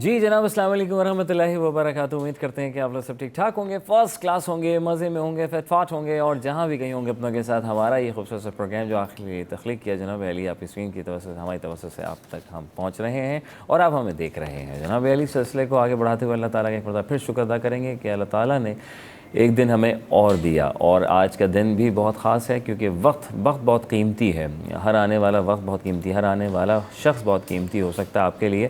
जी जनाब, अस्सलाम वालेकुम वरहमतुल्लाहि वबरकातुहू। उम्मीद करते हैं कि आप लोग सब ठीक ठाक होंगे, फ़र्स्ट क्लास होंगे, मज़े में होंगे, फटफाट होंगे और जहाँ भी कहीं होंगे अपनों के साथ। हमारा ये खूबसूरत सा प्रोग्राम जो आखिरी तख्लीक किया जनाब अली आप स्क्रीन की तवज्जो से, हमारी तवज्जो से आप तक हम पहुँच रहे हैं और आप हमें देख रहे हैं। जनाब अली सिलसिले को आगे बढ़ाते हुए अल्लाह ताला का एक बार फिर शुक्र अदा करेंगे कि अल्लाह ताला ने एक दिन हमें और दिया और आज का दिन भी बहुत ख़ास है क्योंकि वक्त बहुत कीमती है। हर आने वाला वक्त बहुत कीमती है, हर आने वाला शख्स बहुत कीमती हो सकता है आपके लिए।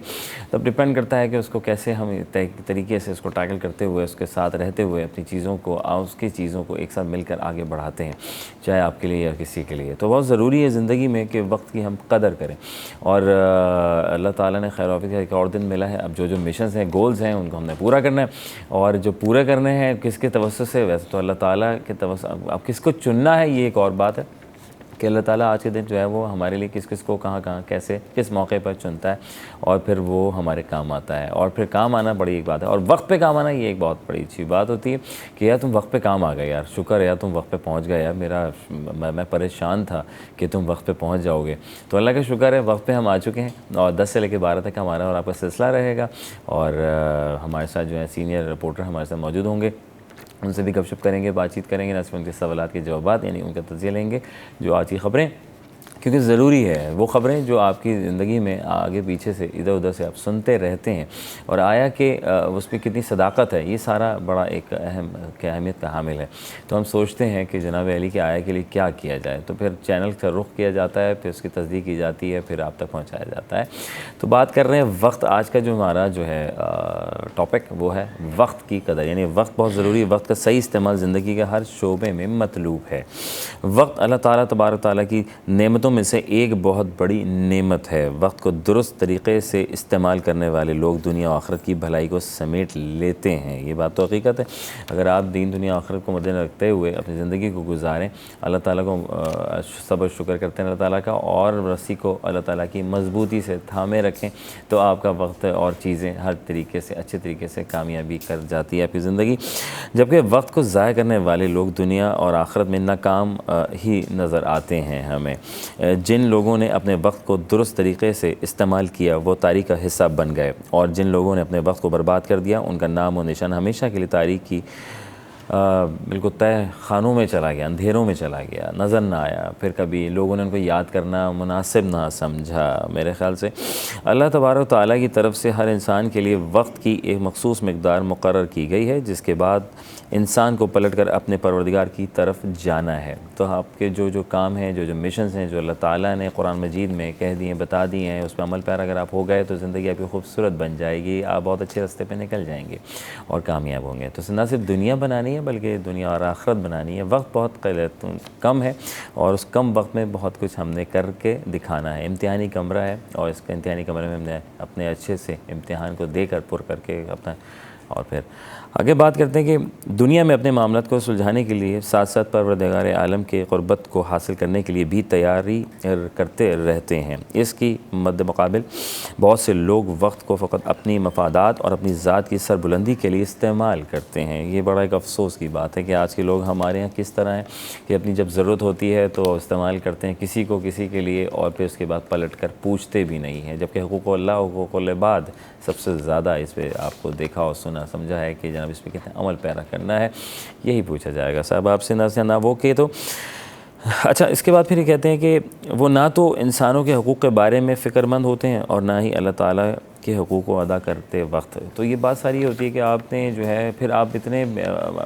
तब डिपेंड करता है कि उसको कैसे हम तरीके से उसको टैकल करते हुए, उसके साथ रहते हुए अपनी चीज़ों को उसकी चीज़ों को एक साथ मिलकर आगे बढ़ाते हैं, चाहे आपके लिए या किसी के लिए। तो बहुत ज़रूरी है ज़िंदगी में कि वक्त की हम कदर करें और अल्लाह ताला ने खैर वाफियत का एक और दिन मिला है। अब जो मिशंस हैं, गोल्स हैं, उनको हमने पूरा करना है और जो पूरे करने हैं किसके तवज्जो से, वैसे तो अल्लाह ताला के तवज्जो। अब किसको चुनना है ये एक और बात है कि अल्लाह ताला आज के दिन जो है वो हमारे लिए किस किस को कहाँ कैसे किस मौके पर चुनता है और फिर वो हमारे काम आता है। और फिर काम आना बड़ी एक बात है और वक्त पे काम आना ये एक बहुत बड़ी अच्छी बात होती है कि यार तुम वक्त पे काम आ गए, यार शुक्र है यार तुम वक्त पे पहुंच गए। यार मैं परेशान था कि तुम वक्त पे पहुंच जाओगे, तो अल्लाह का शुक्र है वक्त पे हम आ चुके हैं। और 10 से लेकर 12 तक हमारा और आपका सिलसिला रहेगा और हमारे साथ जो है सीनियर रिपोर्टर हमारे साथ मौजूद होंगे, उनसे भी गपशप करेंगे, बातचीत करेंगे, न सिर्फ उनके सवालात के जवाब यानी उनका तजिया लेंगे जो आज की ख़बरें, क्योंकि ज़रूरी है वो ख़बरें जो आपकी ज़िंदगी में आगे पीछे से इधर उधर से आप सुनते रहते हैं और आया कि उस पर कितनी सदाकत है, ये सारा बड़ा एक अहमियत का हामिल है। तो हम सोचते हैं कि जनाब अली के आया के लिए क्या किया जाए, तो फिर चैनल का रुख किया जाता है, फिर उसकी तस्दीक की जाती है, फिर आप तक पहुँचाया जाता है। तो बात कर रहे हैं वक्त। आज का जो हमारा जो है टॉपिक वो है वक्त की कदर, यानी वक्त बहुत ज़रूरी है। वक्त का सही इस्तेमाल ज़िंदगी के हर शोबे में मतलूब है। वक्त अल्लाह ताला तबारक ताला की नेमतों में से एक बहुत बड़ी नेमत है। वक्त को दुरुस्त तरीक़े से इस्तेमाल करने वाले लोग दुनिया और आखिरत की भलाई को समेट लेते हैं। ये बात तो हकीकत है। अगर आप दीन दुनिया आखिरत को मद्देनज़र रखते हुए अपनी ज़िंदगी को गुजारें, अल्लाह ताला को सब्र शुक्र करते हैं अल्लाह ताला का और रस्सी को अल्लाह ताला की मजबूती से थामे रखें, तो आपका वक्त और चीज़ें हर तरीके से अच्छे तरीके से कामयाबी कर जाती है आपकी ज़िंदगी। जबकि वक्त को ज़ाया करने वाले लोग दुनिया और आखिरत में नाकाम ही नज़र आते हैं हमें। जिन लोगों ने अपने वक्त को दुरुस्त तरीक़े से इस्तेमाल किया वो तारीख़ का हिस्सा बन गए और जिन लोगों ने अपने वक्त को बर्बाद कर दिया उनका नाम और निशान हमेशा के लिए तारीख़ की बिल्कुल तय खानों में चला गया, अंधेरों में चला गया, नज़र ना आया। फिर कभी लोगों ने उनको याद करना मुनासिब ना समझा। मेरे ख़्याल से अल्लाह तबारक तआला की तरफ से हर इंसान के लिए वक्त की एक मखसूस मकदार मुकर्रर की गई है, जिसके बाद इंसान को पलट कर अपने परवरदिगार की तरफ जाना है। तो आपके जो काम हैं, जो मिशंस हैं, जो अल्लाह ताला ने कुरान मजीद में कह दिए, बता दिए हैं, उस पर अमल पैरा अगर आप हो गए तो ज़िंदगी आपकी खूबसूरत बन जाएगी, आप बहुत अच्छे रास्ते पे निकल जाएंगे और कामयाब होंगे। तो न सिर्फ दुनिया बनानी है बल्कि दुनिया और आखिरत बनानी है। वक्त बहुत कम है और उस कम वक्त में बहुत कुछ हमने करके दिखाना है। इम्तिहानी कमरा है और इसके इम्तिहानी कमरे में हमने अपने अच्छे से इम्तिहान को देकर पुर करके अपना और फिर आगे बात करते हैं कि दुनिया में अपने मामलात को सुलझाने के लिए साथ साथ परवरदिगार आलम के क़ुर्बत को हासिल करने के लिए भी तैयारी करते रहते हैं। इसकी मद्दे मुकाबिल बहुत से लोग वक्त को फ़कत अपनी मफादात और अपनी ज़ात की सरबुलंदी के लिए इस्तेमाल करते हैं। ये बड़ा एक अफसोस की बात है कि आज के लोग हमारे यहाँ किस तरह हैं कि अपनी जब ज़रूरत होती है तो इस्तेमाल करते हैं किसी के लिए और फिर उसके बाद पलट कर पूछते भी नहीं हैं। जबकि हुकूक़ुल्लाह हुकूक़ुल इबाद सबसे ज़्यादा इस पर आपको देखा और सुना समझा है कि जनाब इस पर कितना अमल पैरा करना है, यही पूछा जाएगा साहब आपसे ना वो के तो अच्छा। इसके बाद फिर ये कहते हैं कि वो ना तो इंसानों के हकूक़ के बारे में फ़िक्रमंद होते हैं और ना ही अल्लाह ताला के हकूक़ को अदा करते वक्त। तो ये बात सारी होती है कि आपने जो है फिर आप इतने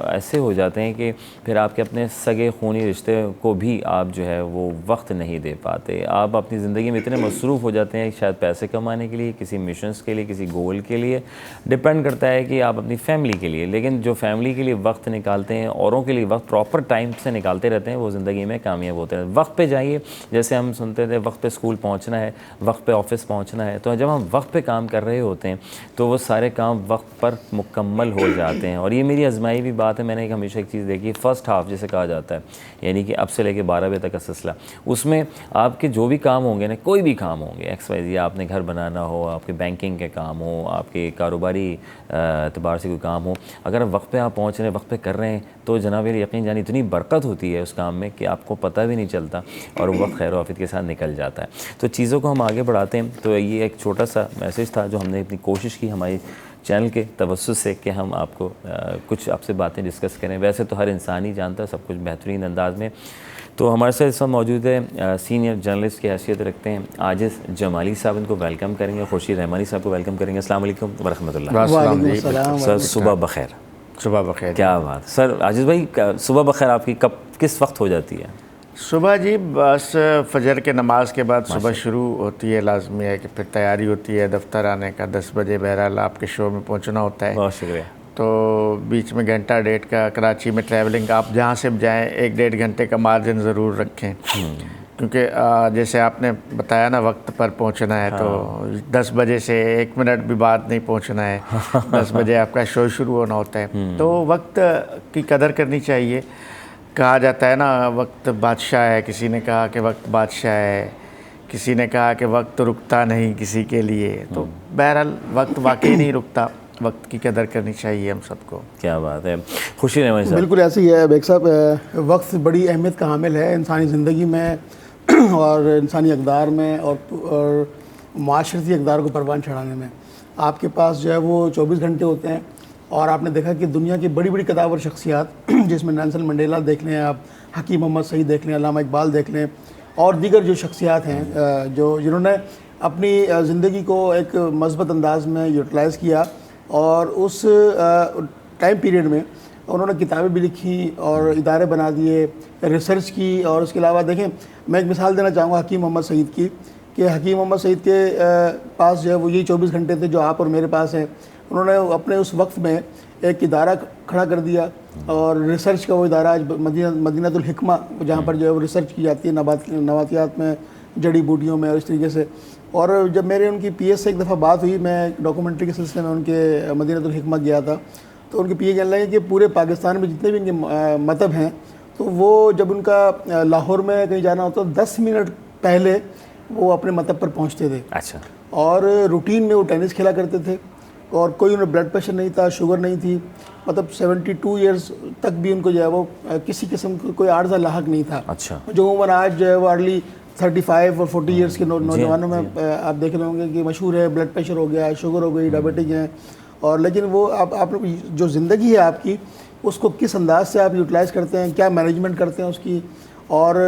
ऐसे हो जाते हैं कि फिर आपके अपने सगे खूनी रिश्ते को भी आप जो है वो वक्त नहीं दे पाते। आप अपनी ज़िंदगी में इतने मसरूफ़ हो जाते हैं शायद पैसे कमाने के लिए, किसी मिशंस के लिए, किसी गोल के लिए, डिपेंड करता है कि आप अपनी फ़ैमिली के लिए। लेकिन जो फ़ैमिली के लिए वक्त निकालते हैं, औरों के लिए वक्त प्रॉपर टाइम से निकालते रहते हैं, वो ज़िंदगी में कामयाब होते हैं। वक्त पे जाइए, जैसे हम सुनते थे वक्त पे स्कूल पहुँचना है, वक्त पे ऑफिस पहुँचना है। तो जब हम वक्त पे काम कर रहे होते हैं तो वो सारे काम वक्त पर मुकम्मल हो जाते हैं। और ये मेरी आजमाई भी बात है। मैंने एक हमेशा एक चीज़ देखी, फ़र्स्ट हाफ़ जिसे कहा जाता है, यानी कि अब से लेकर 12 बजे तक का सिलसिला, उसमें आपके जो भी काम होंगे ना, कोई भी काम होंगे XYZ, आपने घर बनाना हो, आपके बैंकिंग के काम हो, आपके कारोबारी एतबार से कोई काम हो, अगर वक्त पे आप पहुँच रहे हैं, वक्त पे कर रहे हैं, तो जनाब यकीन जानी इतनी बरकत होती है उस काम में कि आपको पता भी नहीं चलता और वक्त खैर आफियत के साथ निकल जाता है। तो चीज़ों को हम आगे बढ़ाते हैं। तो ये एक छोटा सा मैसेज था जो हमने इतनी कोशिश की हमारी चैनल के तवज्जुह से कि हम आपको कुछ आपसे बातें डिस्कस करें। वैसे तो हर इंसान ही जानता है सब कुछ बेहतरीन अंदाज में। तो हमारे साथ इस वक्त मौजूद है सीनियर जर्नलिस्ट की हैसियत रखते हैं आजिज़ जमाली साहब, इनको वेलकम करेंगे। खुर्शीद रहमानी साहब को वेलकम करेंगे। अस्सलाम वालेकुम व रहमतुल्लाह। सर सुबह बखैर। सुबह बखैर। क्या बात सर। आजिज़ भाई सुबह बखैर आपकी कब किस वक्त हो जाती है? सुबह जी बस फजर के नमाज के बाद सुबह शुरू होती है। लाजमी है कि फिर तैयारी होती है दफ्तर आने का। 10 बजे बहरहाल आपके शो में पहुंचना होता है। बहुत शुक्रिया। तो बीच में घंटा डेढ़ का कराची में ट्रैवलिंग, आप जहां से भी जाएं 1-1.5 घंटे का मार्जिन ज़रूर रखें, क्योंकि जैसे आपने बताया ना वक्त पर पहुंचना है। हाँ। तो 10 बजे से 1 मिनट भी बाद नहीं पहुंचना है। 10 बजे आपका शो शुरू होना होता है। तो वक्त की कदर करनी चाहिए। कहा जाता है ना वक्त बादशाह है, किसी ने कहा कि वक्त बादशाह है, किसी ने कहा कि वक्त रुकता नहीं किसी के लिए। तो बहरहाल वक्त वाकई नहीं रुकता, वक्त की कदर करनी चाहिए हम सबको। क्या बात है। खुशी रहमानी साहब। बिल्कुल ऐसे ही है बेग साहब। वक्त बड़ी अहमियत का हामिल है इंसानी ज़िंदगी में और इंसानी अक़दार में और माशरती अक़दार को परवान चढ़ाने में। आपके पास जो है वो 24 घंटे होते हैं और आपने देखा कि दुनिया की बड़ी बड़ी कदावर शख्सियात जिसमें नेल्सन मंडेला देख लें आप, हकीम मोहम्मद सईद देख लें, अल्लामा इकबाल देख लें और दीगर जो शख्सियात हैं जिन्होंने अपनी ज़िंदगी को एक मस्बत अंदाज में यूटिलाइज़ किया और उस टाइम पीरियड में उन्होंने किताबें भी लिखी और इदारे बना दिए, रिसर्च की। और उसके अलावा देखें, मैं एक मिसाल देना चाहूँगा हकीम मोहम्मद सईद की कि हकीम मोहम्मद सईद के पास जो है वो यही 24 घंटे थे जो आप और मेरे पास हैं। उन्होंने अपने उस वक्त में एक इदारा खड़ा कर दिया और रिसर्च का वो इदारा आज मदीनातुल हिकमा, जहाँ पर जो है वो रिसर्च की जाती है नबातियात में, जड़ी बूटियों में और इस तरीके से। और जब मेरे उनकी पीएस से एक दफ़ा बात हुई, मैं डॉक्यूमेंट्री के सिलसिले में उनके मदीनातुल हिकमा गया था, तो उनके पीए कहने लगे कि पूरे पाकिस्तान में जितने भी इनके मतब हैं, तो वो जब उनका लाहौर में कहीं जाना होता 10 मिनट पहले वो अपने मतब पर पहुँचते थे। अच्छा। और रूटीन में वो टेनिस खेला करते थे और कोई उन्हें ब्लड प्रेशर नहीं था, शुगर नहीं थी, मतलब 72 ईयर्स तक भी उनको जो है वो किसी किस्म का कोई आर्जा लाहक नहीं था। अच्छा। जो उम्र आज जो है वो अर्ली 35 और 40 ईयर्स के नौजवानों में आप देख रहे होंगे कि मशहूर है, ब्लड प्रेशर हो गया, शुगर हो गई, डायबिटिक हैं। और लेकिन वो आप जो ज़िंदगी है आपकी, उसको किस अंदाज से आप यूटिलाइज़ करते हैं, क्या मैनेजमेंट करते हैं उसकी, और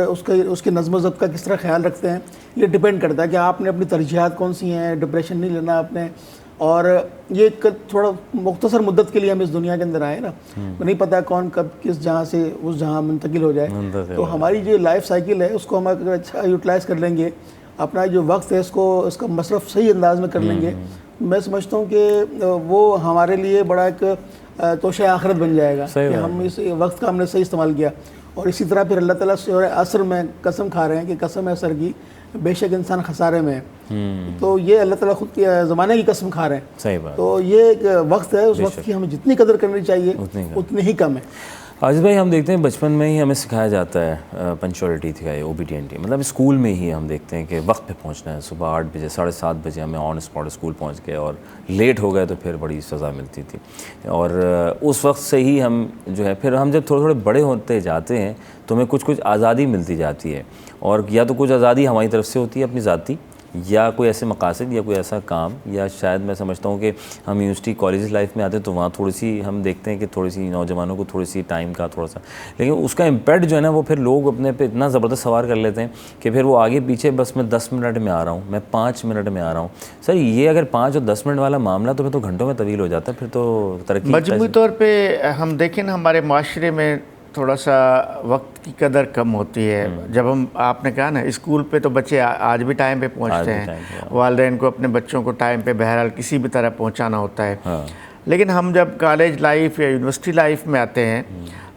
उसके नज़्म ज़ब्त का किस तरह ख्याल रखते हैं, ये डिपेंड करता है कि आपने अपनी तरजीहात कौन सी हैं। डिप्रेशन नहीं लेना आपने। और ये थोड़ा मुख्तसर मुद्दत के लिए हम इस दुनिया के अंदर आए ना, नहीं पता कौन कब किस जहाँ से उस जहाँ मुंतकिल हो जाए। तो हमारी जो लाइफ साइकिल है उसको हम अगर अच्छा यूटिलाइज़ कर लेंगे, अपना जो वक्त है इसका मसरफ़ सही अंदाज में कर लेंगे, मैं समझता हूँ कि वो हमारे लिए बड़ा एक तोशे आखिरत बन जाएगा कि हम इस वक्त का हमने सही इस्तेमाल किया। और इसी तरह फिर अल्लाह ताला सूरह असर में कसम खा रहे हैं कि कसम है असर की, बेशक इंसान खसारे में है। तो ये अल्लाह ताला खुद ज़माने की कसम खा रहे हैं। सही बात। तो ये एक वक्त है, उस वक्त की हमें जितनी कदर करनी चाहिए उतनी ही कम है। आजिज़ भाई, हम देखते हैं बचपन में ही हमें सिखाया जाता है पंक्चुअलिटी का, ओबीडियंटी, मतलब स्कूल में ही हम देखते हैं कि वक्त पे पहुंचना है। सुबह 8 बजे 7:30 बजे हमें ऑन स्पॉट स्कूल पहुंच गए और लेट हो गए तो फिर बड़ी सज़ा मिलती थी। और उस वक्त से ही हम जो है, फिर हम जब थोड़े थोड़े बड़े होते जाते हैं तो हमें कुछ कुछ आज़ादी मिलती जाती है। और या तो कुछ आज़ादी हमारी तरफ से होती है अपनी ज़ाती, या कोई ऐसे मकासद या कोई ऐसा काम, या शायद मैं समझता हूँ कि हम यूनिवर्सिटी कॉलेज लाइफ में आते हैं तो वहाँ थोड़ी सी हम देखते हैं कि थोड़ी सी नौजवानों को थोड़ी सी टाइम का थोड़ा सा, लेकिन उसका इम्पैक्ट जो है ना वो फिर लोग अपने पे इतना ज़बरदस्त सवार कर लेते हैं कि फिर वो आगे पीछे बस मैं 10 मिनट में आ रहा हूँ, मैं 5 मिनट में आ रहा हूँ। सर ये अगर 5 और 10 मिनट वाला मामला तो फिर तो घंटों में तवील हो जाता है, फिर तो तरक्की। मजमूई तौर पर हम देखें ना, हमारे माशरे में थोड़ा सा वक्त की कदर कम होती है। जब हम, आपने कहा ना, स्कूल पे तो बच्चे आज भी टाइम पे पहुंचते हैं, वालिदैन को अपने बच्चों को टाइम पे बहरहाल किसी भी तरह पहुंचाना होता है। हाँ। लेकिन हम जब कॉलेज लाइफ या यूनिवर्सिटी लाइफ में आते हैं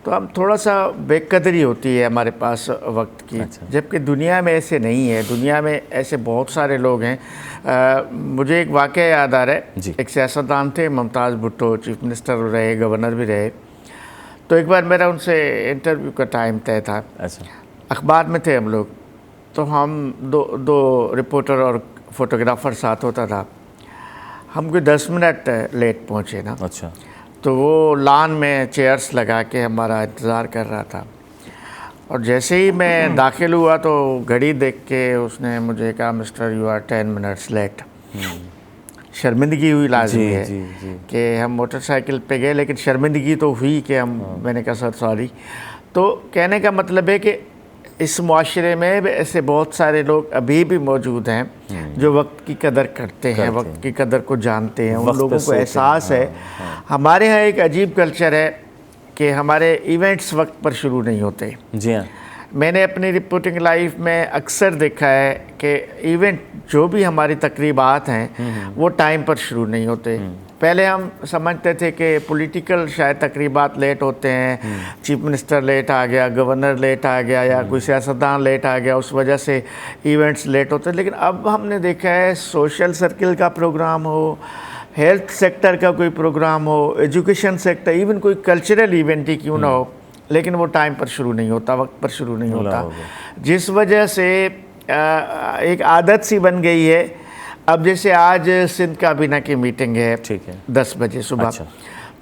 तो हम थोड़ा सा बेकदरी होती है हमारे पास वक्त की। अच्छा। जबकि दुनिया में ऐसे नहीं है, दुनिया में ऐसे बहुत सारे लोग हैं। मुझे एक वाक़या याद आ रहा है। एक सियासतदान थे, मुमताज़ भुट्टो, चीफ मिनिस्टर रहे, गवर्नर भी रहे। तो एक बार मेरा उनसे इंटरव्यू का टाइम तय था। अच्छा। अखबार में थे हम लोग, तो हम दो रिपोर्टर और फोटोग्राफर साथ होता था। हम कोई 10 मिनट लेट पहुँचे ना। अच्छा। तो वो लॉन में चेयर्स लगा के हमारा इंतज़ार कर रहा था। और जैसे ही मैं दाखिल हुआ तो घड़ी देख के उसने मुझे कहा, mister you are 10 minutes late. शर्मिंदगी हुई लाजमी है जी जी कि हम मोटरसाइकिल पे गए, लेकिन शर्मिंदगी तो हुई कि मैंने कहा सर सॉरी। तो कहने का मतलब है कि इस मुआशरे में ऐसे बहुत सारे लोग अभी भी मौजूद हैं जो वक्त की कदर करते हैं, वक्त की कदर को जानते हैं, उन लोगों को एहसास है। हमारे यहाँ एक अजीब कल्चर है कि हमारे इवेंट्स वक्त पर शुरू नहीं होते। जी हाँ, मैंने अपनी रिपोर्टिंग लाइफ में अक्सर देखा है कि इवेंट जो भी हमारी तकरीबात हैं वो टाइम पर शुरू नहीं होते। पहले हम समझते थे कि पॉलिटिकल शायद तकरीबात लेट होते हैं, चीफ मिनिस्टर लेट आ गया, गवर्नर लेट आ गया या कोई सियासतदान लेट आ गया, उस वजह से इवेंट्स लेट होते हैं। लेकिन अब हमने देखा है सोशल सर्किल का प्रोग्राम हो, हेल्थ सेक्टर का कोई प्रोग्राम हो, एजुकेशन सेक्टर, इवन कोई कल्चरल इवेंट ही क्यों ना हो, लेकिन वो टाइम पर शुरू नहीं होता, वक्त पर शुरू नहीं होता, जिस वजह से एक आदत सी बन गई है। अब जैसे आज सिंध काबीना की मीटिंग है, ठीक है, 10 बजे सुबह। अच्छा।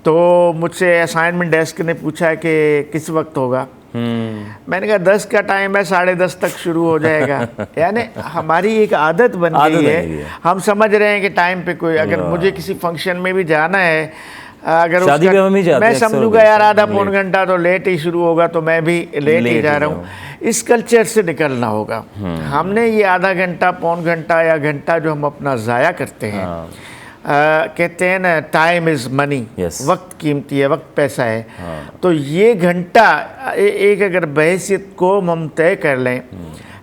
तो मुझसे असाइनमेंट डेस्क ने पूछा कि किस वक्त होगा। मैंने कहा 10 का टाइम है, 10:30 तक शुरू हो जाएगा। यानी हमारी एक आदत बन गई है, हम समझ रहे हैं कि टाइम पे कोई, अगर मुझे किसी फंक्शन में भी जाना है, अगर मैं समझूंगा यार आधा पौन घंटा तो लेट ही शुरू होगा, तो मैं भी लेट ही जा रहा हूँ। इस कल्चर से निकलना होगा। हमने ये आधा घंटा, पौन घंटा या घंटा जो हम अपना ज़ाया करते हैं, कहते हैं ना टाइम इज़ मनी, वक्त कीमती है, वक्त पैसा है। तो ये घंटा एक अगर बहैसियत को हम तय कर लें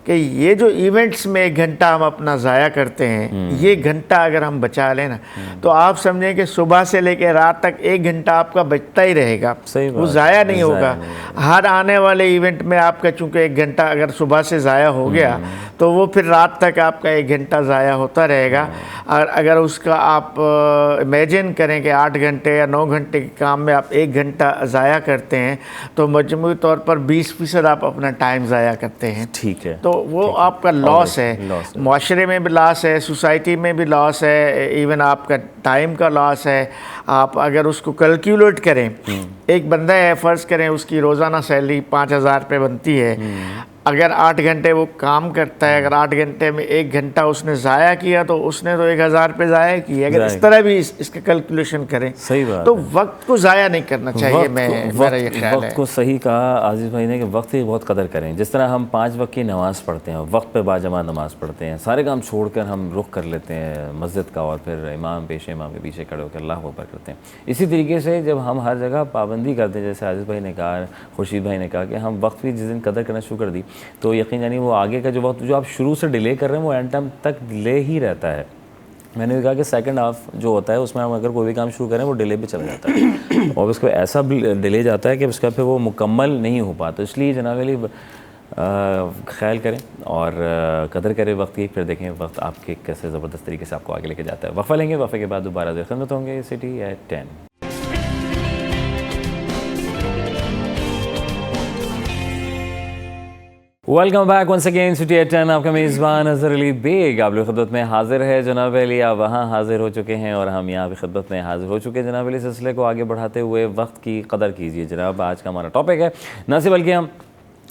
कि ये जो इवेंट्स में 1 घंटा हम अपना ज़ाया करते हैं, ये घंटा अगर हम बचा लें ना, तो आप समझें कि सुबह से लेकर रात तक 1 घंटा आपका बचता ही रहेगा, वो ज़ाया नहीं होगा। हर आने वाले इवेंट में आपका चूँकि 1 घंटा अगर सुबह से ज़ाया हो गया तो वो फिर रात तक आपका 1 घंटा ज़ाया होता रहेगा। और अगर उसका आप इमेजिन करें कि 8 घंटे या 9 घंटे के काम में आप 1 घंटा ज़ाया करते हैं, तो मजमूई तौर पर 20% आप अपना टाइम ज़ाया करते हैं। ठीक है, तो वो आपका लॉस है, माशरे में भी लॉस है, सोसाइटी में भी लॉस है, इवन आपका टाइम का लॉस है। आप अगर उसको कैलकुलेट करें, एक बंदा है, फ़र्ज़ करें उसकी रोज़ाना सैलरी 5,000 रुपये बनती है, अगर 8 घंटे वो काम करता है, अगर 8 घंटे में 1 घंटा उसने ज़ाया किया तो उसने तो 1,000 रुपये ज़ाया किए। अगर इस तरह भी इसका कैलकुलेशन करें, सही बात तो वक्त को ज़ाया नहीं करना चाहिए। मेरा ये ख्याल है। वक्त को सही कहा आज़िज़ भाई ने कि वक्त की बहुत कदर करें। जिस तरह हम 5 वक्त की नमाज़ पढ़ते हैं, वक्त पे बाजमा नमाज़ पढ़ते हैं, सारे काम छोड़कर हम रुख कर लेते हैं मस्जिद का और फिर इमाम पेश इमाम के पीछे खड़े होकर अल्लाह अकबर करते हैं। इसी तरीके से जब हम हर जगह पाबंदी करते हैं, जैसे आज़िज़ भाई ने कहा, खुर्शीद भाई ने कहा कि हम वक्त की जिस दिन कदर करना शुरू कर दी, तो यकीन यानी वो आगे का जो वक्त जो आप शुरू से डिले कर रहे हैं वो एंड टाइम तक डिले ही रहता है। मैंने भी कहा कि सेकंड हाफ जो होता है उसमें हम अगर कोई भी काम शुरू करें वो डिले पे चला जाता है और उसको ऐसा डिले जाता है कि उसका फिर वो मुकम्मल नहीं हो पाता। इसलिए जनाब अली ख्याल करें और कदर करें वक्त की। फिर देखें वक्त आपके कैसे ज़बरदस्त तरीके से आपको आगे लेके जाता है। वफ़ा लेंगे, वफ़े के बाद दोबारा जो खिदमत होंगे City at 10। Welcome back once again city at 10। आपका मेज़बान अज़हर अली बेग आप लोग खिदमत में हाजिर है। जनाब अली आप वहाँ हाजिर हो चुके हैं और हम यहाँ पे खिदमत में हाजिर हो चुके हैं। जनाब अली सिलसिले को आगे बढ़ाते हुए वक्त की कदर कीजिए जनाब। आज का हमारा टॉपिक है न सिर्फ बल्कि हम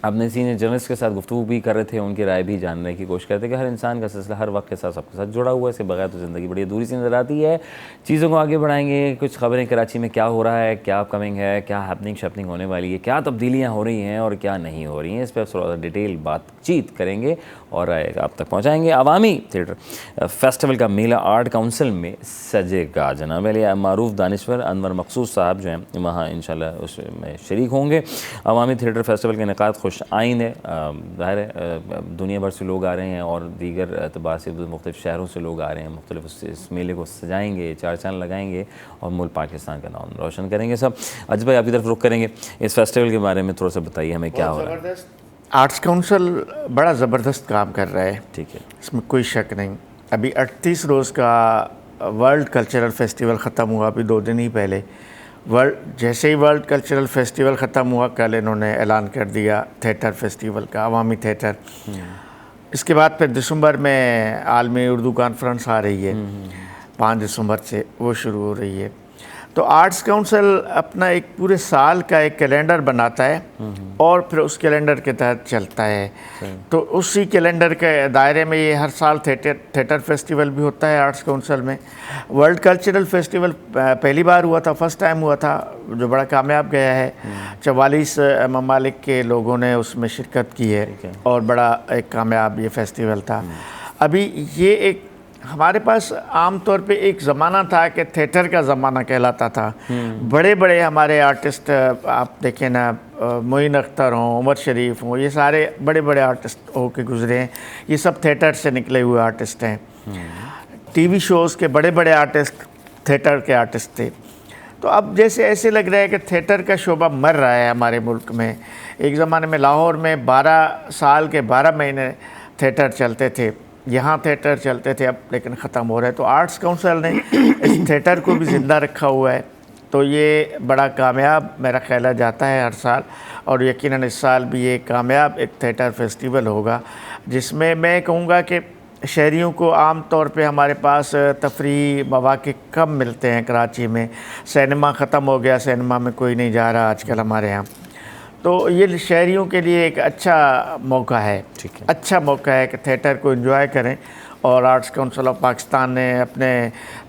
अपने सीनियर जर्नलिस्ट के साथ गुफ्तगू भी कर रहे थे, उनकी राय भी जानने की कोशिश करते कि हर इंसान का सिलसिला हर वक्त के साथ सबके साथ जुड़ा हुआ है। इसके बगैर तो ज़िंदगी बड़ी अधूरी सी नज़र आती है। चीज़ों को आगे बढ़ाएंगे, कुछ खबरें कराची में क्या हो रहा है, क्या अपकमिंग है, क्या हैपनिंग शैपनिंग होने वाली है, क्या तब्दीलियाँ हो रही हैं और क्या नहीं हो रही हैं, इस पर थोड़ा डिटेल बातचीत करेंगे और आप तक पहुँचाएँगे। अवामी थिएटर फेस्टिवल का मेला आर्ट काउंसिल में सजेगा। जनाब अली मारूफ दानिश्वर अनवर मखसूस साहब जो हैं वहाँ इंशाल्लाह उसमें शरीक होंगे। अवामी थिएटर फेस्टिवल का इनेकाद खुश आइन है। ज़ाहिर है दुनिया भर से लोग आ रहे हैं और दीगर एतबार से मुख्तलिफ़ शहरों से लोग आ रहे हैं। मुख्तलिफ इस मेले को सजाएँगे, 4 चांद लगाएँगे और मुल्क पाकिस्तान का नाम रोशन करेंगे। सब अज भाई आपकी तरफ रुख करेंगे, इस फेस्टिवल के बारे में थोड़ा सा बताइए हमें क्या हो रहा है। आर्ट्स काउंसिल बड़ा ज़बरदस्त काम कर रहा है, ठीक है, इसमें कोई शक नहीं। अभी 38 रोज़ का वर्ल्ड कल्चरल फेस्टिवल ख़त्म हुआ अभी 2 दिन ही पहले। जैसे ही वर्ल्ड कल्चरल फेस्टिवल ख़त्म हुआ कल इन्होंने ऐलान कर दिया थिएटर फेस्टिवल का, अवामी थिएटर। इसके बाद फिर दिसंबर में आलमी उर्दू कॉन्फ्रेंस आ रही है, 5 दिसंबर से वो शुरू हो रही है। तो आर्ट्स काउंसिल अपना एक पूरे साल का एक कैलेंडर बनाता है और फिर उस कैलेंडर के तहत चलता है। तो उसी कैलेंडर के दायरे में ये हर साल थिएटर फेस्टिवल भी होता है आर्ट्स काउंसिल में। वर्ल्ड कल्चरल फेस्टिवल पहली बार हुआ था, फर्स्ट टाइम हुआ था, जो बड़ा कामयाब गया है। 44 ममालिक के लोगों ने उसमें शिरकत की है और बड़ा एक कामयाब ये फेस्टिवल था। अभी ये एक हमारे पास आम तौर पे एक ज़माना था कि थिएटर का ज़माना कहलाता था। बड़े बड़े हमारे आर्टिस्ट आप देखें ना, मोइन अख्तर हों, उमर शरीफ हों, ये सारे बड़े बड़े आर्टिस्ट हो के गुजरे हैं। ये सब थिएटर से निकले हुए आर्टिस्ट हैं। टीवी शोज़ के बड़े बड़े आर्टिस्ट थिएटर के आर्टिस्ट थे। तो अब जैसे ऐसे लग रहा है कि थिएटर का शोबा मर रहा है हमारे मुल्क में। एक ज़माने में लाहौर में 12 साल के 12 महीने थिएटर चलते थे, यहाँ थिएटर चलते थे, अब लेकिन ख़त्म हो रहे हैं। तो आर्ट्स काउंसिल ने इस थिएटर को भी ज़िंदा रखा हुआ है। तो ये बड़ा कामयाब मेरा ख्याल जाता है हर साल, और यकीनन इस साल भी ये कामयाब एक थिएटर फेस्टिवल होगा, जिसमें मैं कहूँगा कि शहरियों को आम तौर पे हमारे पास तफरी मौक़े कम मिलते हैं। कराची में सिनेमा ख़त्म हो गया, सिनेमा में कोई नहीं जा रहा आजकल हमारे यहाँ। तो ये शहरियों के लिए एक अच्छा मौका है, ठीक है, अच्छा मौका है कि थिएटर को एंजॉय करें। और आर्ट्स काउंसिल ऑफ पाकिस्तान ने अपने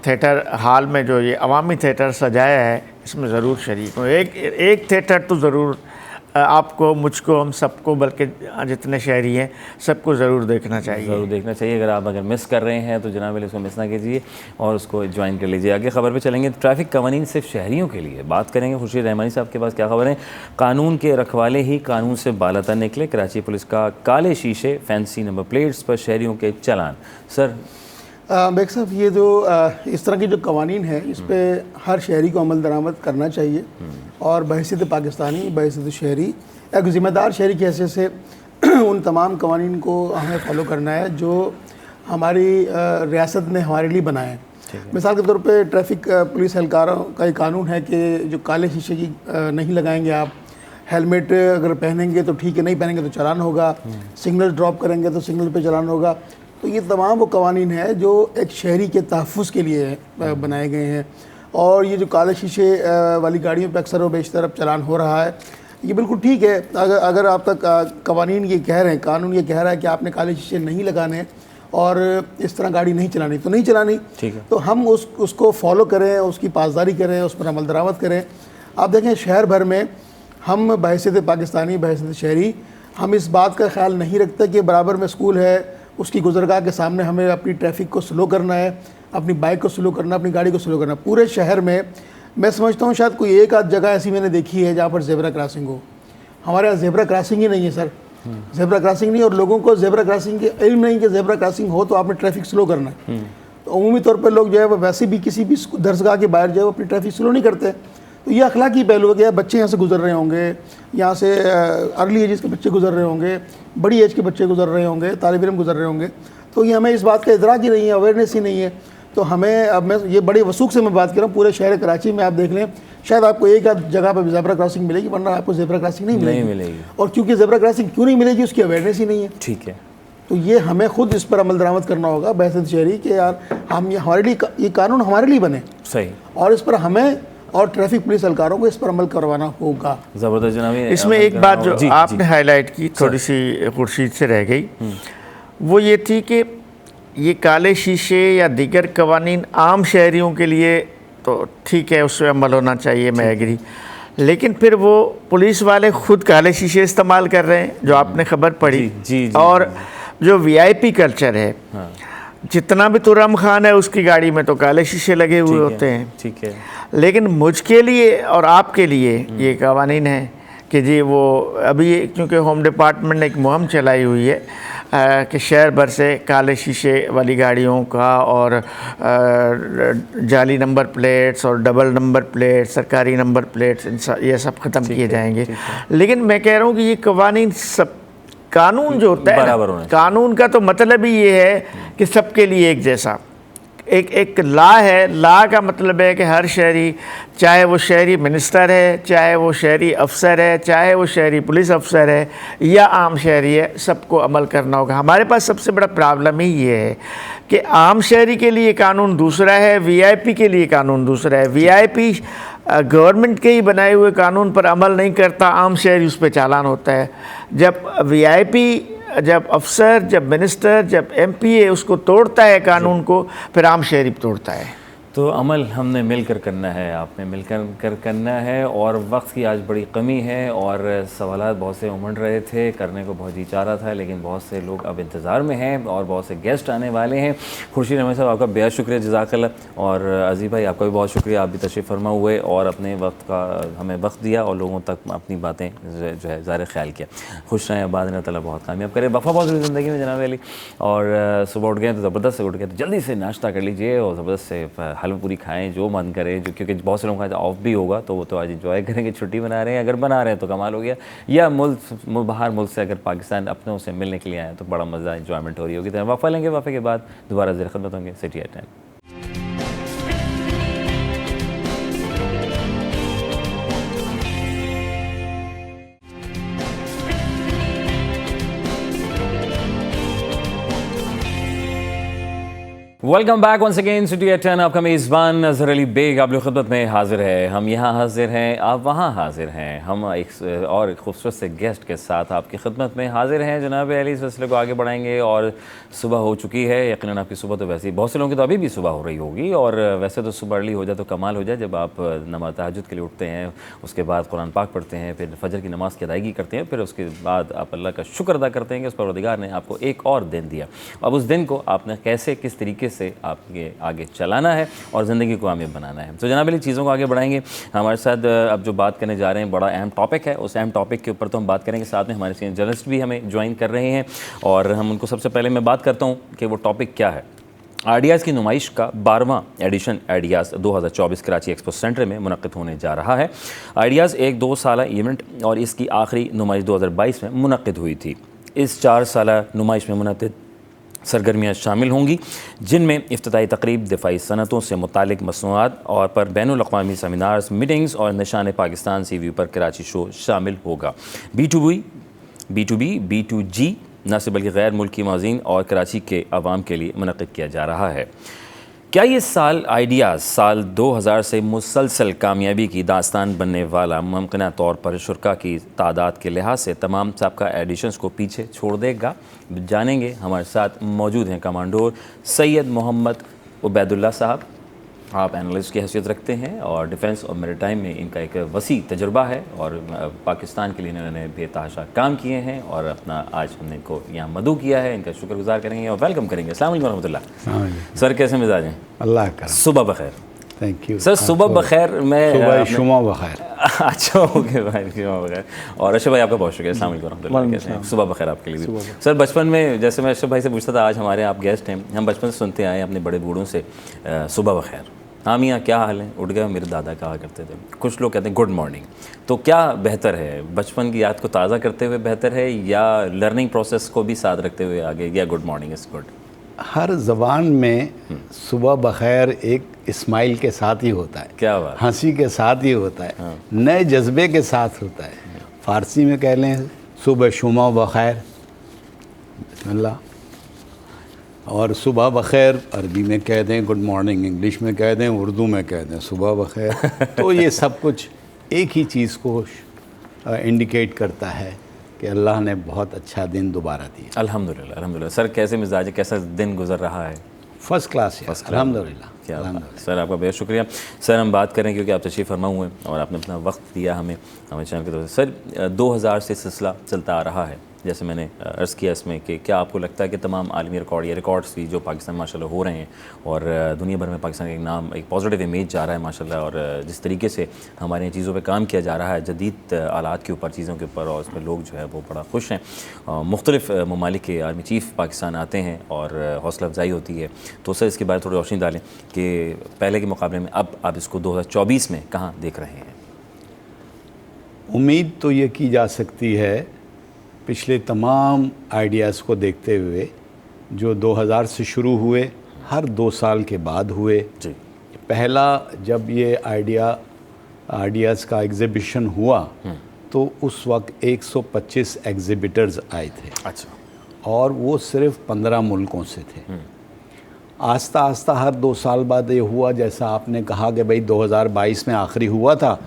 थिएटर हॉल में जो ये अवामी थिएटर सजाया है, इसमें ज़रूर शरीक हूँ। एक थिएटर तो ज़रूर आपको, मुझको, हम सबको, बल्कि जितने शहरी हैं सबको ज़रूर देखना चाहिए। ज़रूर देखना चाहिए। अगर मिस कर रहे हैं तो जनाब इसको मिस ना कीजिए और उसको ज्वाइन कर लीजिए। आगे ख़बर पे चलेंगे। ट्रैफिक कवानीन सिर्फ शहरियों के लिए बात करेंगे। खुर्शीद रहमानी साहब के पास क्या खबर है। कानून के रखवाले ही कानून से बालातर निकले। कराची पुलिस का काले शीशे, फैंसी नंबर प्लेट्स पर शहरियों के चालान। सर बेग साहब, ये जो इस तरह की जो कवानीन है, इस पर हर शहरी को अमल दरामद करना चाहिए और बहैसियत पाकिस्तानी, बहैसियत शहरी, एक ज़िम्मेदार शहरी की हैसियत से उन तमाम कवानीन को हमें फॉलो करना है जो हमारी रियासत ने हमारे लिए बनाए हैं। मिसाल के तौर पे ट्रैफिक पुलिस एहलकारों का एक कानून है कि जो काले शीशे की नहीं लगाएंगे आप, हेलमेट अगर पहनेंगे तो ठीक है, नहीं पहनेंगे तो चालान होगा, सिग्नल ड्रॉप करेंगे तो सिग्नल पे चालान होगा। तो ये तमाम वो कवानीन है जो एक शहरी के तहफ़्फ़ुज़ के लिए बनाए गए हैं। और ये जो काले शीशे वाली गाड़ियों पे अक्सर व बेशतर अब चालान हो रहा है, ये बिल्कुल ठीक है। अगर आप तक कवानीन ये कह रहे हैं, कानून ये कह रहा है कि आपने काले शीशे नहीं लगाने और इस तरह गाड़ी नहीं चलानी, तो नहीं चलानी, ठीक है। तो हम उसको फॉलो करें, उसकी पासदारी करें, उस पर अमल दरामद करें। आप देखें शहर भर में हम बहैसियत पाकिस्तानी, बहैसियत शहरी, हम इस बात का ख्याल नहीं रखते कि बराबर में स्कूल है, उसकी गुजरगाह के सामने हमें अपनी ट्रैफिक को स्लो करना है, अपनी बाइक को स्लो करना, अपनी गाड़ी को स्लो करना। पूरे शहर में मैं समझता हूँ शायद कोई एक आध जगह ऐसी मैंने देखी है जहाँ पर ज़ेब्रा क्रॉसिंग हो। हमारे यहाँ ज़ेब्रा क्रॉसिंग ही नहीं है सर, ज़ेब्रा क्रॉसिंग नहीं, और लोगों को ज़ेब्रा क्रॉसिंग के इल्म नहीं कि ज़ेब्रा क्रॉसिंग हो तो आपने ट्रैफिक स्लो करना है। तो अमूमी तौर पर लोग जो है वो वैसे भी किसी भी दरसगाह के बाहर जो है वो अपनी ट्रैफिक स्लो नहीं करते। तो ये अखलाकी पहलू है कि बच्चे यहाँ से गुजर रहे होंगे, यहाँ से अर्ली एज के बच्चे गुजर रहे होंगे, बड़ी एज के बच्चे गुजर रहे होंगे, तालिब इल्म गुजर रहे होंगे, तो ये हमें इस बात का इदराक ही नहीं है, अवेयरनेस ही नहीं है। तो हमें, अब मैं ये बड़े वसूख से मैं बात कर रहा हूँ, पूरे शहर कराची में आप देख लें शायद आपको एक आध जगह पर ज़ेब्रा क्रॉसिंग मिलेगी, वरना आपको ज़ेब्रा क्रॉसिंग नहीं मिलेगी। और क्योंकि ज़ेब्रा क्रॉसिंग क्यों नहीं मिलेगी, उसकी अवेयरनेस ही नहीं है। ठीक है, तो ये हमें खुद इस पर अमल दरामद करना होगा बहैसियत शहरी कि यार हम ये हमारे लिए, ये कानून हमारे लिए बने, सही, और इस पर हमें और ट्रैफिक पुलिस एहलकारों को इस पर अमल करवाना होगा। ज़बरदस्त जनाब। इसमें एक बात जो आपने हाईलाइट की, थोड़ी सी खुर्शीद से रह गई, वो ये थी कि ये काले शीशे या दीगर कवानीन आम शहरियों के लिए तो ठीक है, उस पर अमल होना चाहिए, मैं एग्री, लेकिन फिर वो पुलिस वाले खुद काले शीशे इस्तेमाल कर रहे हैं, जो आपने खबर पढ़ी। जी, और जो VIP कल्चर है, जितना भी तुरम खान है उसकी गाड़ी में तो काले शीशे लगे हुए होते हैं, ठीक है। लेकिन मुझके लिए और आपके लिए ये कवानीन है कि जी वो अभी, क्योंकि होम डिपार्टमेंट ने एक मुहिम चलाई हुई है कि शहर भर से काले शीशे वाली गाड़ियों का और जाली नंबर प्लेट्स और डबल नंबर प्लेट्स, सरकारी नंबर प्लेट्स, ये सब ख़त्म किए जाएंगे। लेकिन मैं कह रहा हूँ कि ये कवानीन सब, कानून जो होता है, कानून का तो मतलब ही ये है कि सबके लिए एक जैसा, एक लॉ है। लॉ का मतलब है कि हर शहरी, चाहे वो शहरी मिनिस्टर है, चाहे वो शहरी अफसर है, चाहे वो शहरी पुलिस अफसर है या आम शहरी है, सबको अमल करना होगा। हमारे पास सबसे बड़ा प्रॉब्लम ही ये है कि आम शहरी के लिए कानून दूसरा है, वीआईपी के लिए कानून दूसरा है। वीआईपी गवर्नमेंट के ही बनाए हुए कानून पर अमल नहीं करता, आम शहरी उस पर चालान होता है। जब वीआईपी, जब अफसर, जब मिनिस्टर, जब एमपीए उसको तोड़ता है कानून को, फिर आम शहरी तोड़ता है। तो अमल हमने मिलकर करना है, आपने मिलकर करना है। और वक्त की आज बड़ी कमी है और सवालात बहुत से उमड़ रहे थे, करने को बहुत जी चाह रहा था, लेकिन बहुत से लोग अब इंतज़ार में हैं और बहुत से गेस्ट आने वाले हैं। खुर्शीद अहमद साहब आपका बेहद शुक्रिया, जज़ाकल्लाह। और अज़ीज़ भाई आपका भी बहुत शुक्रिया, आप भी तशरीफ़ फरमा हुए और अपने वक्त का हमें वक्त दिया और लोगों तक अपनी बातें जो है ज़ाहिर ख्याल किया। खुश रहें, आबाद रहें, अल्लाह बहुत कामयाब करे, वफ़ा बहुत ज़िंदगी में जनाब अली। और सुबह उठ गए तो ज़बरदस्त से उठ गए तो जल्दी से नाश्ता कर लीजिए और ज़बरदस्त से हलवा पूरी खाएं, जो मन करे, जो क्योंकि बहुत से लोगों का आज ऑफ भी होगा तो वो तो आज इंजॉय करेंगे, छुट्टी बना रहे हैं। अगर बना रहे हैं तो कमाल हो गया, या बाहर मुल्क से अगर पाकिस्तान अपनों से मिलने के लिए आए तो बड़ा मज़ा इंजॉयमेंट हो रही होगी। तो वफ़ा लेंगे, वफ़े के बाद दोबारा ज़रा खिदमत होंगे। City at 10। Welcome back once again city at 10। आपका मेज़बान नज़र अली बेग आप लोग खिदमत में हाजिर है। हम यहाँ हाजिर हैं, आप वहाँ हाजिर हैं। हम एक और खूबसूरत से गेस्ट के साथ आपकी खिदमत में हाजिर हैं जनाब अली। इस सिलसिले को आगे बढ़ाएंगे और सुबह हो चुकी है, यकीनन आपकी सुबह तो वैसे ही बहुत से लोगों की तो अभी भी सुबह हो रही होगी। और वैसे तो सुबह अर्ली हो जाए तो कमाल हो जाए, जब आप नमाज़ तहज्जुद के लिए उठते हैं, उसके बाद कुरान पाक पढ़ते हैं, फिर फजर की नमाज़ की अदायगी करते हैं, फिर उसके बाद आप अल्लाह का शुक्र अदा करते हैं कि उस परवरदिगार ने आपको एक और दिन दिया। अब उस दिन को आपने कैसे, किस तरीके से आपके आगे चलाना है और ज़िंदगी को कामयाब बनाना है। तो जनाब अली चीज़ों को आगे बढ़ाएंगे। हमारे साथ अब जो बात करने जा रहे हैं बड़ा अहम टॉपिक है, उस अहम टॉपिक के ऊपर तो हम बात करेंगे। साथ में हमारे सीनियर जर्नलिस्ट भी हमें ज्वाइन कर रहे हैं और हम उनको सबसे पहले मैं बात करता हूँ कि वो टॉपिक क्या है। आइडियाज़ की नुमाइश का 12वां edition ideas 2024 Karachi expo centre में मुनक़्क़िद होने जा रहा है। आइडियाज़ एक 2 साला इवेंट और इसकी आखिरी नुमाइश 2022 में मुनक़्क़िद हुई थी। इस 4 साला नुमाइश में मुनक़्क़िद सरगर्मियाँ शामिल होंगी, जिनमें इफ्तिताई तकरीब, दिफाई सनतों से मुतालिक मसनूआत और पर बैनुल-अक़वामी सेमिनार्स, मीटिंग्स और निशान पाकिस्तान सी व्यू पर कराची शो शामिल होगा। B2B, B2G न सिर्फ बल्कि गैर मुल्की माज़ीन और कराची के अवाम के लिए मुनक़्क़िद किया जा रहा है। क्या ये साल आइडियाज़ साल 2000 से मुसलसल कामयाबी की दास्तान बनने वाला मुमकिना तौर पर शुरका की तादाद के लिहाज से तमाम साबका एडिशंस को पीछे छोड़ देगा? जानेंगे। हमारे साथ मौजूद हैं कमांडोर सैयद मोहम्मद उबैदुल्ला साहब। आप एनालिस्ट की हैसियत रखते हैं और डिफेंस और मैरीटाइम में इनका एक वसी तजुर्बा है और पाकिस्तान के लिए इन्होंने बेतहाशा काम किए हैं और अपना आज हमने इनको यहाँ मदऊ किया है। इनका शुक्रगुजार करेंगे और वेलकम करेंगे। अस्सलाम वालेकुम रहमतुल्लाह। सर कैसे मिजाज हैं? अल्लाह का सुबह बखैर। Thank you sir. सुबह बखैर। मैं शुमा बखैर। अच्छा ओके भाई, शुमा बखैर। और अशरफ भाई आपका बहुत शुक्रिया। अस्सलाम वालेकुम रहमतुल्लाह। कैसे हैं? सुबह बखैर आपके लिए भी। सर बचपन में जैसे मैं अशरफ भाई से पूछता था, आज हमारे आप गेस्ट हैं, हम बचपन से सुनते आए अपने बड़े बूढ़ों से सुबह बखैर, हाँ मियाँ क्या हाल है, उठ गए। मेरे दादा कहा करते थे, कुछ लोग कहते हैं गुड मॉर्निंग। तो क्या बेहतर है, बचपन की याद को ताज़ा करते हुए बेहतर है या लर्निंग प्रोसेस को भी साथ रखते हुए आगे, या गुड मॉर्निंग इज़ गुड? हर ज़बान में सुबह बखैर एक इस्माइल के साथ ही होता है, क्या बात, हंसी के साथ ही होता है, नए जज्बे के साथ होता है। फ़ारसी में कह लें सुबह शुमा बखैर, बिस्मिल्लाह, और सुबह बखैर अरबी में कह दें गुड मॉर्निंग, इंग्लिश में कह दें, उर्दू में कह दें सुबह बखैर। तो ये सब कुछ एक ही चीज़ को इंडिकेट करता है कि अल्लाह ने बहुत अच्छा दिन दोबारा दिया। अल्हम्दुलिल्लाह अल्हम्दुलिल्लाह। सर कैसे मिजाज है, कैसा दिन गुजर रहा है? फ़र्स्ट क्लास है अल्हम्दुलिल्लाह। क्या सर, आपका बहुत शुक्रिया। सर हम बात करें क्योंकि आप तशरीफ़ फरमा हुए और आपने अपना वक्त दिया हमें चैनल की तरफ से। सर 2000 से सिलसिला चलता आ रहा है, जैसे मैंने अर्ज़ किया इसमें कि क्या आपको लगता है कि तमाम आलमी रिकॉर्ड या रिकॉर्ड्स भी जो पाकिस्तान माशाल्लाह हो रहे हैं और दुनिया भर में पाकिस्तान का एक नाम, एक पॉजिटिव इमेज जा रहा है माशाल्लाह, और जिस तरीके से हमारे चीज़ों पे काम किया जा रहा है, जदीद आलात के ऊपर, चीज़ों के ऊपर, और उसमें लोग जो है वो बड़ा खुश हैं। मुख्तलिफ़ ममालिक के आर्मी चीफ़ पाकिस्तान आते हैं और हौसला अफजाई होती है। तो सर इसके बारे में थोड़ी रोशनी डालें कि पहले के मुकाबले में अब आप इसको 2024 में कहाँ देख रहे हैं? उम्मीद तो ये की जा सकती है पिछले तमाम आइडियाज़ को देखते हुए जो 2000 से शुरू हुए, हर 2 साल के बाद हुए। जी। पहला जब ये आइडियाज़ का एग्ज़िबिशन हुआ तो उस वक्त 125 एग्ज़िबिटर्स आए थे। अच्छा। और वो सिर्फ 15 मुल्कों से थे। आस्ता आस्ता हर 2 साल बाद ये हुआ, जैसा आपने कहा कि भाई 2022 में आखिरी हुआ था,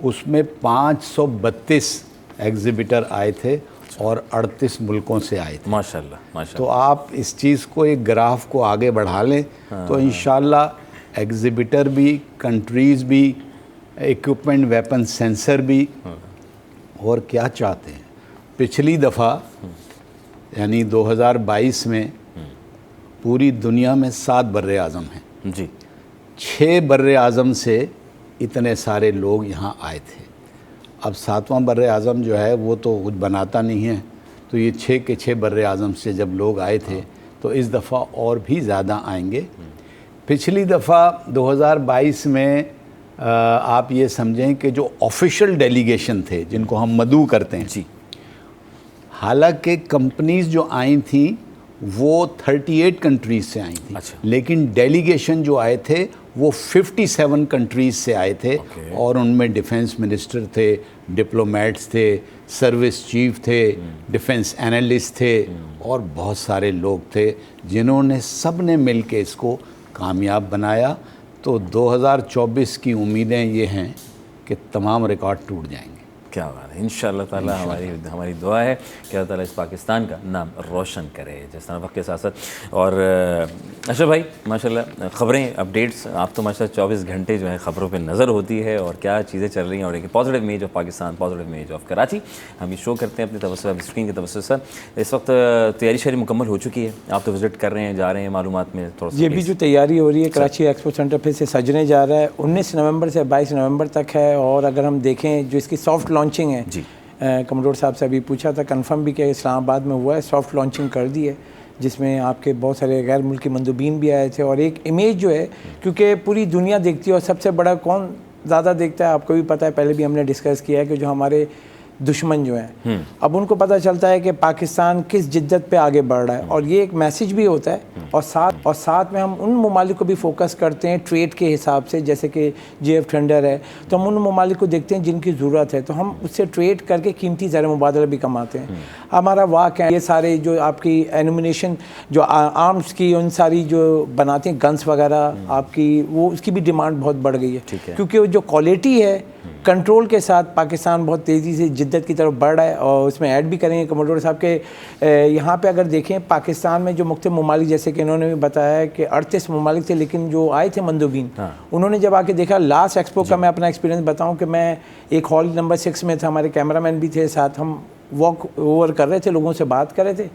उसमें 532 एग्ज़िबिटर आए थे और 38 मुल्कों से आए थे। माशाल्लाह माशाल्लाह। तो आप इस चीज़ को, एक ग्राफ को आगे बढ़ा लें तो इंशाल्लाह एग्ज़िबिटर भी, कंट्रीज़ भी, इक्विपमेंट, वेपन, सेंसर भी, और क्या चाहते हैं। पिछली दफ़ा यानी 2022 में पूरी दुनिया में 7 बर्रे आज़म हैं जी। 6 बर्रे आज़म से इतने सारे लोग यहाँ आए थे। अब 7वां बर्रे आज़म जो है वो तो कुछ बनाता नहीं है, तो ये 6 के 6 बर्रे आज़म से जब लोग आए थे तो इस दफ़ा और भी ज़्यादा आएंगे। पिछली दफ़ा 2022 में आप ये समझें कि जो ऑफिशियल डेलीगेशन थे, जिनको हम मदू करते हैं जी, हालांकि कंपनीज़ जो आई थी वो 38 कंट्रीज़ से आई थी। अच्छा। लेकिन डेलीगेशन जो आए थे वो 57 कंट्रीज़ से आए थे। और उनमें डिफेंस मिनिस्टर थे, डिप्लोमेट्स थे, सर्विस चीफ थे, डिफेंस एनालिस्ट थे, और बहुत सारे लोग थे जिन्होंने सब ने मिल के इसको कामयाब बनाया। तो 2024 की उम्मीदें ये हैं कि तमाम रिकॉर्ड टूट जाएंगे। क्या बात है। इंशाअल्लाह ताला हमारी दुआ है कि अल्लाह ताला इस पाकिस्तान का नाम रोशन करे जिस तरह वक्त के साथ साथ। और अशरफ भाई माशाल्लाह ख़बरें, अपडेट्स, आप तो माशाल्लाह 24 घंटे जो है ख़बरों पे नज़र होती है और क्या चीज़ें चल रही हैं। और एक positive image of Pakistan, positive image of Karachi हम ये शो करते हैं अपनी तवज्जो, अपनी स्क्रीन की तवज्जो से। इस वक्त तैयारी शारी मुकम्मल हो चुकी है, आप तो विज़िट कर रहे हैं, जा रहे हैं, मालूमात में थोड़ा सा ये भी जो तैयारी हो रही है, कराची एक्सपो सेंटर फिर से सजने जा रहा है, 19 नवंबर से 22 नवंबर तक है। और अगर हम देखें जो इसकी सॉफ्ट लॉन्चिंग है जी, कमरोड साहब से अभी पूछा था, कंफर्म भी किया, इस्लामाबाद में हुआ है, सॉफ्ट लॉन्चिंग कर दी है, जिसमें आपके बहुत सारे गैर मुल्की मंदूबीन भी आए थे। और एक इमेज जो है, क्योंकि पूरी दुनिया देखती है और सबसे बड़ा कौन ज़्यादा देखता है आपको भी पता है, पहले भी हमने डिस्कस किया है कि जो हमारे दुश्मन जो हैं, अब उनको पता चलता है कि पाकिस्तान किस जिद्दत पे आगे बढ़ रहा है। और ये एक मैसेज भी होता है। और साथ में हम उन ममालिक को भी फोकस करते हैं ट्रेड के हिसाब से, जैसे कि JF टेंडर है, तो हम उन ममालिक को देखते हैं जिनकी ज़रूरत है, तो हम उससे ट्रेड करके कीमती ज़र मुबादला भी कमाते हैं। हमारा वाक़ है, ये सारे जो आपकी एनिमिनेशन जो आर्म्स की उन सारी जो बनाते हैं गन्स वगैरह आपकी, वो उसकी भी डिमांड बहुत बढ़ गई है, क्योंकि जो क्वालिटी है कंट्रोल के साथ पाकिस्तान बहुत तेज़ी से जिद्दत की तरफ बढ़ रहा है। और उसमें ऐड भी करेंगे कमोडोर साहब के, यहाँ पे अगर देखें पाकिस्तान में जो मुख्तलिफ ममालिक, जैसे कि इन्होंने भी बताया है कि 38 ममालिक थे, लेकिन जो आए थे मंदूबीन, उन्होंने जब आके देखा, लास्ट एक्सपो का मैं अपना एक्सपीरियंस बताऊँ कि मैं एक हॉल नंबर 6 में था, हमारे कैमरामैन भी थे साथ, हम वॉक ओवर कर रहे थे, लोगों से बात कर रहे थे।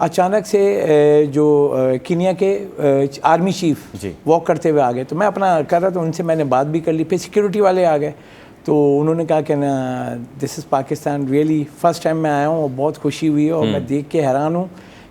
अचानक से जो कीनिया के आर्मी चीफ वॉक करते हुए आ गए, तो मैं अपना कर रहा था, उनसे मैंने बात भी कर ली। फिर सिक्योरिटी वाले आ गए, तो उन्होंने कहा कि ना, this is Pakistan, really first time मैं आया हूँ और बहुत खुशी हुई है। और मैं देख के हैरान हूँ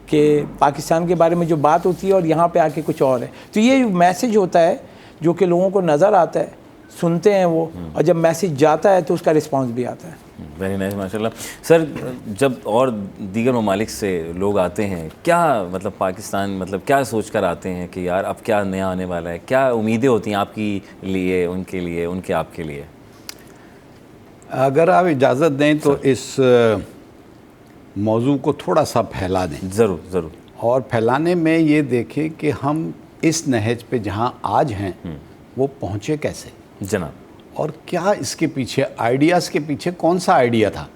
कि पाकिस्तान के बारे में जो बात होती है और यहाँ पे आके कुछ और है। तो ये मैसेज होता है जो कि लोगों को नज़र आता है, सुनते हैं वो, और जब मैसेज जाता है तो उसका रिस्पांस भी आता है। वेरी नाइस माशाल्लाह। सर, जब और दीगर ममालिक से लोग आते हैं, क्या मतलब पाकिस्तान, मतलब क्या सोच कर आते हैं कि यार अब क्या नया आने वाला है, क्या उम्मीदें होती हैं आपके लिए, उनके आपके लिए? अगर आप इजाज़त दें तो इस मौजू को थोड़ा सा फैला दें। ज़रूर। और फैलाने में ये देखें कि हम इस नहज पे जहाँ आज हैं वो पहुँचे कैसे जनाब, और क्या इसके पीछे, आइडियाज़ के पीछे कौन सा आइडिया था,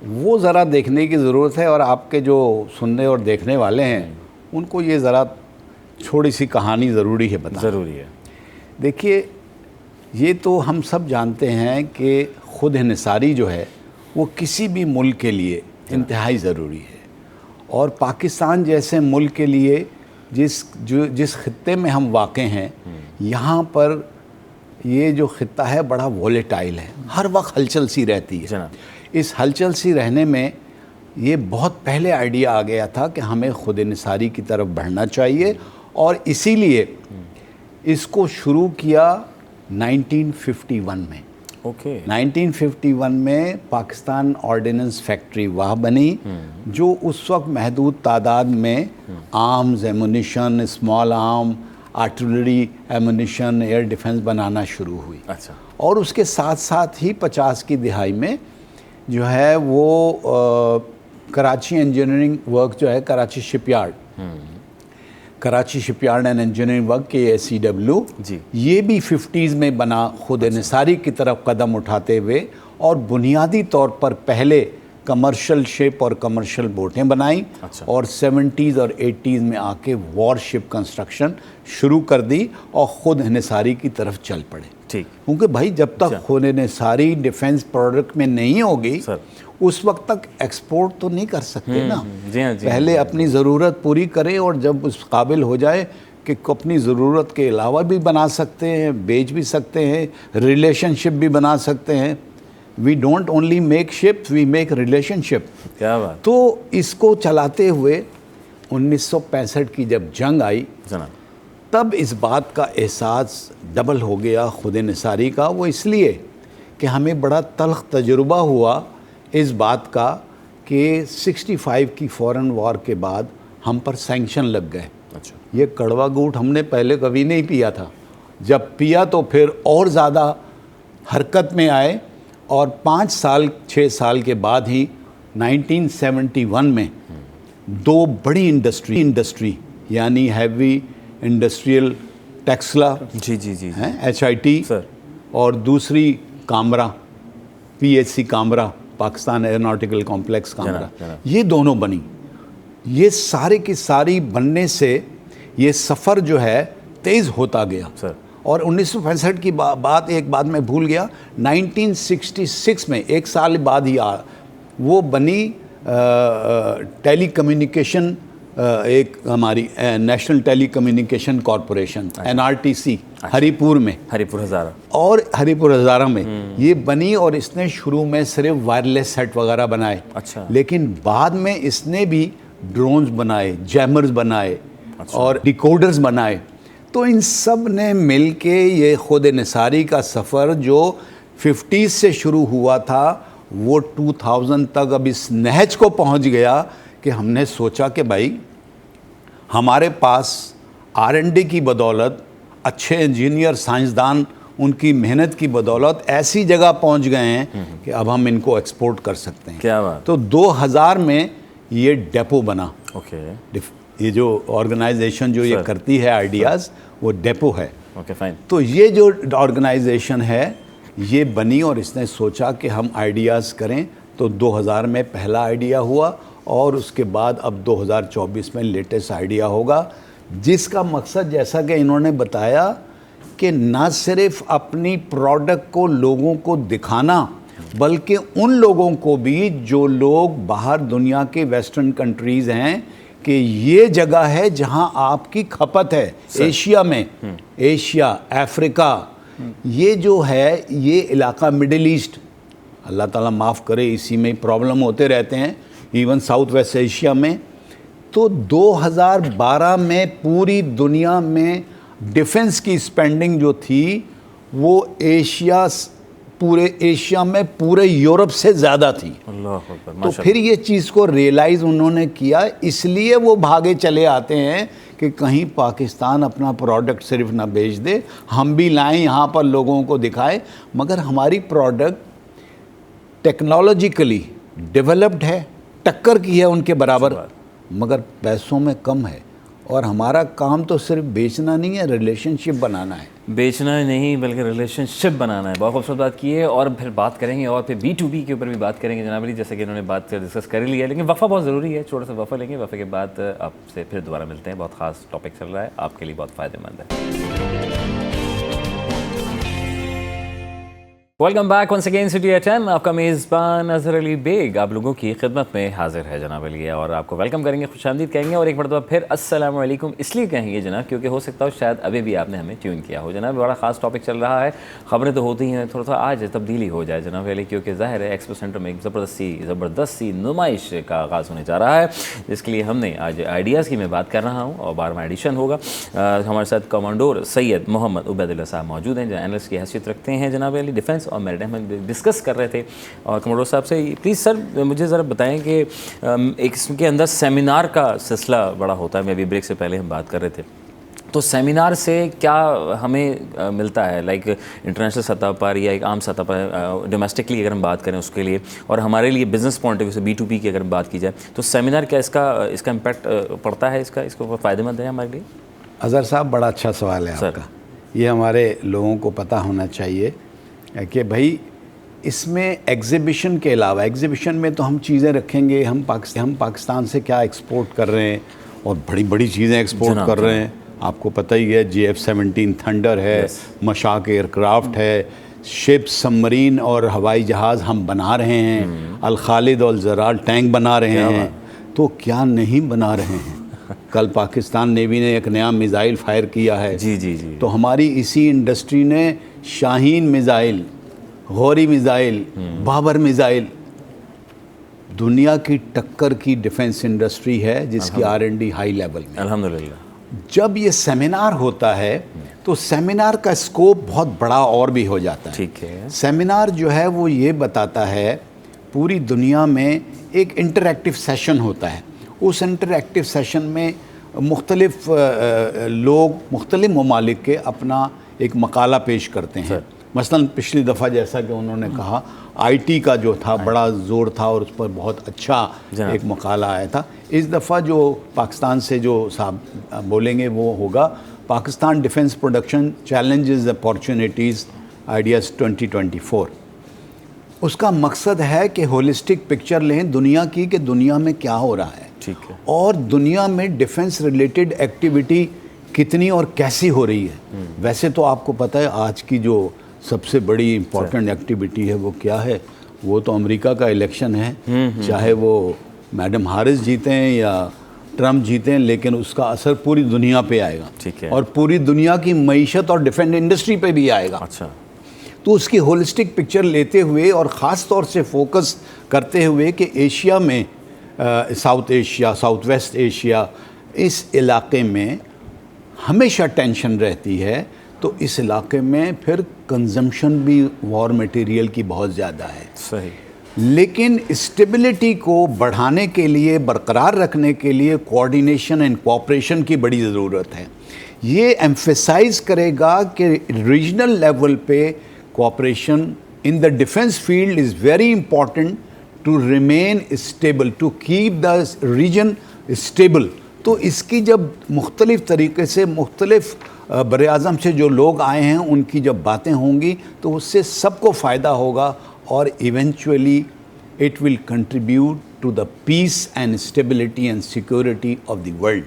वो ज़रा देखने की ज़रूरत है। और आपके जो सुनने और देखने वाले हैं उनको ये ज़रा छोटी सी कहानी ज़रूरी है बताना। ज़रूरी है। देखिए, ये तो हम सब जानते हैं कि ख़ुद इंहिसारी जो है वो किसी भी मुल्क के लिए इंतहाई ज़रूरी है। और पाकिस्तान जैसे मुल्क के लिए जिस खित्ते में हम वाक़ हैं, यहाँ पर ये जो खित्ता है बड़ा वोलेटाइल है, हर वक्त हलचल सी रहती है। इस हलचल सी रहने में ये बहुत पहले आइडिया आ गया था कि हमें ख़ुद इंहिसारी की तरफ बढ़ना चाहिए, और इसीलिए इसको शुरू किया 1951 में। 1951 में पाकिस्तान ऑर्डिनेंस फैक्ट्री वहाँ बनी, जो उस वक्त महदूद तादाद में arms, ammunition, small arm, artillery ammunition, air defence बनाना शुरू हुई। अच्छा। और उसके साथ साथ ही 50 की दिहाई में जो है वो कराची इंजीनियरिंग वर्क जो है, Karachi shipyard, Karachi shipyard and engineering work KSEW जी। ये भी 50s में बना, खुद इंसारी की तरफ कदम उठाते हुए, और बुनियादी तौर पर पहले कमर्शियल शिप और कमर्शियल बोटें बनाई। अच्छा। और 70s और 80s में आके वॉरशिप कंस्ट्रक्शन शुरू कर दी और ख़ुद इंसारी की तरफ चल पड़े। ठीक। क्योंकि भाई जब तक खुद इंसारी डिफेंस प्रोडक्ट में नहीं होगी सर, उस वक्त तक एक्सपोर्ट तो नहीं कर सकते ना। जी हाँ, जी पहले अपनी ज़रूरत पूरी करें, और जब उस काबिल हो जाए कि अपनी ज़रूरत के अलावा भी बना सकते हैं, बेच भी सकते हैं, रिलेशनशिप भी बना सकते हैं। We don't only make ship, we make relationship. क्या बात। तो इसको चलाते हुए 1965 की जब जंग आई, जनाब, तब इस बात का एहसास डबल हो गया खुद निसारी का। वो इसलिए कि हमें बड़ा तल्ख तजुर्बा हुआ इस बात का कि 65 की फ़ौरन वॉर के बाद हम पर सैंक्शन लग गए। अच्छा। ये कड़वा घूंट हमने पहले कभी नहीं पिया था, जब पिया तो फिर और ज़्यादा हरकत में आए। और 5-6 साल के बाद ही 1971 में दो बड़ी इंडस्ट्री यानी हैवी इंडस्ट्रियल टेक्सला जी जी जी हैं HIT सर, और दूसरी Kamra PHC Kamra, Pakistan aeronautical complex Kamra, जनाब। ये दोनों बनी। ये सारे की सारी बनने से ये सफ़र जो है तेज़ होता गया। सर, और 1965 की बात एक बात मैं भूल गया, 1966 में एक साल बाद ही वो बनी टेली कम्युनिकेशन, एक हमारी national telecommunication corporation NRTC Haripur में, हरीपुर हज़ारा। और हरीपुर हज़ारा में ये बनी। और इसने शुरू में सिर्फ वायरलेस सेट वगैरह बनाए। अच्छा। लेकिन बाद में इसने भी ड्रोन्स बनाए, जैमर्स बनाए, और डिकोडर्स बनाए। तो इन सब ने मिल के ये खुद निसारी का सफ़र जो 50s से शुरू हुआ था वो 2000 तक अब इस नहज को पहुंच गया कि हमने सोचा कि भाई हमारे पास R&D की बदौलत, अच्छे इंजीनियर साइंसदान उनकी मेहनत की बदौलत ऐसी जगह पहुंच गए हैं कि अब हम इनको एक्सपोर्ट कर सकते हैं। क्या बात। तो 2000 में ये डेपो बना। ओके ये जो ऑर्गेनाइजेशन जो ये करती है आइडियाज़, वो डेपो है। Okay fine. तो ये जो ऑर्गेनाइजेशन है ये बनी और इसने सोचा कि हम आइडियाज़ करें। तो 2000 में पहला आइडिया हुआ और उसके बाद अब 2024 में लेटेस्ट आइडिया होगा, जिसका मकसद जैसा कि इन्होंने बताया कि ना सिर्फ अपनी प्रोडक्ट को लोगों को दिखाना, बल्कि उन लोगों को भी जो लोग बाहर दुनिया के वेस्टर्न कंट्रीज़ हैं कि ये जगह है जहां आपकी खपत है। एशिया में, एशिया, अफ्रीका, ये जो है ये इलाका मिडिल ईस्ट, अल्लाह ताला माफ़ करे इसी में प्रॉब्लम होते रहते हैं, इवन साउथ वेस्ट एशिया में। तो 2012 में पूरी दुनिया में डिफेंस की स्पेंडिंग जो थी वो पूरे एशिया में पूरे यूरोप से ज़्यादा थी। अल्लाह अकबर। तो फिर ये चीज़ को रियलाइज़ उन्होंने किया, इसलिए वो भागे चले आते हैं कि कहीं पाकिस्तान अपना प्रोडक्ट सिर्फ ना बेच दे, हम भी लाएं यहाँ पर लोगों को दिखाएं। मगर हमारी प्रोडक्ट टेक्नोलॉजिकली डेवलप्ड है, टक्कर की है उनके बराबर, मगर पैसों में कम है। और हमारा काम तो सिर्फ बेचना नहीं है, रिलेशनशिप बनाना है। बेचना नहीं बल्कि रिलेशनशिप बनाना है। बहुत खूबसूरत बात की है। और फिर बात करेंगे और फिर B2B के ऊपर भी बात करेंगे जनाब अली, जैसे कि इन्होंने बात डिस्कस कर ली है। लेकिन वफ़ा बहुत ज़रूरी है, छोटा सा वफ़ा लेंगे, वफ़े के बाद आपसे फिर दोबारा मिलते हैं। बहुत ख़ास टॉपिक चल रहा है, आपके लिए बहुत फ़ायदेमंद है। Welcome back once again City FM। आपका मेज़बान अज़हर अली बेग आप लोगों की खिदमत में हाजिर है जनाब अली, और आपको वेलकम करेंगे, खुशामदीद कहेंगे और एक मरतबा फिर अस्सलाम वालेकुम इसलिए कहेंगे जनाब क्योंकि हो सकता हो शायद अभी भी आपने हमें ट्यून किया हो। जनाब बड़ा ख़ास टॉपिक चल रहा है, ख़बरें तो होती हैं, थोड़ा सा आज तब्दीली हो जाए जनाब अली, क्योंकि ज़ाहिर है एक्सपो सेंटर में एक ज़बरदस्त सी नुमाइश का आगाज़ होने जा रहा है, जिसके लिए हमने आज आइडियाज़ की मैं बात कर रहा हूँ और 12वां एडिशन होगा। हमारे साथ कमांडोर सैयद मोहम्मद उबैदुल्लाह साहब मौजूद हैं, जो एनालिस्ट की हैसियत रखते हैं जनाब अली, डिफेंस और मैरिटाइम डिस्कस कर रहे थे। और कमांडोर साहब से प्लीज़ सर मुझे ज़रा बताएं कि एक इसके अंदर सेमिनार का सिलसिला बड़ा होता है। मैं अभी ब्रेक से पहले हम बात कर रहे थे तो सेमिनार से क्या हमें मिलता है, लाइक इंटरनेशनल सतह पर या एक आम सतह पर, डोमेस्टिकली अगर हम बात करें उसके लिए, और हमारे लिए बिज़नेस पॉइंट ऑफ व्यू से B2B की अगर बात की जाए, तो सेमिनार क्या इसका इम्पैक्ट पड़ता है, इसको फ़ायदेमंद है हमारे लिए? अज़हर साहब, बड़ा अच्छा सवाल है आपका। ये हमारे लोगों को पता होना चाहिए कि भाई इसमें एग्ज़िबिशन के अलावा, एग्ज़िबिशन में तो हम चीज़ें रखेंगे, हम पाकिस्तान से क्या एक्सपोर्ट कर रहे हैं, और बड़ी बड़ी चीज़ें एक्सपोर्ट कर रहे हैं। आपको पता ही है, GF-17 थंडर है, मशाक एयरक्राफ्ट है, शिप, सबमरीन और हवाई जहाज़ हम बना रहे हैं, अल खालिद और ज़राल टैंक बना रहे हैं, तो क्या नहीं बना रहे हैं। कल पाकिस्तान नेवी ने एक नया मिज़ाइल फायर किया है। जी जी जी। तो हमारी इसी इंडस्ट्री ने Shaheen missile, Ghauri missile, Babur missile, दुनिया की टक्कर की डिफेंस इंडस्ट्री है जिसकी R&D हाई लेवल में। अल्हम्दुलिल्लाह। जब ये सेमिनार होता है तो सेमिनार का स्कोप बहुत बड़ा और भी हो जाता है। ठीक है। सेमिनार जो है वो ये बताता है, पूरी दुनिया में एक इंटरैक्टिव सेशन होता है। उस इंटरैक्टिव सेशन में मुख्तलिफ लोग मुख्तलिफ ममालिक के अपना एक मकाला पेश करते हैं। मसलन पिछली दफ़ा जैसा कि उन्होंने कहा, IT का जो था बड़ा ज़ोर था और उस पर बहुत अच्छा एक मकाला आया था। इस दफ़ा जो पाकिस्तान से जो साहब बोलेंगे वो होगा Pakistan defence production challenges opportunities ideas 2024। उसका मकसद है कि होलिस्टिक पिक्चर लें दुनिया की, कि दुनिया में क्या हो रहा है। ठीक है। और दुनिया में डिफेंस रिलेटेड एक्टिविटी कितनी और कैसी हो रही है। वैसे तो आपको पता है आज की जो सबसे बड़ी इम्पॉर्टेंट एक्टिविटी है वो क्या है, वो तो अमेरिका का इलेक्शन है। चाहे वो मैडम हारिस जीतें या ट्रम्प जीतें, लेकिन उसका असर पूरी दुनिया पे आएगा। ठीक है। और पूरी दुनिया की मईशत और डिफेंस इंडस्ट्री पे भी आएगा। अच्छा। तो उसकी होलिस्टिक पिक्चर लेते हुए और ख़ास तौर से फोकस करते हुए कि एशिया में, south Asia, south west Asia, इस इलाके में हमेशा टेंशन रहती है, तो इस इलाके में फिर कंजम्पशन भी वॉर मटेरियल की बहुत ज़्यादा है। सही। लेकिन स्टेबिलिटी को बढ़ाने के लिए, बरकरार रखने के लिए कोऑर्डिनेशन एंड कोऑपरेशन की बड़ी ज़रूरत है। ये एम्फेसाइज करेगा कि रीजनल लेवल पे cooperation in the defence field is very important to remain stable, to keep the region stable. तो इसकी जब मुख्तलिफ़ तरीके से मुख्तलिफ़ बर-ए-आज़म से जो लोग आए हैं उनकी जब बातें होंगी तो उससे सबको फ़ायदा होगा, और eventually it will contribute to the peace and stability and security of the world.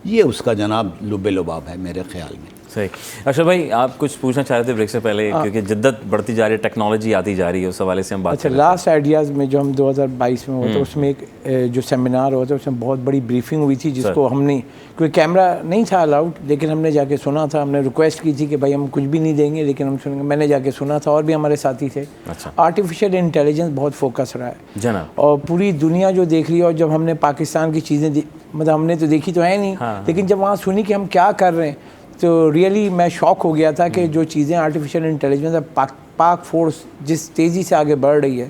ये उसका जनाब लुबे लुबाब है मेरे ख्याल में। सही। अशरफ भाई, आप कुछ पूछना चाह रहे थे ब्रेक से पहले, क्योंकि जिद्दत बढ़ती जा रही है, टेक्नोलॉजी आती जा रही है, उस हवाले से हम बात अच्छा, कर रहे थे। लास्ट आइडियाज़ में जो हम 2022 में होता उसमें एक जो सेमिनार होता है उसमें बहुत बड़ी ब्रीफिंग हुई थी, जिसको हमने, क्योंकि कैमरा नहीं था अलाउड, लेकिन हमने जाके सुना था। हमने रिक्वेस्ट की थी कि भाई हम कुछ भी नहीं देंगे लेकिन हम सुनेंगे। मैंने जाके सुना था और भी हमारे साथी थे। अच्छा। आर्टिफिशियल इंटेलिजेंस बहुत फोकस रहा है जनाब, और पूरी दुनिया जो देख रही है। और जब हमने पाकिस्तान की चीज़ें मतलब हमने तो देखी तो है नहीं, लेकिन जब वहाँ सुनी कि हम क्या कर रहे हैं तो रियली मैं शॉक हो गया था कि जो चीज़ें आर्टिफिशियल इंटेलिजेंस पाक फोर्स जिस तेज़ी से आगे बढ़ रही है,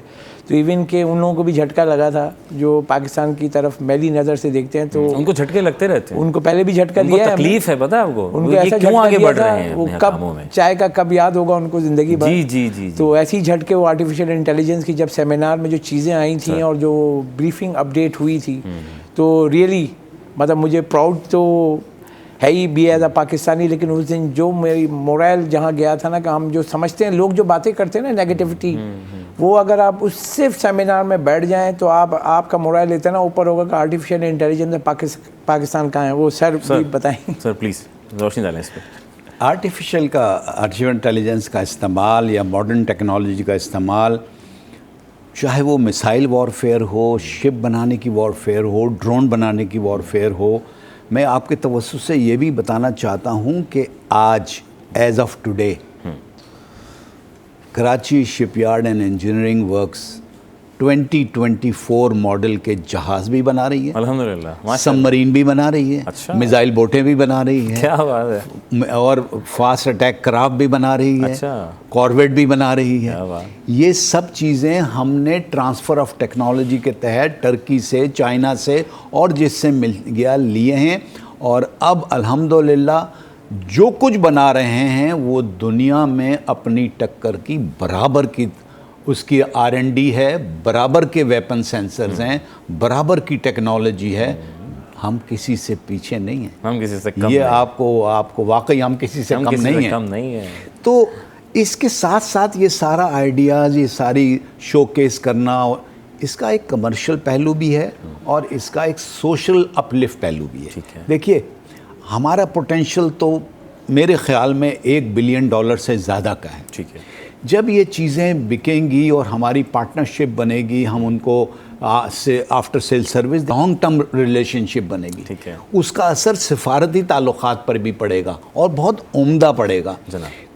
तो इवन के उन लोगों को भी झटका लगा था जो पाकिस्तान की तरफ मैली नज़र से देखते हैं। तो उनको झटके लगते रहते हैं। उनको पहले भी झटका दिया है। तकलीफ है, पता है आपको, उनको ये ऐसा क्यों आगे बढ़ रहे हैं वो अपने कब कामों में। चाय का कब याद होगा उनको ज़िंदगी भर। जी जी जी। तो ऐसी झटके वो आर्टिफिशियल इंटेलिजेंस की जब सेमिनार में जो चीज़ें आई थी और जो ब्रीफिंग अपडेट हुई थी, तो रियली मतलब मुझे प्राउड तो है ही बी एज अ पाकिस्तानी, लेकिन उस दिन जो मेरी मोरल जहाँ गया था ना, कि हम जो समझते हैं, लोग जो बातें करते हैं ना नेगेटिविटी, वो अगर आप उस सिर्फ सेमिनार में बैठ जाएं तो आपका मोरल इतना ऊपर होगा कि आर्टिफिशियल इंटेलिजेंस में पाकिस्तान कहाँ है। वो सर बताएं सर, प्लीज़ रोशनी डालें इस पर। आर्टिफिशियल इंटेलिजेंस का इस्तेमाल या मॉडर्न टेक्नोलॉजी का इस्तेमाल, चाहे वो मिसाइल वॉरफेयर हो, शिप बनाने की वॉरफेयर हो, ड्रोन बनाने की वॉरफेयर हो, मैं आपके तवज्जुह से ये भी बताना चाहता हूँ कि आज as of today Karachi shipyard and engineering works 2024 model के जहाज़ भी बना रही है, अल्हम्दुलिल्लाह, सबमरीन भी बना रही है, अच्छा। मिसाइल बोटें भी बना रही है, क्या बात है, और फास्ट अटैक क्राफ्ट भी बना रही है, अच्छा। कॉर्वेट भी बना रही है। क्या बात। ये सब चीज़ें हमने ट्रांसफ़र ऑफ टेक्नोलॉजी के तहत टर्की से, चाइना से और जिससे मिल गया लिए हैं, और अब अल्हम्दुलिल्लाह जो कुछ बना रहे हैं वो दुनिया में अपनी टक्कर की बराबर की उसकी R&D है, बराबर के वेपन सेंसर्स हैं, बराबर की टेक्नोलॉजी है। हम किसी से पीछे नहीं हैं, हम किसी से कम ये नहीं। आपको वाकई हम किसी से कम नहीं हैं। कम नहीं है। तो इसके साथ साथ ये सारा आइडियाज़, ये सारी शोकेस करना, इसका एक कमर्शियल पहलू भी है और इसका एक सोशल अपलिफ्ट पहलू भी है। देखिए, हमारा पोटेंशियल तो मेरे ख्याल में $1 बिलियन से ज़्यादा का है। ठीक है। जब ये चीज़ें बिकेंगी और हमारी पार्टनरशिप बनेगी, हम उनको से after sale service long term relationship बनेगी, ठीक है, उसका असर सिफारती ताल्लुकात पर भी पड़ेगा और बहुत उम्दा पड़ेगा।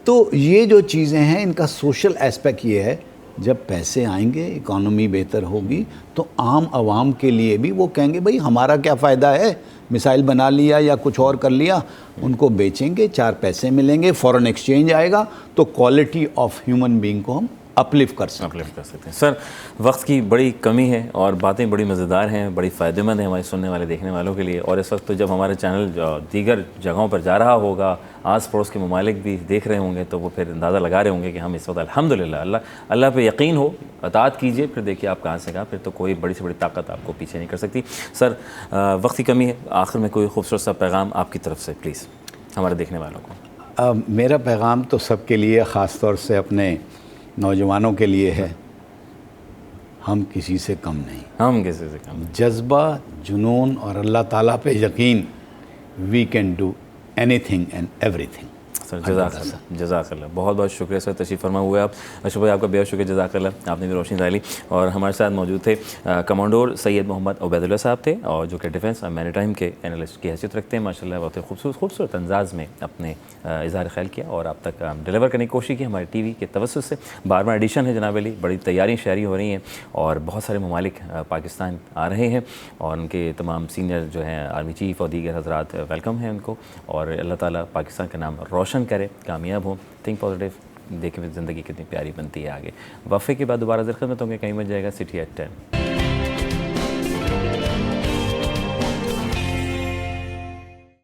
तो ये जो चीज़ें हैं, इनका सोशल एस्पेक्ट ये है, जब पैसे आएंगे, इकॉनमी बेहतर होगी, तो आम आवाम के लिए भी वो कहेंगे भाई हमारा क्या फ़ायदा है, मिसाइल बना लिया या कुछ और कर लिया, उनको बेचेंगे, 4 पैसे मिलेंगे, फॉरेन एक्सचेंज आएगा, तो क्वालिटी ऑफ ह्यूमन बीइंग को हम अपलिफ्ट कर सकते हैं। सर, वक्त की बड़ी कमी है और बातें बड़ी मज़ेदार हैं, बड़ी फ़ायदेमंद हैं हमारे सुनने वाले देखने वालों के लिए। और इस वक्त तो जब हमारा चैनल दीगर जगहों पर जा रहा होगा, आस पड़ोस के ममालिक भी देख रहे होंगे, तो वो फिर अंदाज़ा लगा रहे होंगे कि हम इस वक्त अल्हम्दुलिल्लाह अल्लाह पे यकीन हो, अताअत कीजिए, फिर देखिए आप कहाँ से कहाँ, फिर तो कोई बड़ी से बड़ी ताकत आपको पीछे नहीं कर सकती। सर, वक्त की कमी है, आखिर में कोई खूबसूरत सा पैगाम आपकी तरफ से प्लीज़ हमारे देखने वालों को। मेरा पैगाम तो सबके लिए, ख़ास तौर से अपने नौजवानों के लिए है, हम किसी से कम नहीं, हम किसी से कम। जज्बा, जुनून और अल्लाह ताला पे यकीन, we can do anything and everything. Sir, जज़ाकल्लाह, बहुत बहुत शुक्रिया सर, तशरीफ़ फरमा हुए आप। अशरफ भाई, आपका बेहद शुक्रिया, जज़ाकल्लाह, आपने भी रोशनी डाली। और हमारे साथ मौजूद थे कमांडोर सैयद मोहम्मद उबैदुल्लाह साहब थे, और जो कि डिफेंस और मैरीटाइम के एनालिस्ट की हैसियत रखते हैं। माशाल्लाह बहुत खूबसूरत अंदाज़ में अपने इज़हार ख्याल किया और आप तक डिलीवर करने की कोशिश की हमारे TV के तवज्जुह से। बार एडिशन है जनाब अली, बड़ी तैयारी शहरी हो रही हैं और बहुत सारे ममालिक पाकिस्तान आ रहे हैं और उनके तमाम सीनियर जो हैं आर्मी चीफ़ और दीगर हज़रात वेलकम हैं उनको। और अल्लाह ताला पाकिस्तान का नाम रोशन करे, कामयाब हो। थिंक पॉजिटिव, देखें ज़िंदगी कितनी प्यारी बनती है आगे। वफ़े के बाद दोबारा खिदमत होंगे, कहीं मत जाएगा। City at 10।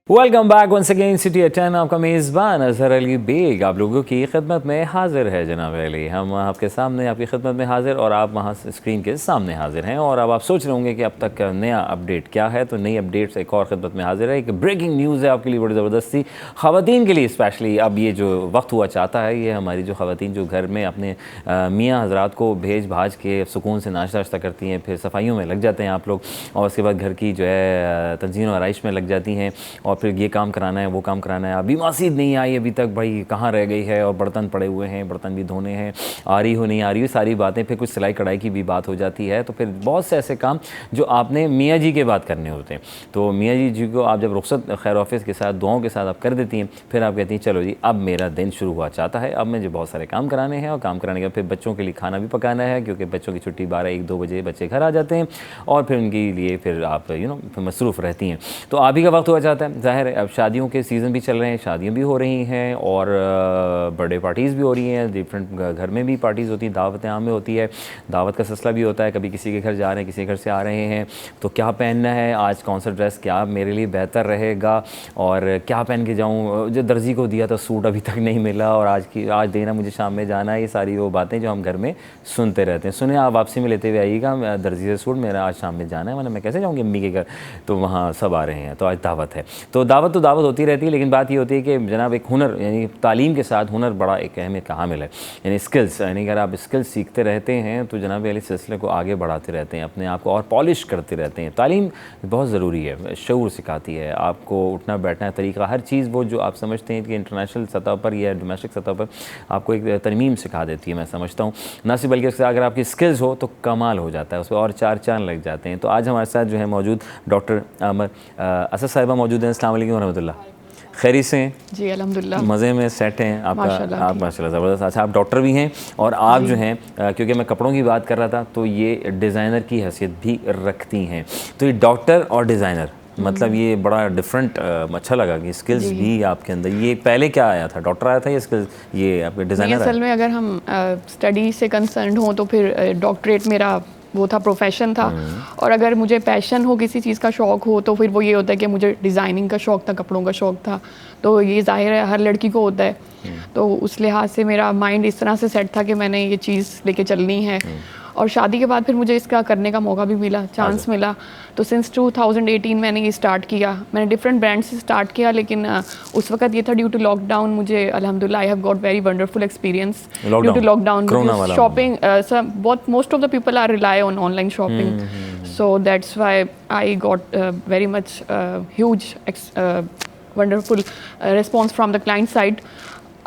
Welcome back once again city at 10। आपका मेज़बान अज़हर अली बेग आप लोगों की खिदमत में हाजिर है। जनाब अली, हम आपके सामने आपकी खिदमत में हाजिर और आप वहाँ स्क्रीन के सामने हाजिर हैं। और अब आप सोच रहे होंगे कि अब तक नया अपडेट क्या है, तो नई अपडेट से एक और खिदमत में हाजिर है। एक ब्रेकिंग न्यूज़ है आपके लिए बड़ी ज़बरदस्ती, ख़वातीन के लिए स्पेशली। अब ये जो वक्त हुआ चाहता है, ये हमारी जो ख़वातीन जो घर में अपने मियाँ हज़रात को भेज भाज के सुकून से नाश्ता वाश्ता करती हैं, फिर सफाइयों में लग जाते हैं आप लोग, और उसके बाद घर की जो है तंज़ीम और आराइश में लग जाती हैं, और फिर ये काम कराना है, वो काम कराना है। अभी मसीद नहीं आई अभी तक, भाई कहाँ रह गई है, और बर्तन पड़े हुए हैं, बर्तन भी धोने हैं, आ रही हो नहीं आ रही हो, सारी बातें। फिर कुछ सिलाई कढ़ाई की भी बात हो जाती है, तो फिर बहुत से ऐसे काम जो आपने मियाँ जी के बाद करने होते हैं। तो मियाँ जी को आप जब रुखसत खैर ऑफिस के साथ दुआओं के साथ आप कर देती हैं, फिर आप कहती हैं चलो जी अब मेरा दिन शुरू हुआ चाहता है, अब मुझे बहुत सारे काम कराने हैं, और काम कराने के बाद फिर बच्चों के लिए खाना भी पकाना है, क्योंकि बच्चों की छुट्टी 12-1-2 बजे बच्चे घर आ जाते हैं, और फिर उनके लिए फिर आप मसरूफ़ रहती हैं। तो आप ही का वक्त हुआ चाहता है। ज़ाहिर है अब शादियों के सीज़न भी चल रहे हैं, शादियाँ भी हो रही हैं और बर्थडे पार्टीज़ भी हो रही हैं, डिफरेंट घर में भी पार्टीज़ होती हैं, दावतें आम में होती है, दावत का सिलसिला भी होता है। कभी किसी के घर जा रहे हैं, किसी के घर से आ रहे हैं, तो क्या पहनना है आज, कौन सा ड्रेस क्या मेरे लिए बेहतर रहेगा, और क्या पहन के जाऊँ, जो दर्जी को दिया था सूट अभी तक नहीं मिला, और आज देना मुझे शाम में जाना है। ये सारी वो बातें जो हम घर में सुनते रहते हैं। सुने आप वापसी में लेते हुए आइएगा, दर्जी से सूट मेरा आज शाम में जाना है, वरना मैं कैसे जाऊँगी अम्मी के घर, तो वहाँ सब आ रहे हैं, तो आज दावत है। तो दावत होती रहती है, लेकिन बात ये होती है कि जनाब एक हुनर, यानी तालीम के साथ हुनर बड़ा एक अहमियत का हामिल है, यानी स्किल्स, यानी अगर आप स्किल्स सीखते रहते हैं तो जनाब इस सिलसिले को आगे बढ़ाते रहते हैं, अपने आप को और पॉलिश करते रहते हैं। तालीम बहुत ज़रूरी है, शऊर सिखाती है आपको, उठना बैठना तरीका, हर चीज़ वो जो आप समझते हैं कि इंटरनेशनल सतह पर या डोमेस्टिक सतह पर आपको एक तरमीम सिखा देती है, मैं समझता हूँ। ना सिर्फ बल्कि अगर आपकी स्किल्स हो तो कमाल हो जाता है, उस पर और 4 चांद लग जाते हैं। तो आज हमारे साथ जो है मौजूद डॉक्टर आमर असद साहिबा मौजूद हैं। अस्सलाम वालेकुम रहमतुल्लाह, खैरी से हैं? जी अल्हम्दुलिल्लाह, मज़े में सेट हैं आप माशाल्लाह ज़बरदस्त। अच्छा, आप डॉक्टर भी हैं और आप जो हैं क्योंकि मैं कपड़ों की बात कर रहा था, तो ये डिज़ाइनर की हैसियत भी रखती हैं। तो ये डॉक्टर और डिज़ाइनर, मतलब ये बड़ा डिफरेंट अच्छा लगा कि स्किल्स भी आपके अंदर। ये पहले क्या आया था, डॉक्टर आया था या स्किल्स ये आपके डिज़ाइनर? असल में अगर हम स्टडी से कंसर्न हो तो फिर डॉक्टरेट मेरा वो था, प्रोफेशन था, और अगर मुझे पैशन हो, किसी चीज़ का शौक़ हो, तो फिर वो ये होता है कि मुझे डिज़ाइनिंग का शौक़ था, कपड़ों का शौक़ था, तो ये जाहिर है हर लड़की को होता है। तो उस लिहाज से मेरा माइंड इस तरह से सेट था कि मैंने ये चीज़ लेके चलनी है। और शादी के बाद फिर मुझे इसका करने का मौका भी मिला, चांस मिला। तो सिंस 2018 मैंने ये स्टार्ट किया। मैंने डिफरेंट ब्रांड से स्टार्ट किया, लेकिन उस वक्त ये था ड्यू टू लॉकडाउन, मुझे अल्हम्दुलिल्लाह I have got very wonderful experience due to lockdown. Shopping बहुत most of the people are rely on online shopping, so that's why I got very much huge wonderful response from the client side.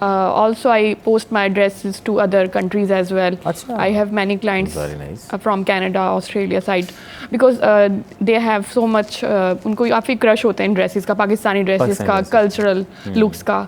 Also, I post my addresses to other countries as well. Achha. I have many clients Very nice. From Canada, Australia side, because they have so much. उनको काफ़ी crush होते हैं dresses का, Pakistani dresses का, cultural looks का.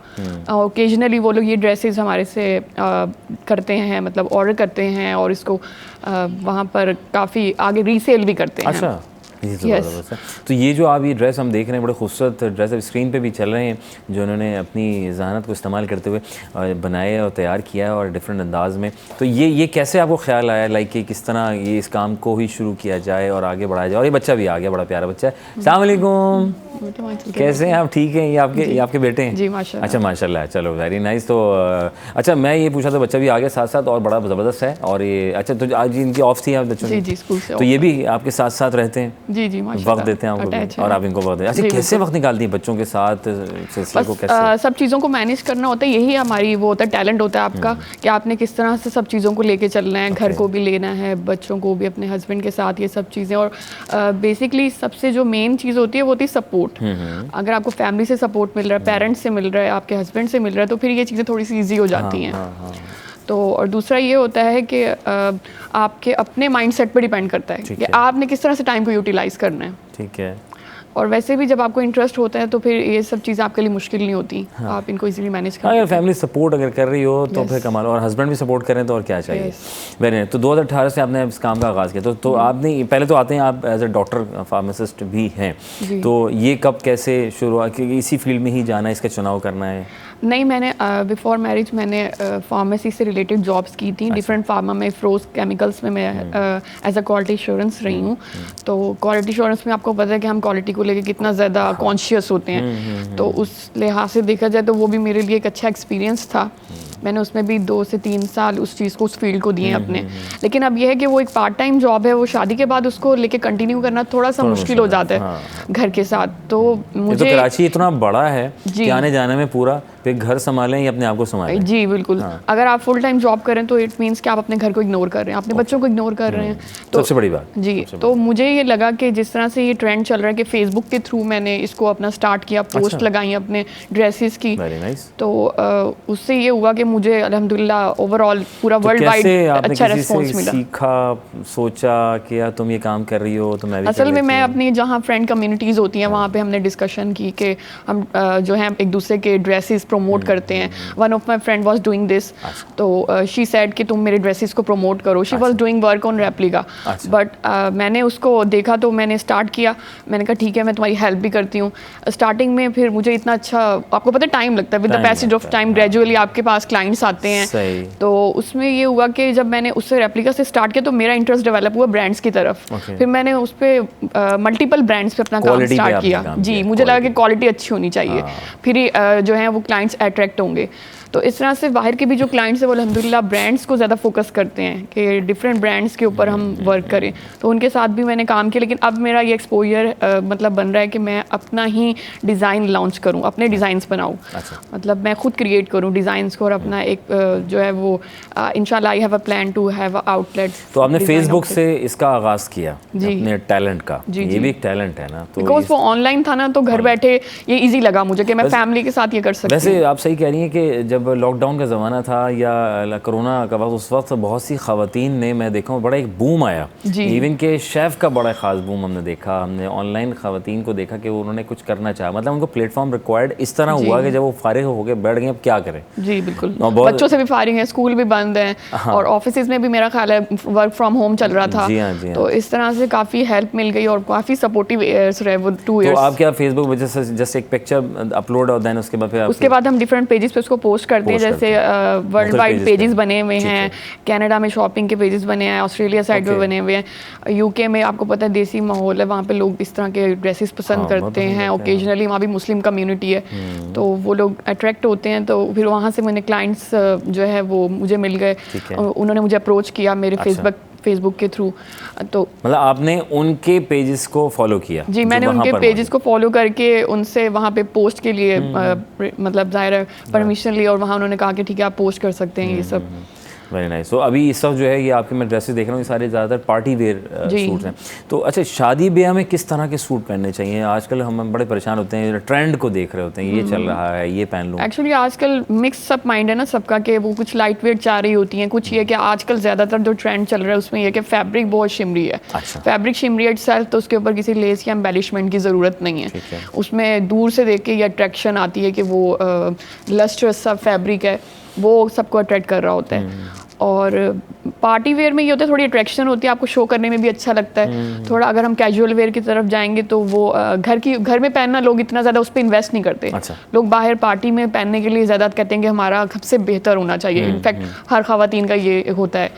Occasionally वो लोग ये ड्रेसेस हमारे से करते हैं, मतलब ऑर्डर करते हैं और इसको वहाँ पर काफ़ी आगे रीसेल भी करते हैं. अच्छा, ये तो ज़बरदस्त है। तो ये जो आप ये ड्रेस हम देख रहे हैं, बड़े खूबसूरत ड्रेस अब स्क्रीन पे भी चल रहे हैं, जो उन्होंने अपनी ज़हानत को इस्तेमाल करते हुए बनाए और तैयार किया है और डिफरेंट अंदाज में। तो ये कैसे आपको ख्याल आया लाइक कि किस तरह ये इस काम को ही शुरू किया जाए और आगे बढ़ाया जाए? और ये बच्चा भी आ गया, बड़ा प्यारा बच्चा है। अस्सलाम वालेकुम, कैसे हैं आप? ठीक हैं? ये आपके बेटे हैं? जी माशाल्लाह। अच्छा माशाल्लाह, चलो वेरी नाइस। तो अच्छा, मैं ये पूछा था, बच्चा भी आ गया साथ साथ और बड़ा ज़बरदस्त है। और ये अच्छा, तो आज इनकी ऑफ थी आप बच्चों की? जी स्कूल से। तो ये भी आपके साथ साथ रहते हैं? जी माशाल्लाह, वक्त देते हैं आपको और आप इनको वक्त देते हैं। अच्छा, कैसे वक्त निकालती हैं बच्चों के साथ, सिलसिले को कैसे? सब चीज़ों को मैनेज करना होता है, यही हमारी वो होता है, टैलेंट होता है आपका कि आपने किस तरह से सब चीज़ों को लेके चलना है, घर को भी लेना है, बच्चों को भी, अपने हस्बैंड के साथ, ये सब चीज़ें। और बेसिकली सबसे जो मेन चीज़ होती है वो होती है सपोर्ट। अगर आपको फैमिली से सपोर्ट मिल रहा है, पेरेंट्स से मिल रहा है, आपके हस्बैंड से मिल रहा है, तो फिर ये चीज़ें थोड़ी सी ईजी हो जाती हैं। तो और दूसरा ये होता है कि आपके अपने माइंडसेट पर डिपेंड करता है कि आपने किस तरह से टाइम को यूटिलाइज करना है। ठीक है। और वैसे भी जब आपको इंटरेस्ट होता है तो फिर ये सब चीज़ आपके लिए मुश्किल नहीं होती। आप इनको इजीली मैनेज कर। अगर फैमिली सपोर्ट अगर कर रही हो तो फिर कमाल, और हस्बैंड भी सपोर्ट करें तो और क्या चाहिए। वेरी। तो 2018 से आपने इस काम का आगाज़ किया, तो आपने पहले तो आते हैं आप एज ए डॉक्टर फार्मासिस्ट भी हैं, तो ये कब कैसे शुरू हुआ कि इसी फील्ड में ही जाना है, इसका चुनाव करना है? नहीं, मैंने बिफोर मैरिज मैंने फार्मेसी से रिलेटेड जॉब्स की थी। डिफरेंट फार्मा में, फ्रोज केमिकल्स में मैं एज अ क्वालिटी एश्योरेंस रही हूँ। तो क्वालिटी एश्योरेंस में आपको पता है कि हम क्वालिटी को लेके कितना ज़्यादा कॉन्शियस होते हैं। तो उस लिहाज से देखा जाए तो वो भी मेरे लिए एक अच्छा एक्सपीरियंस था। मैंने उसमें भी 2 से 3 साल उस चीज़ को, उस फील्ड को दिए अपने। लेकिन अब यह है कि वो एक पार्ट टाइम जॉब है, वो शादी के बाद उसको लेके कंटिन्यू करना थोड़ा सा मुश्किल हो जाता है घर के साथ। तो मुझे तो कराची इतना बड़ा है कि आने जाने में पूरा फिर घर संभालें या अपने आप को संभालें। जी बिल्कुल। अगर आप फुल टाइम जॉब करें तो इट मीन्स कि आप अपने घर को इग्नोर कर रहे हैं, अपने बच्चों को इग्नोर कर रहे हैं। तो सबसे बड़ी बात जी, तो मुझे ये लगा कि जिस तरह से ये ट्रेंड चल रहा है कि फेसबुक के थ्रू मैंने इसको अपना स्टार्ट किया, पोस्ट लगाई अपने ड्रेसेस की। तो उससे ये हुआ कि मुझे अल्हम्दुलिल्लाह ओवरऑल पूरा वर्ल्ड वाइड अच्छा रिस्पॉन्स मिला। सीखा, सोचा कि यार तुम ये काम कर रही हो तो मैं भी असल में मैं अपनी जहाँ फ्रेंड कम्युनिटीज़ होती हैं वहाँ पे हमने डिस्कशन की कि हम जो है एक दूसरे के ड्रेसेस प्रमोट करते हैं। One of my friend was doing this, तो शी सेड कि तुम मेरे ड्रेसेस को प्रमोट करो। She was doing work on replica, but मैंने उसको देखा तो मैंने स्टार्ट किया। मैंने कहा ठीक है, मैं तुम्हारी हेल्प भी करती हूँ। स्टार्टिंग में फिर मुझे इतना अच्छा, आपको पता है टाइम लगता है, with the passage of time gradually आपके पास क्लाइंट्स आते हैं। तो उसमें ये हुआ कि जब मैंने उससे रेप्लिका से स्टार्ट किया तो मेरा इंटरेस्ट डेवलप हुआ ब्रांड्स की तरफ। फिर मैंने उस पर मल्टीपल ब्रांड्स पे अपना काम स्टार्ट किया। जी, मुझे लगा कि क्वालिटी अच्छी होनी चाहिए, फिर जो है वो क्लाइंट्स अट्रैक्ट होंगे। तो इस तरह से बाहर के भी जो क्लाइंट्स हैं वो अल्हम्दुलिल्लाह ब्रांड्स को ज़्यादा फोकस करते हैं कि डिफरेंट ब्रांड्स के ऊपर हम वर्क करें। तो उनके साथ भी मैंने काम किया, लेकिन अब मेरा ये एक्सपोजर मतलब बन रहा है कि मैं अपना ही डिज़ाइन लॉन्च करूं, अपने डिज़ाइंस बनाऊं। मतलब मैं खुद क्रिएट करूं डिज़ाइंस को और अपना एक जो है वो इंशाल्लाह I have a plan to have a outlet. तो आपने फेसबुक से इसका आगाज़ किया अपने टैलेंट का। ये भी एक टैलेंट है ना, तो बिकॉज वो ऑनलाइन था ना, तो घर बैठे ये ईजी लगा मुझे कि मैं फैमिली के साथ ये कर सकती हूँ। वैसे आप सही कह रही हैं कि जब लॉकडाउन का ज़माना था या कोरोना का वक्त, उस वक्त बहुत सी ख़वातीन ने, मैं देखा हूँ, बड़ा एक बूम आया। इवन के शेफ़ का बड़ा ख़ास बूम हमने देखा। हमने ऑनलाइन ख़वातीन को देखा कि उन्होंने कुछ करना चाहा, मतलब उनको प्लेटफॉर्म रिक्वायर्ड इस तरह हुआ कि जब वो फारिग हो गए बैठ गए अब क्या करें। जी बिल्कुल, बच्चों से भी फारिग हैं, स्कूल भी बंद हैं और ऑफिस में भी मेरा ख्याल है वर्क फ्रॉम होम चल रहा था। तो इस तरह से काफ़ी हेल्प मिल गई और काफ़ी सपोर्टिव रहे वो 2 इयर्स। तो आप क्या फेसबुक वजह से जस्ट एक पिक्चर अपलोड और देन उसके बाद फिर उसके बाद हम डिफरेंट पेजेस पे उसको पोस्ट करते हैं, post जैसे करते हैं। वर्ल्ड वाइड pages पेजेस पे। बने हुए ठीक हैं, है। कनाडा में शॉपिंग के पेजेस बने हैं, ऑस्ट्रेलिया साइड Okay. में बने हुए हैं, यूके में आपको पता है देसी माहौल है, वहाँ पे लोग इस तरह के ड्रेसेस पसंद हाँ, बहुत करते पसंद हैं, करते हैं, ओकेजनली वहाँ भी मुस्लिम कम्युनिटी है, तो वो लोग अट्रैक्ट होते हैं, तो फिर वहाँ से मैंने क्लाइंट्स जो है वो मुझे मिल गए, ठीक है। उन्होंने मुझे अप्रोच किया मेरे अच्छा। फेसबुक के थ्रू, तो मतलब आपने उनके पेजेस को फॉलो किया? जी जो मैंने वहाँ उनके पर पेजेस मौजूद- को फॉलो करके उनसे वहाँ पे पोस्ट के लिए मतलब ज़ाहिर है परमिशन ली, और वहाँ उन्होंने कहा कि ठीक है आप पोस्ट कर सकते हैं ये सब। Very nice. तो अभी इस सब जो है ये आपके मैं ड्रेसेस देख रहा हूँ, ये सारे ज़्यादातर पार्टी वेयर जी। सूट्स हैं। तो अच्छा, शादी ब्याह में किस तरह के सूट पहनने चाहिए? आजकल हम बड़े परेशान होते हैं, ट्रेंड को देख रहे होते हैं, ये चल रहा है ये पहन लूँ। एक्चुअली आजकल मिक्स अप माइंड है ना सबका, कि वो कुछ लाइट वेट चाह रही होती हैं, कुछ ये कि आजकल ज़्यादातर जो ट्रेंड चल रहा है उसमें ये कि फैब्रिक बहुत शिमरी है। अच्छा। फैब्रिक शिमरी इटसेल्फ, तो उसके ऊपर किसी लेस या एम्बेलिशमेंट की ज़रूरत नहीं ठीक है। है, उसमें दूर से देख के ये अट्रैक्शन आती है कि वो लस्ट्रस सा फैब्रिक है, वो सबको अट्रैक्ट कर रहा होता है। और पार्टी वेयर में ये होता है थोड़ी अट्रैक्शन होती है, आपको शो करने में भी अच्छा लगता है थोड़ा। अगर हम कैजुअल वेयर की तरफ जाएंगे तो वो घर में पहनना लोग इतना ज़्यादा उस पर इन्वेस्ट नहीं करते। अच्छा। लोग बाहर पार्टी में पहनने के लिए ज़्यादा कहते हैं कि हमारा सबसे बेहतर होना चाहिए। इनफैक्ट हर ख़वातीन का ये होता है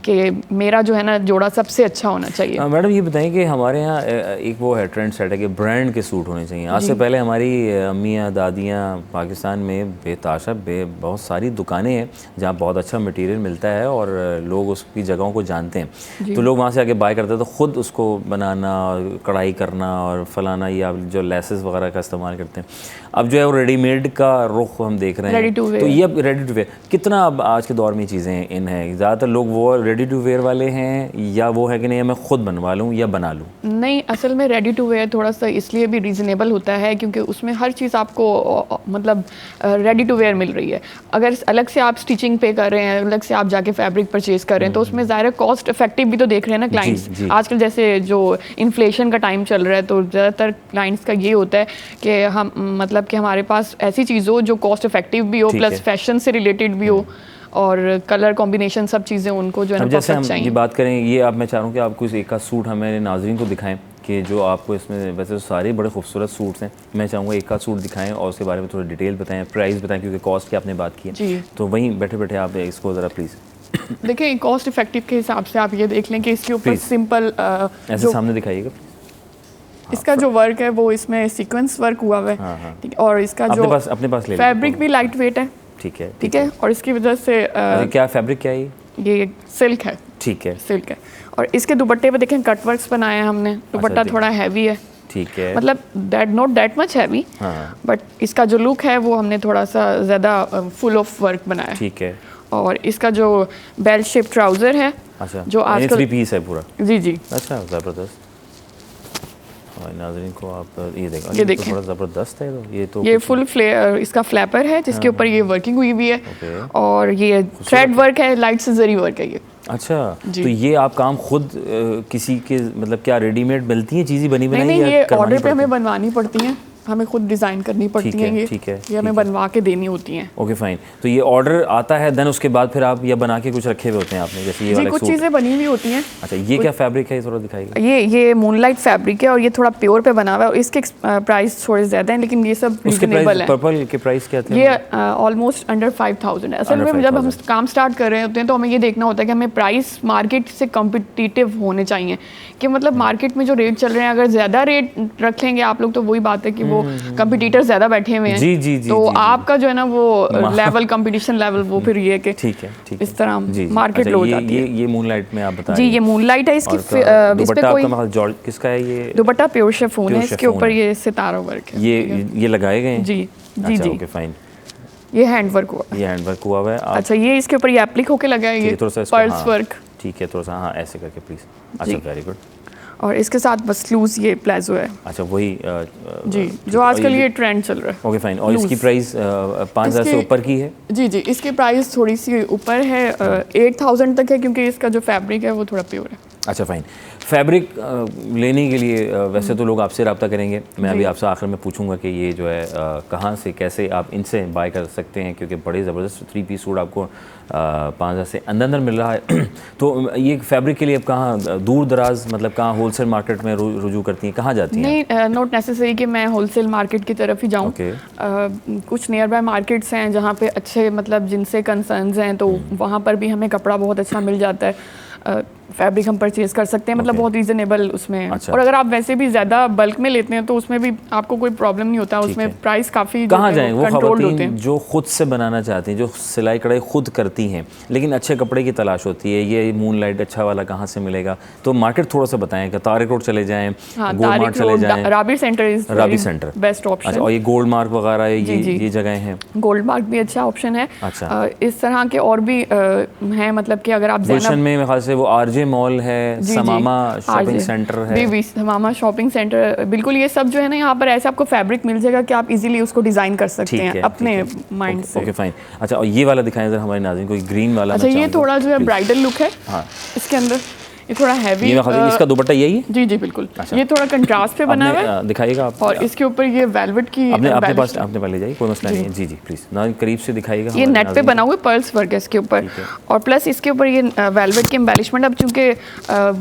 कि मेरा जो है ना जोड़ा सबसे अच्छा होना चाहिए। मैडम ये बताएं कि हमारे यहाँ एक वो है ट्रेंड सेट है कि ब्रांड के सूट होने चाहिए। आज से पहले हमारी अम्मियाँ दादियाँ पाकिस्तान में बेताशा बहुत सारी दुकानें हैं जहाँ बहुत अच्छा मटेरियल मिलता है और लोग उसकी जगहों को जानते हैं, तो लोग वहाँ से आके बाय करते हैं, तो ख़ुद उसको बनाना और कढ़ाई करना और फलाना, या जो लेसेस वगैरह का इस्तेमाल करते हैं। अब जो है वो रेडीमेड का रुख हम देख रहे हैं, तो ये अब रेडी टू वेयर कितना अब आज के दौर में चीज़ें इन है? ज़्यादातर लोग वो रेडी टू वेयर वाले हैं या वो है कि नहीं मैं ख़ुद बनवा लूँ या बना लूँ? नहीं, असल में रेडी टू वेयर थोड़ा सा इसलिए भी रीज़नेबल होता है क्योंकि उसमें हर चीज़ आपको मतलब रेडी टू वेयर मिल रही है। अगर अलग से आप स्टिचिंग पे कर रहे हैं, अलग से आप जाके फैब्रिक परचेज कर रहे हैं, तो उसमें ज़ाहिर कॉस्ट इफेक्टिव भी तो देख रहे हैं ना क्लाइंट्स। आजकल जैसे जो इन्फ्लेशन का टाइम चल रहा है, तो ज़्यादातर क्लाइंट्स का ये होता है कि हम मतलब कि हमारे पास ऐसी चीज़ हो जो कॉस्ट इफेक्टिव भी हो, प्लस फैशन से रिलेटेड भी हो, और कलर कॉम्बिनेशन सब चीज़ें उनको जो है ना जैसे हम चाहिए। ये बात करें, ये आप मैं चाह रहा हूँ कि आप कुछ एक का सूट हमें नाजरीन को दिखाएं कि जो आपको इसमें, वैसे तो सारे बड़े खूबसूरत सूट्स हैं, मैं चाहूँगा एक का सूट दिखाएं और उसके बारे में थोड़ा डिटेल बताएं, प्राइस बताएं, क्योंकि कॉस्ट की आपने बात की है, तो वहीं बैठे बैठे आप इसको ज़रा प्लीज़ देखिए कॉस्ट इफेक्टिव के हिसाब से आप ये देख लें कि इसके ऊपर सिंपल ऐसे सामने दिखाइएगा। इसका जो वर्क है वो इसमें सीक्वेंस वर्क हुआ हुआ है, ठीक है, और इसका जो अपने पास ले फैब्रिक भी लाइट वेट है, ठीक है, ठीक है, और इसकी वजह से क्या फैब्रिक क्या है ये सिल्क है, ठीक है, सिल्क है, और इसके दुपट्टे पे देखें कट वर्क्स बनाए हैं हमने, दुपट्टा थोड़ा हैवी है, ठीक है, मतलब not that much heavy, but इसका जो लुक है वो हमने थोड़ा सा ज़्यादा फुल ऑफ वर्क बनाया, ठीक है, और इसका जो बेल शेप ट्राउज़र है, अच्छा, जो आजकल 3 पीस है पूरा, जी जी, अच्छा ज़बरदस्त। और नाज़रीन को आप ये देखें, ये देखें, थोड़ा ज़बरदस्त है, ये फुल इसका फ्लैपर है जिसके ऊपर ये वर्किंग हुई हुई है, और ये थ्रेड वर्क है, लाइट से जरी वर्क है ये। अच्छा, तो ये आप काम खुद किसी के मतलब क्या रेडीमेड मिलती है चीज़ें बनी बनाई? नहीं, ये ऑर्डर पे हमें बनवानी पड़ती हैं, हमें खुद डिज़ाइन करनी पड़ती हैं, ये हमें बनवा के देनी होती हैं। ओके फाइन, तो ये ऑर्डर आता है, देन उसके बाद फिर आप ये बना के कुछ रखे हुए होते हैं आपने, जैसे ये वाला कुछ चीज़ें बनी हुई होती हैं। अच्छा, ये क्या फैब्रिक है, ये थोड़ा दिखाइएगा। ये मूनलाइट फैब्रिक है और ये थोड़ा प्योर पे बना हुआ है, और इसके प्राइस थोड़े ज़्यादा हैं, लेकिन ये सब रीजनेबल है। पर्पल के प्राइस क्या थे? ये ऑलमोस्ट अंडर 5000 है। असल में जब हम काम स्टार्ट कर रहे होते हैं तो हमें ये देखना होता है कि हमें प्राइस मार्केट से कम्पिटिटिव होने चाहिए, कि मतलब मार्केट में जो रेट चल रहे हैं, अगर ज़्यादा रेट रख लेंगे आप लोग तो वही बात है कि वो कंपटीटर ज़्यादा बैठे हुए हैं, जी जी जी, तो जी, आपका जो है ना वो लेवल कंपटीशन लेवल वो फिर ये कि ठीक है, इस तरह मार्केट लो हो जाती है। ये मूनलाइट में आप बता जी, ये मूनलाइट है, इसकी इस पे कोई जॉर्ज किसका है? ये दुपट्टा प्योर शिफॉन है, इसके ऊपर ये सितारा वर्क है, ये लगाए गए हैं? जी जी जी, ओके फाइन, ये हैंड वर्क हुआ, ये हैंड वर्क हुआ हुआ है। अच्छा, ये इसके ऊपर ये एप्लिक होके लगा है, ये पर्ल्स वर्क, ठीक है, थोड़ा सा हाँ ऐसे करके प्लीज। अच्छा, वेरी गुड। और इसके साथ बस लूज ये प्लाजो है। अच्छा, वही जी, जो आजकल ये ट्रेंड चल रहा है। ओके फाइन, और इसकी प्राइस 5000 से ऊपर की है? जी जी, इसकी प्राइस थोड़ी सी ऊपर है, 8000 तक है, क्योंकि इसका जो फैब्रिक है वो थोड़ा प्योर है। अच्छा फ़ाइन। फैब्रिक लेने के लिए वैसे तो लोग आपसे रब्ता करेंगे, मैं अभी आपसे आखिर में पूछूंगा कि ये जो है कहाँ से कैसे आप इनसे बाय कर सकते हैं, क्योंकि बड़े ज़बरदस्त 3 पीस सूट आपको 5,000 से अंदर मिल रहा है। तो ये फैब्रिक के लिए अब कहाँ दूर दराज मतलब कहाँ होलसेल मार्केट में रुजू करती हैं, कहाँ जाती हैं? नहीं, नॉट नेसेसरी कि मैं होलसेल मार्केट की तरफ ही जाऊँ। कुछ नियर बाय मार्केट्स हैं जहाँ पे अच्छे मतलब जिनसे कंसर्न्स हैं, तो वहाँ पर भी हमें कपड़ा बहुत अच्छा मिल जाता है। फैब्रिक हम परचेज कर सकते हैं, मतलब बहुत रीजनेबल उसमें। अच्छा। और अगर आप वैसे भी ज़्यादा बल्क में लेते हैं तो उसमें भी आपको कोई प्रॉब्लम नहीं होता, उसमें प्राइस काफ़ी कहाँ जाएँ वो कंट्रोल्ड होते ख़वातीन हैं जो खुद से बनाना चाहती हैं, जो सिलाई कढ़ाई खुद करती हैं, लेकिन अच्छे कपड़े की तलाश होती है, ये मूनलाइट अच्छा वाला कहाँ से मिलेगा? तो मार्केट थोड़ा सा बताएं कि तारिक रोड चले जाएँ, गोल्ड मार्क चले जाएँ, Rabi centre is Rabi centre best option. अच्छा, और ये गोल्ड मार्क वगैरह ये जगह हैं? गोल्ड मार्क भी अच्छा ऑप्शन है। अच्छा। इस तरह के और भी हैं, मतलब कि अगर आप गुलशन में मेरे ख्याल से वो आरजे मॉल है, समामा शॉपिंग सेंटर है, भी समामा शॉपिंग सेंटर, बिल्कुल ये सब जो है ना, यहाँ पर ऐसे आपको फैब्रिक मिल जाएगा कि आप इजीली उसको डिजाइन कर सकते हैं अपने माइंड से। Okay fine. अच्छा, और ये वाला दिखाएं जरा हमारे नाज़रीन को, ग्रीन वाला। अच्छा, ये थोड़ा जो है ब्राइडल लुक है। हाँ, इसके अंदर ये थोड़ा हैवी, इसका दुपट्टा यही है? जी जी बिल्कुल। अच्छा। ये थोड़ा कंट्रास्ट पे बना हुआ है, दिखाइएगा आप। और इसके ऊपर ये वेलवेट की आपने पास आपने पहले जाइए, कोई मसला नहीं है। जी जी प्लीज़ ना करीब से दिखाइएगा। ये नेट पे बना हुआ है, पर्ल्स वर्क है इसके ऊपर, और प्लस इसके ऊपर ये वेलवेट की एम्बेलिशमेंट। अब चूंकि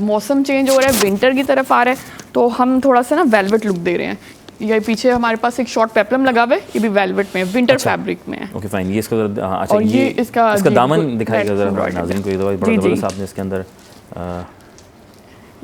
मौसम चेंज हो रहा है, विंटर की तरफ आ रहा है, तो हम थोड़ा सा ना वेलवेट लुक दे रहे हैं। ये पीछे हमारे पास एक शॉर्ट पेप्लम लगा हुआ है, ये भी वेलवेट में, विंटर फैब्रिक में है। Okay fine. ये इसका जरा, अच्छा, और ये इसका दामन दिखाइएगा जरा हमारे नाज़रीन को। ये बड़ा ज़बरदस्त आपने इसके अंदर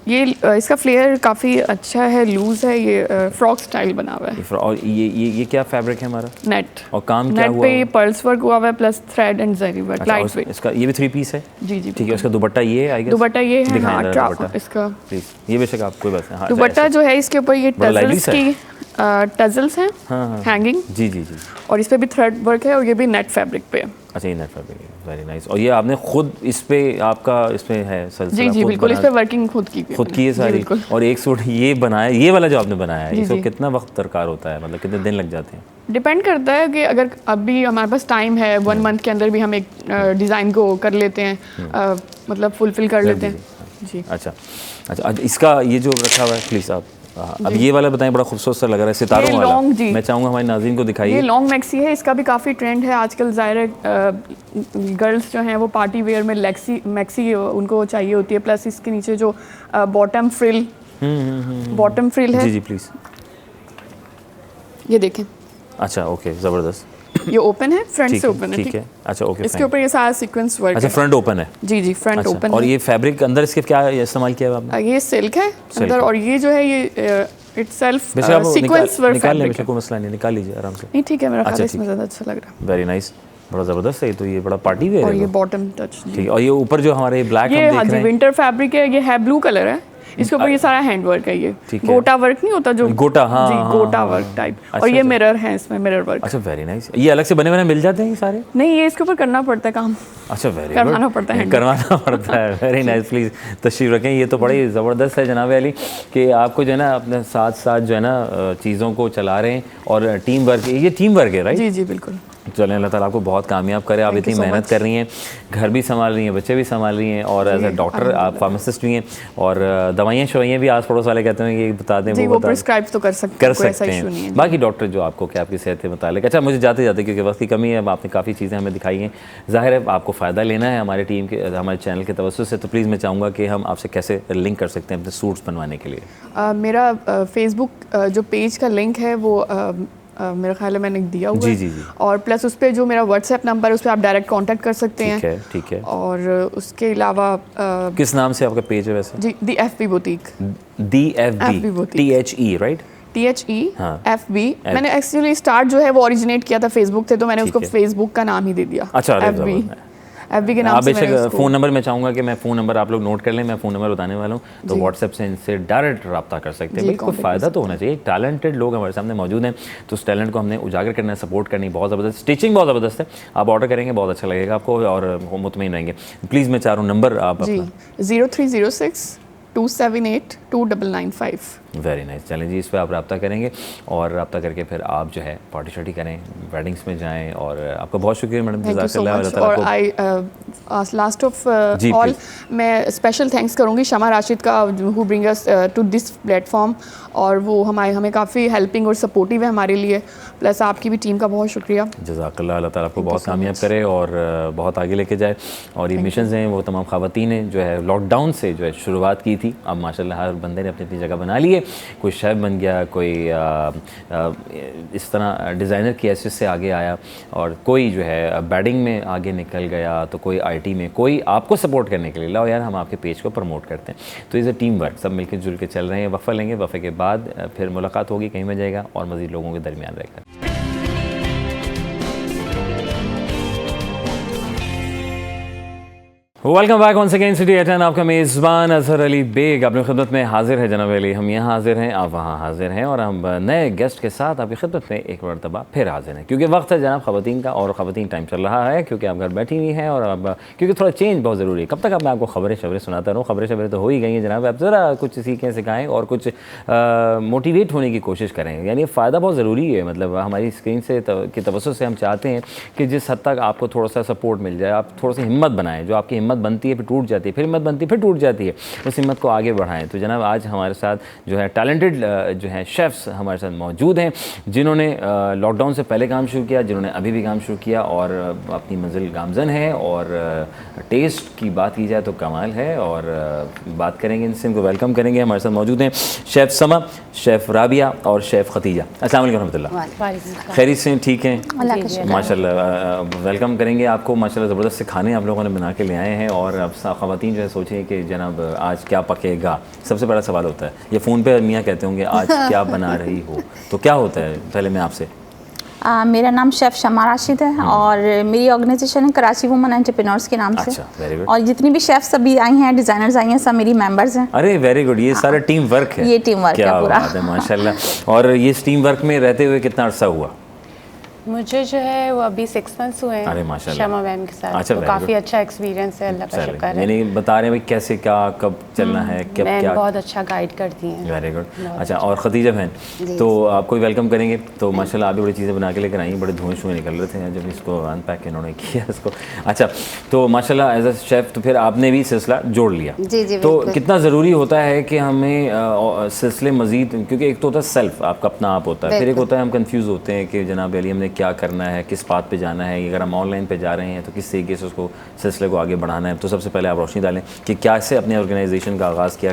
ये इसका फ्लेयर काफ़ी अच्छा है, लूज है, ये फ्रॉक स्टाइल बना हुआ है। और ये क्या फैब्रिक है हमारा? नेट। और काम क्या हुआ? नेट पे ये पर्ल्स वर्क हुआ हुआ है, plus thread and zari work, light weight. इसका ये भी 3 पीस है? जी जी ठीक है। उसका दुपट्टा ये है, आई गेस? दुपट्टा ये है, हाँ, दुपट्टा इसका प्लीज ये बेशक आप कोई बात नहीं। दुपट्टा जो है इसके ऊपर ये टजल्स की टजल्स हैं, हैंगिंग। जी जी जी। और इस पे भी थ्रेड वर्क है, और ये भी नेट फैब्रिक पे है। अच्छा, ये नेट फैब्रिक है, वेरी नाइस। और ये आपने खुद इस पे आपका इसमें है सिलसिला? जी जी बिल्कुल, इस पे वर्किंग खुद की है सारी। और एक सूट ये बनाया, ये वाला जो आपने बनाया है, इसको कितना वक्त दरकार होता है, मतलब कितने दिन लग जाते हैं? डिपेंड करता है कि अगर अभी हमारे पास टाइम है, 1 मंथ के अंदर भी हम एक डिज़ाइन को कर लेते हैं, मतलब फुलफिल कर लेते हैं। जी। अच्छा अच्छा, इसका ये जो रखा हुआ है, प्लीज़ आप अब ये वाला बताएं, बड़ा खूबसूरत सा लग रहा है, सितारों वाला। मैं चाहूँगा हमारे नाज़रीन को दिखाइए। ये लॉन्ग मैक्सी है, इसका भी काफ़ी ट्रेंड है आजकल। ज़ाहिर है गर्ल्स जो हैं वो पार्टी वेयर में मैक्सी उनको चाहिए होती है, प्लस इसके नीचे जो बॉटम फ्रिल है। जी जी प्लीज़ ये देखें। अच्छा, ओके, ज़बरदस्त। ये ओपन है, फ्रंट से ओपन है। ठीक है। अच्छा, ओके। इसके ऊपर ये सारा सीक्वेंस वर्क है। अच्छा, फ्रंट ओपन है? जी जी, फ्रंट ओपन। और ये फैब्रिक अंदर इसके क्या इस्तेमाल किया है आपने? ये सिल्क है अंदर, और ये जो है ये इटसेल्फ सीक्वेंस वर्क फैब्रिक है। कोई मसला नहीं, निकाल लीजिए आराम से। नहीं ठीक है, मेरा ख्याल है इसमें ज़्यादा अच्छा लग रहा है। वेरी नाइस, बड़ा ज़बरदस्त है। तो ये बड़ा पार्टी वेयर है। और ये बॉटम टच। ठीक। और ये ऊपर जो हमारे ब्लैक ये हाँ जी विंटर फैब्रिक है, ये है ब्लू कलर है। इसके ऊपर ये सारा हैंड वर्क है, ये गोटा वर्क नहीं होता जो गोटा, हाँ जी, गोटा वर्क टाइप। और ये मिरर है, इसमें मिरर वर्क। अच्छा, वेरी नाइस। ये अलग से बने बने मिल जाते हैं ये सारे? नहीं, ये इसके ऊपर करना पड़ता है काम। अच्छा, वेरी गुड, करवाना पड़ता है, करवाना पड़ता है। वेरी नाइस, प्लीज़ तशरीफ रखें। ये तो बड़ी ज़बरदस्त है जनाब अली कि आपको जो है ना अपने साथ साथ जो है ना चीज़ों को चला रहे हैं, और टीम वर्क, ये टीम वर्क है, राइट? जी जी बिल्कुल। चलें, अल्लाह ताला आपको बहुत कामयाब करे। आप इतनी मेहनत कर रही हैं, घर भी संभाल रही हैं, बच्चे भी संभाल रही हैं, और एज अ डॉक्टर आप फार्मासिस्ट भी हैं, और दवाइयाँ शवाइयाँ भी आस पड़ोस वाले कहते हैं कि बता दें, वो प्रिस्क्राइब तो कर सकते हैं। बाकी डॉक्टर जो आपको क्या आपकी सेहत के मुतालिक। अच्छा, मुझे जाते जाते क्योंकि वक्त की कमी है, अब आपने काफ़ी चीज़ें हमें दिखाई हैं, ज़ाहिर है आपको फ़ायदा लेना है हमारे टीम के, हमारे चैनल के तवज्जुह से, तो प्लीज़ मैं चाहूँगा कि हम आपसे कैसे लिंक कर सकते हैं अपने सूट्स बनवाने के लिए? मेरा फेसबुक जो पेज का लिंक है वो मेरा ख्याल है मैंने दिया हुआ है। जी जी। और प्लस उस पर जो मेरा व्हाट्सएप नंबर है उस पर आप डायरेक्ट कांटेक्ट कर सकते हैं। ठीक है। और उसके अलावा किस नाम से आपका पेज है वैसे? जी, दी FB boutique. THE, right? THE FB। मैंने एक्चुअली स्टार्ट जो है वो ओरिजिनेट किया था फेसबुक से, तो मैंने उसको फेसबुक का नाम ही दे दिया। अच्छा, FB के नाम से। बेशक फ़ोन नंबर मैं चाहूँगा कि मैं फ़ोन नंबर आप लोग नोट कर लें, मैं फ़ोन नंबर बताने वाला हूँ, तो व्हाट्सएप से इनसे डायरेक्ट रब्ता कर सकते हैं। बिल्कुल, फ़ायदा तो होना चाहिए। टैलेंटेड लोग हमारे सामने मौजूद हैं, तो उस टैलेंट को हमने उजागर करना है, सपोर्ट करनी बहुत ज़बरदस्त। स्टिचिंग बहुत ज़बरदस्त है, आप ऑर्डर करेंगे बहुत अच्छा लगेगा आपको, और मुतमईन रहेंगे। प्लीज़ मैं चारों नंबर आप जी 0306 278 2995। Very nice. चलें जी, इस पर आप रब्ता करेंगे और रब्ता करके फिर आप जो है पार्टी शार्टी करें, वेडिंग्स में जाएं। और आपका बहुत शुक्रिया madam, thank you so much. और आई लास्ट ऑफ जी, ऑल please। मैं स्पेशल थैंक्स करूँगी शमा राशिद का, who bring us to this platform, और वो हमें काफ़ी हेल्पिंग और सपोर्टिव है हमारे लिए। प्लस आपकी भी टीम का बहुत शुक्रिया। जज़ाकल्लाह, अल्लाह ताला आपको बहुत कामयाब करे और बहुत आगे लेके जाए। और ये मिशंस हैं वो तमाम ख़वातीन ने जो है लॉकडाउन से जो है शुरुआत की थी, अब माशाल्लाह हर बंदे ने अपनी अपनी जगह बना ली है। कोई शेफ़ बन गया, कोई इस तरह डिज़ाइनर की हैसियत से आगे आया, और कोई जो है बैडिंग में आगे निकल गया, तो कोई IT में, कोई आपको सपोर्ट करने के लिए लाओ यार हम आपके पेज को प्रमोट करते हैं। तो इज़ अ टीम वर्क, सब मिलकर जुल के चल रहे हैं। वफ़ा लेंगे, वफ़े के बाद फिर मुलाकात होगी, कहीं में जाएगा और मज़ीद लोगों के दरमियान रहेगा। Welcome back one second city at 10। आपका मेज़बान अजहर अली बेग अपनी खिदमत में हाजिर है। जनाब अली, हम यहाँ हाजिर हैं, आप वहाँ हाजिर हैं, और हम नए गेस्ट के साथ आपकी खिदमत में एक मरतबा फिर हाजिर हैं, क्योंकि वक्त है जनाब ख़वातीन का, और ख़वातीन टाइम चल रहा है, क्योंकि आप घर बैठी हुई हैं और अब क्योंकि थोड़ा चेंज बहुत ज़रूरी है। कब तक अब मैं आपको खबरें सुनाता रहूँ? खबरें तो हो ही गई हैं जनाब, आप ज़रा कुछ सीखें, सिखाएँ और कुछ मोटिवेट होने की कोशिश करें। यानी फ़ायदा बहुत ज़रूरी है, मतलब हमारी स्क्रीन से के तवज्जो से हम चाहते हैं कि जिस हद तक आपको थोड़ा सा सपोर्ट मिल जाए, आप थोड़ा सा हिम्मत बनाएँ। जो आपकी हिम्मत बनती है फिर टूट जाती है, फिर हिम्मत बनती है फिर टूट जाती है, उस हिम्मत को आगे बढ़ाएं। तो जनाब आज हमारे साथ जो है टैलेंटेड जो है शेफ़्स हमारे साथ मौजूद हैं, जिन्होंने लॉकडाउन से पहले काम शुरू किया, जिन्होंने अभी भी काम शुरू किया और अपनी मंजिल गामज़न है। और टेस्ट की बात की जाए तो कमाल है। और बात करेंगे इनसे, इनको वेलकम करेंगे। हमारे साथ मौजूद हैं शेफ़ समा, शेफ़ राबिया और शेफ़ खतीजा। अस्सलाम वालेकुम रहमतुल्लाह। खैरियत से ठीक हैं? माशाल्लाह, वेलकम करेंगे आपको। माशाल्लाह ज़बरदस्त से खाने आप लोगों ने बना के ले आए हैं, और अब ख़वातीन जो है सोचें कि जनाब आज क्या पकेगा। सबसे बड़ा सवाल होता है, ये फ़ोन पे मियाँ कहते होंगे आज क्या बना रही हो, तो क्या होता है? पहले मैं आपसे, मेरा नाम शेफ़ शमा राशिद है और मेरी ऑर्गेनाइजेशन है कराची वुमन एंटरप्रेन्योर्स के नाम से। अच्छा, वेरी गुड। और जितनी भी शेफ़्स अभी आई हैं, डिज़ाइनर्स आई हैं, सब मेरी मेंबर्स हैं। अरे वेरी गुड, ये सारा टीम वर्क है। ये टीम वर्क है पूरा। क्या बात है, माशाल्लाह। और ये टीम वर्क में रहते हुए कितना अरसा हुआ? मुझे जो है वो अभी 6 मंथ्स हुए हैं। अरे माशाल्लाह, शमा मैम के साथ। अच्छा, तो काफ़ी अच्छा एक्सपीरियंस है, अल्लाह का शुक्र है। यानी बता रहे हैं भाई कैसे क्या कब चलना है, कब क्या। बहुत अच्छा गाइड करती हैं। Very good. अच्छा, और खतीजा बहन तो आपको वेलकम करेंगे। तो माशाल्लाह आप भी बड़ी चीज़ें बना के लेकर आई, बड़े धुएँ शुएँ निकल रहे थे जब इसको अनपैक इन्होंने किया इसको। अच्छा, तो माशाल्लाह एज अ शेफ़ तो फिर आपने भी सिलसिला जोड़ लिया। जी, तो कितना ज़रूरी होता है कि हमें सिलसिले मज़ीद, क्योंकि एक तो होता है सेल्फ, आपका अपना आप होता है, फिर एक होता है हम कंफ्यूज होते हैं कि जनाब अली हमने क्या करना है, किस बात पे जाना है, अगर हम ऑनलाइन पे जा रहे हैं तो किस तरीके से उसको सिलसिले को आगे बढ़ाना है। तो सबसे पहले आप रोशनी डालें कि क्या से अपने ऑर्गेनाइजेशन का आगाज़ किया,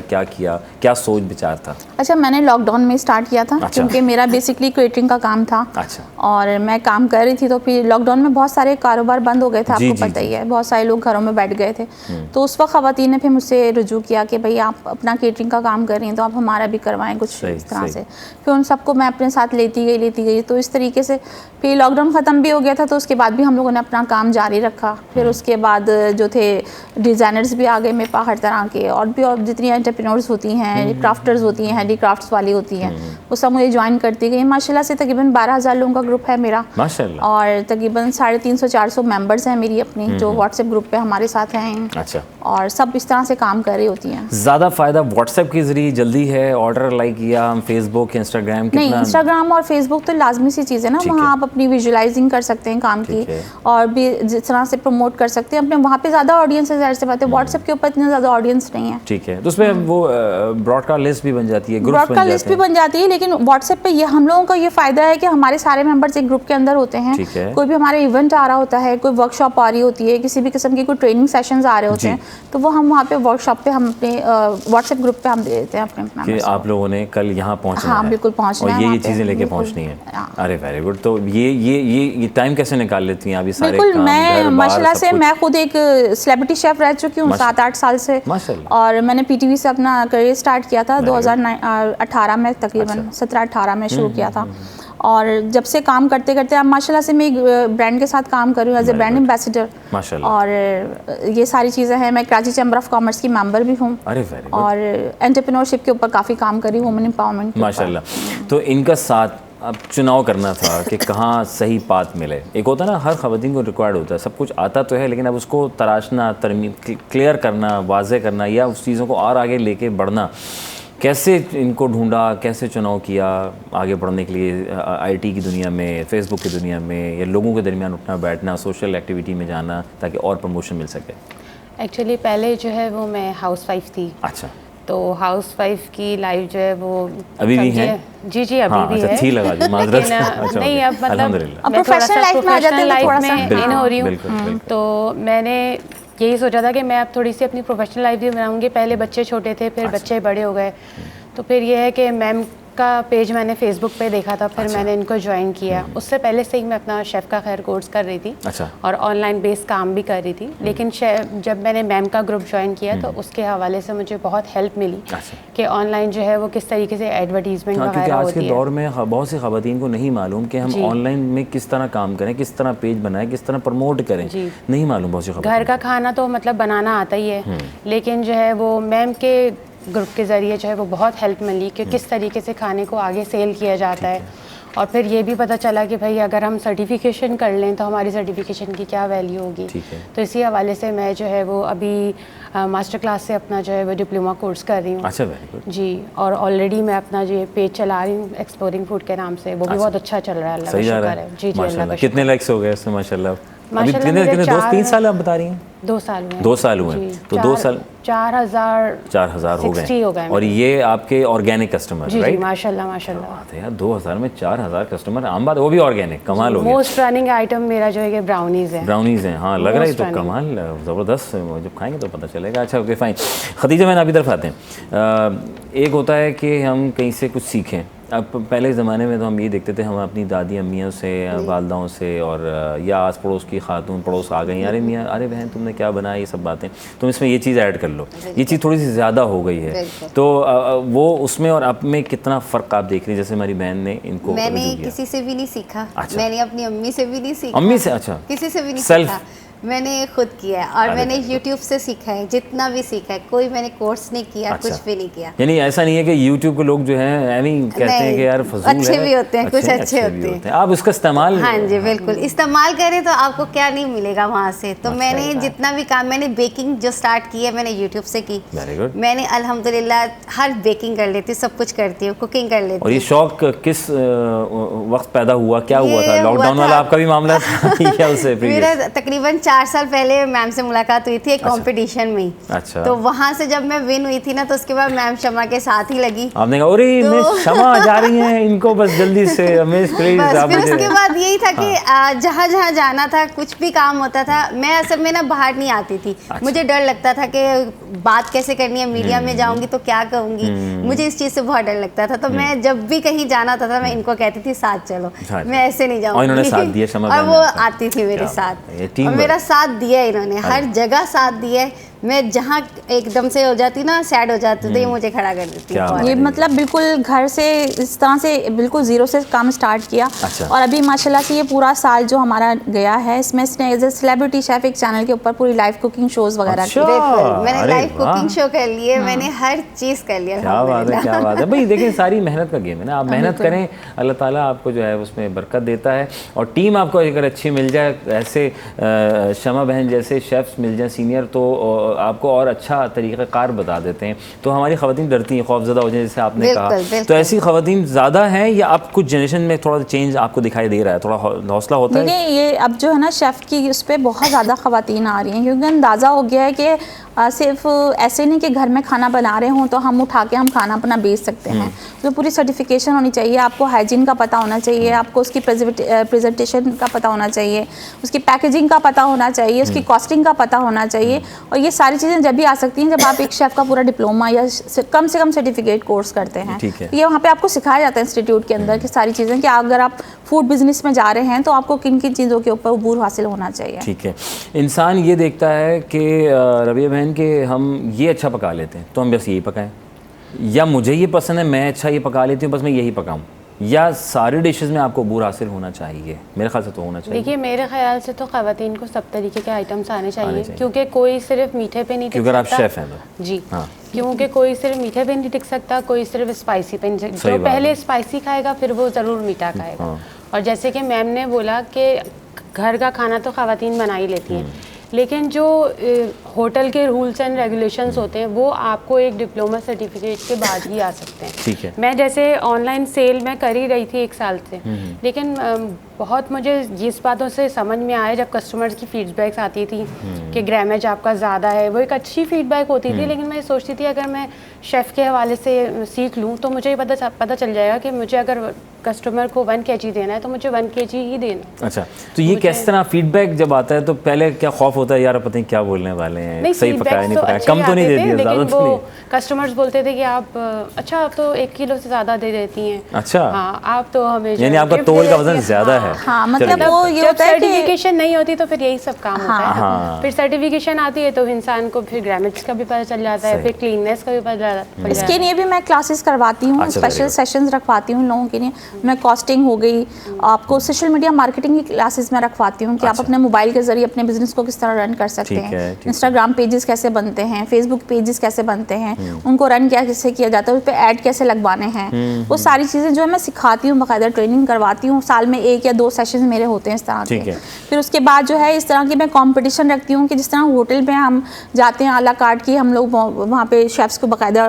क्या सोच विचार था? अच्छा, मैंने लॉकडाउन में स्टार्ट किया था। अच्छा। क्योंकि मेरा बेसिकली केटरिंग का काम था। अच्छा। और मैं काम कर रही थी, तो फिर लॉकडाउन में बहुत सारे कारोबार बंद हो गए थे, आपको पता ही है, बहुत सारे लोग घरों में बैठ गए थे। तो उस वक्त ख़वातीन ने फिर मुझसे रुजू किया कि भाई आप अपना केटरिंग का काम कर रही हैं तो आप हमारा भी करवाएं कुछ इस तरह से। फिर उन सबको मैं अपने साथ लेती गई। तो इस तरीके से फिर लॉकडाउन ख़त्म भी हो गया था, तो उसके बाद भी हम लोगों ने अपना काम जारी रखा। फिर उसके बाद जो थे डिज़ाइनर्स भी आ गए मेरे पास हर तरह के, और भी और जितनी एंटरप्रेन्योर्स होती हैं, क्राफ्टर्स होती हैं, हैंडीक्राफ्ट्स वाली होती हैं, वो सब मुझे ज्वाइन करती गई। माशाल्लाह से तकरीबन 12,000 लोगों का ग्रुप है मेरा माशाल्लाह, और तकरीबन 350-400 मेंबर्स हैं मेरी अपनी, जो व्हाट्सएप ग्रुप पे हमारे साथ हैं। अच्छा। और सब इस तरह से काम कर रही होती हैं। ज़्यादा फ़ायदा व्हाट्सएप के ज़रिए जल्दी है, ऑर्डर लाइक किया हम फेसबुक इंस्टाग्राम? नहीं, इंस्टाग्राम और फेसबुक तो लाजमी सी चीज़ है ना, वहाँ आप अपनी विजुअलाइजिंग कर सकते हैं काम की, और भी जिस तरह से प्रमोट कर सकते हैं अपने। वहाँ पे ज़्यादा ऑडियंस है, ज़ाहिर सी बात है। व्हाट्सएप के ऊपर इतनी ज़्यादा ऑडियंस नहीं है। ठीक है, तो उसमें वो ब्रॉडकास्ट लिस्ट भी बन जाती है, ब्रॉडकास्ट लिस्ट भी बन जाती है, लेकिन व्हाट्सएप पे ये हम लोगों का ये फ़ायदा है कि हमारे सारे मेंबर्स एक ग्रुप के अंदर होते हैं। कोई भी हमारे इवेंट आ रहा होता है, कोई वर्कशॉप आ रही होती है, किसी भी किस्म की कोई ट्रेनिंग सेशंस आ रहे होते हैं, तो वो हम वहाँ पे वर्कशॉप पे हम अपने व्हाट्सएप ग्रुप पे हम दे देते हैं अपने कि आप लोगों ने कल यहाँ पहुँचना है। हाँ, बिल्कुल पहुँचना है, और ये चीज़ें लेके पहुँचनी है। अरे वेरी गुड। तो ये टाइम कैसे निकाल लेती हैं आप ये सारे बिल्कुल? काम? मैं माशाल्लाह से मैं खुद एक सेलिब्रिटी शेफ रह चुकी हूँ 7-8 साल से, और मैंने PTV से अपना करियर स्टार्ट किया था 2018 में, तकरीबन 17-18 में शुरू किया था। और जब से काम करते करते अब माशाल्लाह से मैं एक ब्रांड के साथ काम कर रही हूँ एज ए ब्रांड एम्बेसडर माशाल्लाह। और ये सारी चीज़ें हैं। मैं कराची चैम्बर ऑफ कॉमर्स की मेंबर भी हूँ। और एंटरप्रेन्योरशिप के ऊपर काफ़ी काम कर रही हूँ, वुमेन एम्पावरमेंट माशाल्लाह। तो इनका साथ अब चुनाव करना था कि कहाँ सही पाथ मिले। एक होता है ना, हर ख़वातीन को रिक्वायर्ड होता है, सब कुछ आता तो है, लेकिन अब उसको तराशना, तरमीम, क्लियर करना, वाज़े करना, या उस चीज़ों को और आगे लेके बढ़ना, कैसे इनको ढूंढा, कैसे चुनाव किया आगे बढ़ने के लिए आईटी की दुनिया में, फेसबुक की दुनिया में, या लोगों के दरमियान उठना बैठना, सोशल एक्टिविटी में जाना ताकि और प्रमोशन मिल सके? एक्चुअली पहले जो है वो मैं हाउसवाइफ थी। अच्छा। तो हाउसवाइफ की लाइफ जो है वो अभी भी है? जी जी अभी भी है। थी लगा दी माजरत। लेकिन नहीं अब मतलब अल्हम्दुलिल्लाह। मैं प्रोफेशनल लाइफ में आ जाते हैं तो थोड़ा सा इन हो रही बिल्कुल, हूँ। बिल्कुल। तो मैंने यही सोचा था कि मैं अब थोड़ी सी अपनी प्रोफेशनल लाइफ भी बनाऊंगी। पहले बच्चे छोटे थे, फिर बच्चे बड़े हो गए, तो फिर ये है कि मैम का पेज मैंने फेसबुक पे देखा था, फिर मैंने इनको ज्वाइन किया। उससे पहले से ही मैं अपना शेफ़ का खैर कोर्स कर रही थी। अच्छा। और ऑनलाइन बेस्ड काम भी कर रही थी, लेकिन जब मैंने मैम का ग्रुप ज्वाइन किया तो उसके हवाले से मुझे बहुत हेल्प मिली कि ऑनलाइन जो है वो किस तरीके से एडवर्टीजमेंट क्योंकि वगैरह आज होती के है। दौर में बहुत सी ख़वातीन को नहीं मालूम कि हम ऑनलाइन में किस तरह काम करें, किस तरह पेज बनाएं, किस तरह प्रमोट करें, नहीं मालूम बहुत सी ख़वातीन। घर का खाना तो मतलब बनाना आता ही है, लेकिन जो है वो मैम के ग्रुप के ज़रिए जो है वो बहुत हेल्प मिली कि किस तरीके से खाने को आगे सेल किया जाता है। और फिर ये भी पता चला कि भाई अगर हम सर्टिफिकेशन कर लें तो हमारी सर्टिफिकेशन की क्या वैल्यू होगी। तो इसी हवाले से मैं जो है वो अभी मास्टर क्लास से अपना जो है वो डिप्लोमा कोर्स कर रही हूँ। अच्छा, वेरी गुड जी। और ऑलरेडी मैं अपना जो पेज चला रही हूँ एक्सप्लोरिंग फूड के नाम से, वो भी बहुत अच्छा चल रहा है। अल्लाह का शुक्र है। जी जी अल्लाह का। कितने लाइक्स हो गए उसमें माशाल्लाह? अभी माशाल्लाह कितने 2-3 साल आप बता रही हैं? 2 साल हुए। 2 साल हुए हैं। तो 2 साल 4,000 हो गए। और ये आपके ऑर्गेनिक कस्टमर, जी राइट? जी माशाल्लाह माशाल्लाह। बात है यार, 2000 में 4000 कस्टमर, आम बात, वो भी ऑर्गेनिक, कमाल हो गया। मोस्ट रनिंग आइटम मेरा जो है कि ब्राउनीज है। ब्राउनीज हैं, हाँ लग रहा है तो कमाल, ज़बरदस्त। जब खाएंगे तो पता चलेगा। अच्छा ओके फाइन। खदीजा मैन, आपकी तरफ आते हैं। एक होता है कि हम कहीं से कुछ सीखें। अब पहले ज़माने में तो हम ये देखते थे, हम अपनी दादी अम्मियों से, वालदाओं से, और या आस पड़ोस की खातून पड़ोस आ गई, अरे मियाँ, अरे बहन तुमने क्या बनाया, ये सब बातें, तुम इसमें ये चीज़ ऐड कर लो। ये चीज़ थोड़ी सी ज़्यादा हो गई है, तो वो उसमें और अब में कितना फ़र्क आप देख रही हैं? जैसे हमारी बहन ने इनको, मैंने किसी से भी नहीं सीखा। अच्छा। मैंने अपनी अम्मी से भी नहीं सीखा। अम्मी से? अच्छा। किसी से भी नहीं सेल्फ सीखा, मैंने खुद किया है। और मैंने YouTube से सीखा है, जितना भी सीखा है। कोई मैंने कोर्स नहीं किया। अच्छा। कुछ भी नहीं किया। यानी ऐसा नहीं है कि YouTube के लोग जो हैं कहते हैं कि यार फजूल है, अच्छे भी होते हैं, कुछ अच्छे होते हैं। आप उसका इस्तेमाल, हाँ जी बिल्कुल, इस्तेमाल करें तो आपको क्या नहीं मिलेगा वहाँ से। तो मैंने जितना भी काम, मैंने बेकिंग जो स्टार्ट की है मैंने YouTube से की। Very good. मैंने अल्हम्दुलिल्लाह हर बेकिंग कर लेती हूँ, सब कुछ करती हूँ, कुकिंग कर लेती हूँ। और ये शौक किस वक्त पैदा हुआ, क्या हुआ था? लॉकडाउन वाला आपका भी मामला था या उससे प्रीवियस? मेरा तकरीबन 4 साल पहले मैम से मुलाकात हुई थी एक कंपटीशन में। अच्छा। तो वहाँ से जब मैं विन हुई थी ना, तो उसके बाद मैम शमा के साथ ही लगी। आपने कहा अरे मिस शमा जा रही हैं, इनको बस जल्दी से मिस प्लीज। फिर उसके बाद यही था कि जहाँ जहाँ जाना था, कुछ भी काम होता था, मैं असल में ना बाहर नहीं आती थी। मुझे डर लगता था कि बात कैसे करनी है, मीडिया में जाऊंगी तो क्या कहूँगी, मुझे इस चीज़ से बहुत डर लगता था। तो मैं जब भी कहीं जाना होता था, मैं इनको कहती थी साथ चलो, मैं ऐसे नहीं जाऊँगी। इन्होंने साथ दिया शमा, और वो आती थी मेरे साथ, और मेरा साथ दिया इन्होंने, हर जगह साथ दिया है। मैं जहाँ एकदम से हो जाती ना, सैड हो जाती थी, मुझे खड़ा कर देती है। ये मतलब बिल्कुल घर से इस तरह से बिल्कुल ज़ीरो से काम स्टार्ट किया। अच्छा। और अभी माशाल्लाह से ये पूरा साल जो हमारा गया है, इसमें इसने एज ए सेलिब्रिटी शेफ एक चैनल के ऊपर पूरी लाइव कुकिंग शोज़ वगैरह अच्छा। मैंने लाइव कुकिंग शो कर लिए, मैंने हर चीज़ कर लिया। क्या बात है, क्या बात है भाई। देखिए सारी मेहनत का गेम है ना, आप मेहनत करें, अल्लाह ताला आपको जो है उसमें बरकत देता है। और टीम आपको अगर अच्छी मिल जाए, ऐसे शमा बहन जैसे शेफ्स मिल जाए सीनियर, तो आपको और अच्छा तरीक़ाकार बता देते हैं। तो हमारी ख़वातीन डरती हैं, खौफज़दा हो जाए, जैसे आपने कहा। तो ऐसी ख़वातीन ज़्यादा हैं या अब कुछ जनरेशन में थोड़ा चेंज आपको दिखाई दे रहा है, थोड़ा हौसला होता है? देखिए ये अब जो है ना शेफ़ की उस पर बहुत ज़्यादा ख़वातीन आ रही हैं, क्योंकि अंदाज़ा हो गया है कि सिर्फ ऐसे नहीं कि घर में खाना बना रहे हों तो हम उठा के हम खाना अपना बेच सकते हैं। तो पूरी सर्टिफिकेशन होनी चाहिए, आपको हाइजीन का पता होना चाहिए, आपको उसकी प्रेजेंटेशन का पता होना चाहिए, उसकी पैकेजिंग का पता होना चाहिए, उसकी कॉस्टिंग का पता होना चाहिए। और ये सारी चीज़ें जब भी आ सकती हैं जब आप एक शेफ़ का पूरा डिप्लोमा या कम से कम सर्टिफिकेट कोर्स करते हैं। तो ये वहाँ पर आपको सिखाया जाता है इंस्टीट्यूट के अंदर कि सारी चीज़ें, कि अगर आप फूड बिजनेस में जा रहे हैं तो आपको किन किन चीज़ों के ऊपर अबूर हासिल होना चाहिए। ठीक है। इंसान ये देखता है कि रबिया बहन के हम ये अच्छा पका लेते हैं तो हम बस यही पकाएं, या मुझे ये पसंद है मैं अच्छा ये पका लेती हूँ बस मैं यही पकाऊँ, या सारी डिशेस में आपको अबूर हासिल होना चाहिए? मेरे ख्याल से तो होना चाहिए। देखिए मेरे ख्याल से तो ख़वातीन को सब तरीके के आइटम्स आने चाहिए, क्योंकि कोई सिर्फ मीठे पे नहीं टिक सकता। अगर आप शेफ़ हैं तो जी हाँ, क्योंकि कोई सिर्फ मीठे पे नहीं टिक सकता, कोई सिर्फ स्पाइसी पे नहीं। जो पहले स्पाइसी खाएगा फिर वो ज़रूर मीठा खाएगा। और जैसे कि मैम ने बोला कि घर का खाना तो ख़वातीन बना ही लेती हैं, लेकिन जो होटल के रूल्स एंड रेगुलेशंस होते हैं वो आपको एक डिप्लोमा सर्टिफिकेट के बाद ही आ सकते हैं। ठीक है। मैं जैसे ऑनलाइन सेल मैं कर ही रही थी 1 साल से, लेकिन बहुत मुझे इस बातों से समझ में आया जब कस्टमर्स की फीडबैक्स आती थी कि ग्रामेज आपका ज़्यादा है, वो एक अच्छी फीडबैक होती थी, लेकिन मैं सोचती थी अगर मैं शेफ़ के हवाले से सीख लूँ तो मुझे पता चल जाएगा कि मुझे अगर कस्टमर को 1 kg देना है तो मुझे 1 kg ही देना। अच्छा, तो ये किस तरह फीडबैक जब आता है तो पहले क्या खौफ होता है, यार पता नहीं क्या बोलने वाले हैं, सही पकाया नहीं पकाया, कम तो नहीं दे दिया, ज़्यादा तो नहीं? कस्टमर्स बोलते थे कि आप अच्छा आप तो 1 किलो से ज़्यादा दे देती हैं। अच्छा, हाँ, आप तो हमें यानी आपका तोल का वजन ज़्यादा है। हाँ, मतलब वो ये जब होता है कि सर्टिफिकेशन नहीं होती तो फिर यही सब काम होता है। फिर सर्टिफिकेशन आती है तो इंसान को फिर ग्रामेज का भी पता चल जाता है, फिर क्लीननेस का भी पता चल जाता है। इसके लिए भी मैं क्लासेस करवाती हूँ, स्पेशल सेशंस रखवाती हूँ लोगों के लिए। मैं कॉस्टिंग हो गई, आपको सोशल मीडिया मार्केटिंग की क्लासेस में रखवाती हूँ कि आप अपने मोबाइल के जरिए अपने बिजनेस को किस तरह रन कर सकते हैं, इंस्टाग्राम पेजेस कैसे बनते हैं, फेसबुक पेजेस कैसे बनते हैं, उनको रन कैसे किया जाता है, उस पर ऐड कैसे लगवाने हैं, वो सारी चीज़ें जो है मैं सिखाती हूँ, बाकायदा ट्रेनिंग करवाती हूँ। साल में 1 या 2 सेशन मेरे होते हैं इस तरह के। फिर उसके बाद जो है इस तरह की मैं कंपटीशन रखती हूँ कि जिस तरह होटल में हम जाते हैं आला कार्ट की, हम लोग वहाँ पे शेफ्स को बाकायदा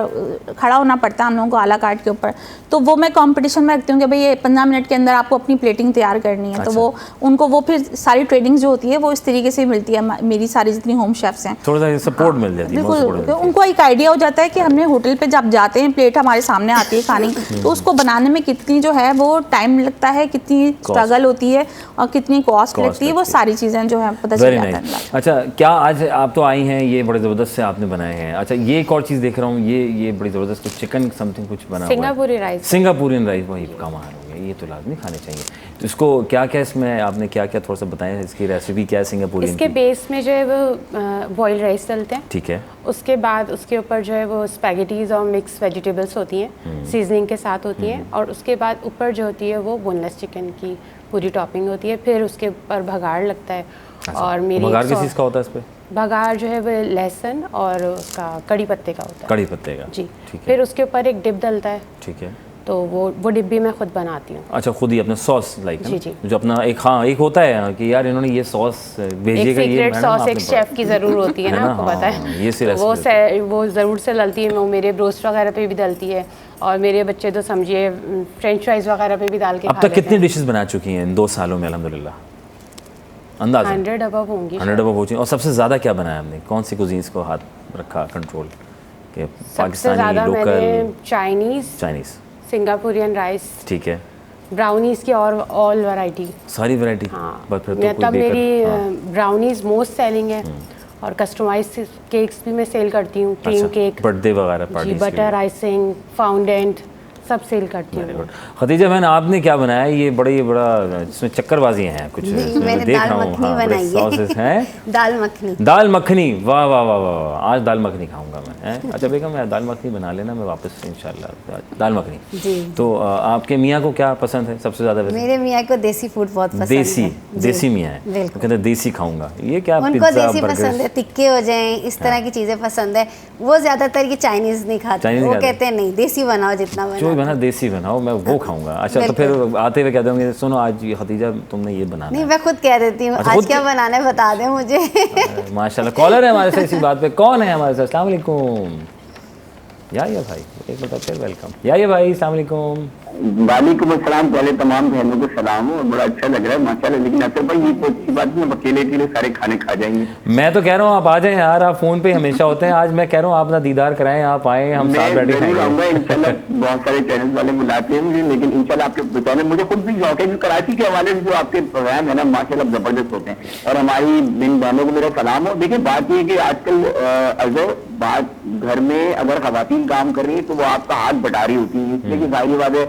खड़ा होना पड़ता है हम लोगों को आला कार्ट के ऊपर, तो वो मैं कंपटीशन में रखती हूँ कि भाई ये 15 मिनट के अंदर आपको अपनी प्लेटिंग तैयार करनी है। तो वो उनको वो फिर सारी ट्रेनिंग जो होती है वो इस तरीके से मिलती है, मेरी सारी जितनी होम शेफ्स हैं थोड़ा सा सपोर्ट मिल जाती है। बिल्कुल, उनको एक आइडिया हो जाता है कि हमने होटल पे जब जाते हैं प्लेट हमारे सामने आती है खाने की, तो उसको बनाने में कितनी जो है वो टाइम लगता है, कितनी स्ट्रगल होती है और कितनी कॉस्ट लगती है, वो सारी चीज़ें जो है पता चल जाता है। अच्छा, क्या आज आप तो आई हैं, ये बड़े ज़बरदस्त से आपने बनाए हैं। अच्छा, ये एक और चीज़ देख रहा हूँ, ये बड़ी ज़बरदस्त कुछ चिकन समथिंग कुछ बना हुआ है, सिंगापुरी राइस। सिंगापुरियन राइस, वही कमाल हो गया, ये तो लाजमी खाने चाहिए। तो इसको क्या क्या इसमें आपने क्या क्या थोड़ा सा बताया, इसकी रेसिपी क्या है सिंगापुरियन? इसके बेस में जो है वो बॉइल्ड राइस डलते हैं। ठीक है। उसके बाद उसके ऊपर जो है वो स्पैगेटीज और मिक्स वेजिटेबल्स होती हैं, सीजनिंग के साथ होती हैं, और उसके बाद ऊपर जो होती है वो बोनलेस चिकन की पूरी टॉपिंग होती है। फिर उसके ऊपर भगाड़ लगता है। और मेरी भगाड़ किस चीज़ का होता है इस पर? भगाड़ जो है वो लहसुन और उसका कड़ी पत्ते का होता है। कड़ी पत्ते का, जी। फिर उसके ऊपर एक डिप डलता है। ठीक है। तो वो डिप भी मैं खुद बनाती हूँ। अच्छा, खुद ही अपना सॉस लाइक जी जी, जो अपना एक, हाँ एक होता है कि यार इन्होंने ये सॉस भेजिएगा, ये सीक्रेट सॉस एक शेफ की ज़रूर होती है ना, आपको पता है। ये वो ज़रूर से डलती है, वो मेरे ब्रोस्ट वगैरह पे भी डलती है, और मेरे बच्चे तो समझिए फ्रेंच फ्राइज़ वगैरह पे भी डाल के। अब तक कितनी डिशेस बना चुकी हैं इन 2 सालों में अल्हम्दुलिल्लाह? अंदाज़ा 100 अबव होंगी। 100 अबव हो चुकी। और सबसे ज़्यादा क्या बनाया हमने, कौन सी कुजीन्स को हाथ रखा कंट्रोल के? Pakistani, local, Chinese, Singaporean rice. ठीक है। ब्राउनीज की और ऑल वैरायटी, सारी वैरायटी। हाँ, मतलब मेरी ब्राउनीज मोस्ट सेलिंग है, और कस्टमाइज्ड केक्स भी मैं सेल करती हूँ, क्रीम केक, बर्थडे वगैरह, पार्टी, बटर आइसिंग, फाउंडेंट, सब सेल करती हूँ। खदीजा बहन, आपने क्या बनाया? ये बड़ा जिसमें चक्करबाजी हैं कुछ, मैंने दाल मखनी बनाई है। दाल मखनी, दाल मखनी, वाह वाह वाह वाह, आज दाल मखनी खाऊंगा मैं। अच्छा बेगम, मैं दाल मखनी बना लेना, मैं वापस इंशाल्लाह दाल मखनी जी। तो आपके मियाँ को क्या पसंद है सबसे ज़्यादा? मेरे मियाँ को देसी फूड बहुत पसंद है। देसी मियाँ है, कहते हैं देसी खाऊंगा। ये क्या उनको देसी पसंद है, तिक्के हो जाएं, इस तरह की चीज़ें पसंद है। वो ज़्यादातर ये चाइनीज़ नहीं खाते, वो कहते हैं नहीं देसी बनाओ, जितना बना देसी बनाओ, मैं वो खाऊंगा। अच्छा, तो फिर आते हुए कह दोगे सुनो आज खदीजा तुमने ये बनाना? नहीं, मैं खुद कह देती हूँ, आज क्या बनाना है बता दें मुझे। माशाल्लाह, कॉलर है हमारे साथ इसी बात पे। कौन है हमारे साथ? अस्सलाम वालेकुम। या भाई, एक बार फिर वेलकम। या भाई, अस्सलाम वालेकुम। वालेकुम अस्सलाम। पहले तमाम बहनों को सलाम हो, बड़ा अच्छा लग रहा है माशाल्लाह। लेकिन अतर भाई ये तो अच्छी बात नहीं, अकेले अकेले सारे खाने खा जाएंगे। मैं तो कह रहा हूँ आप आ जाएं यार, आप फोन पे हमेशा होते हैं। आज मैं कह रहा हूँ आप ना दीदार कराएं, आप आए, हम साथ बैठे खाएंगे इंशाल्लाह। बहुत सारे चैनल वाले बुलाते हैं मुझे, लेकिन इंशाल्लाह आपके बताने मुझे खुद भी शौक है। कराची के हवाले से जो आपके प्रोग्राम है ना माशाल्लाह जबरदस्त होते हैं, और हमारी इन बहनों को मेरा सलाम हो। देखिए बात ये कि आजकल अगर बात घर में अगर खवातीन काम कर रही है तो वो आपका हाथ बटा रही होती है, इसलिए कि जाहिर बात है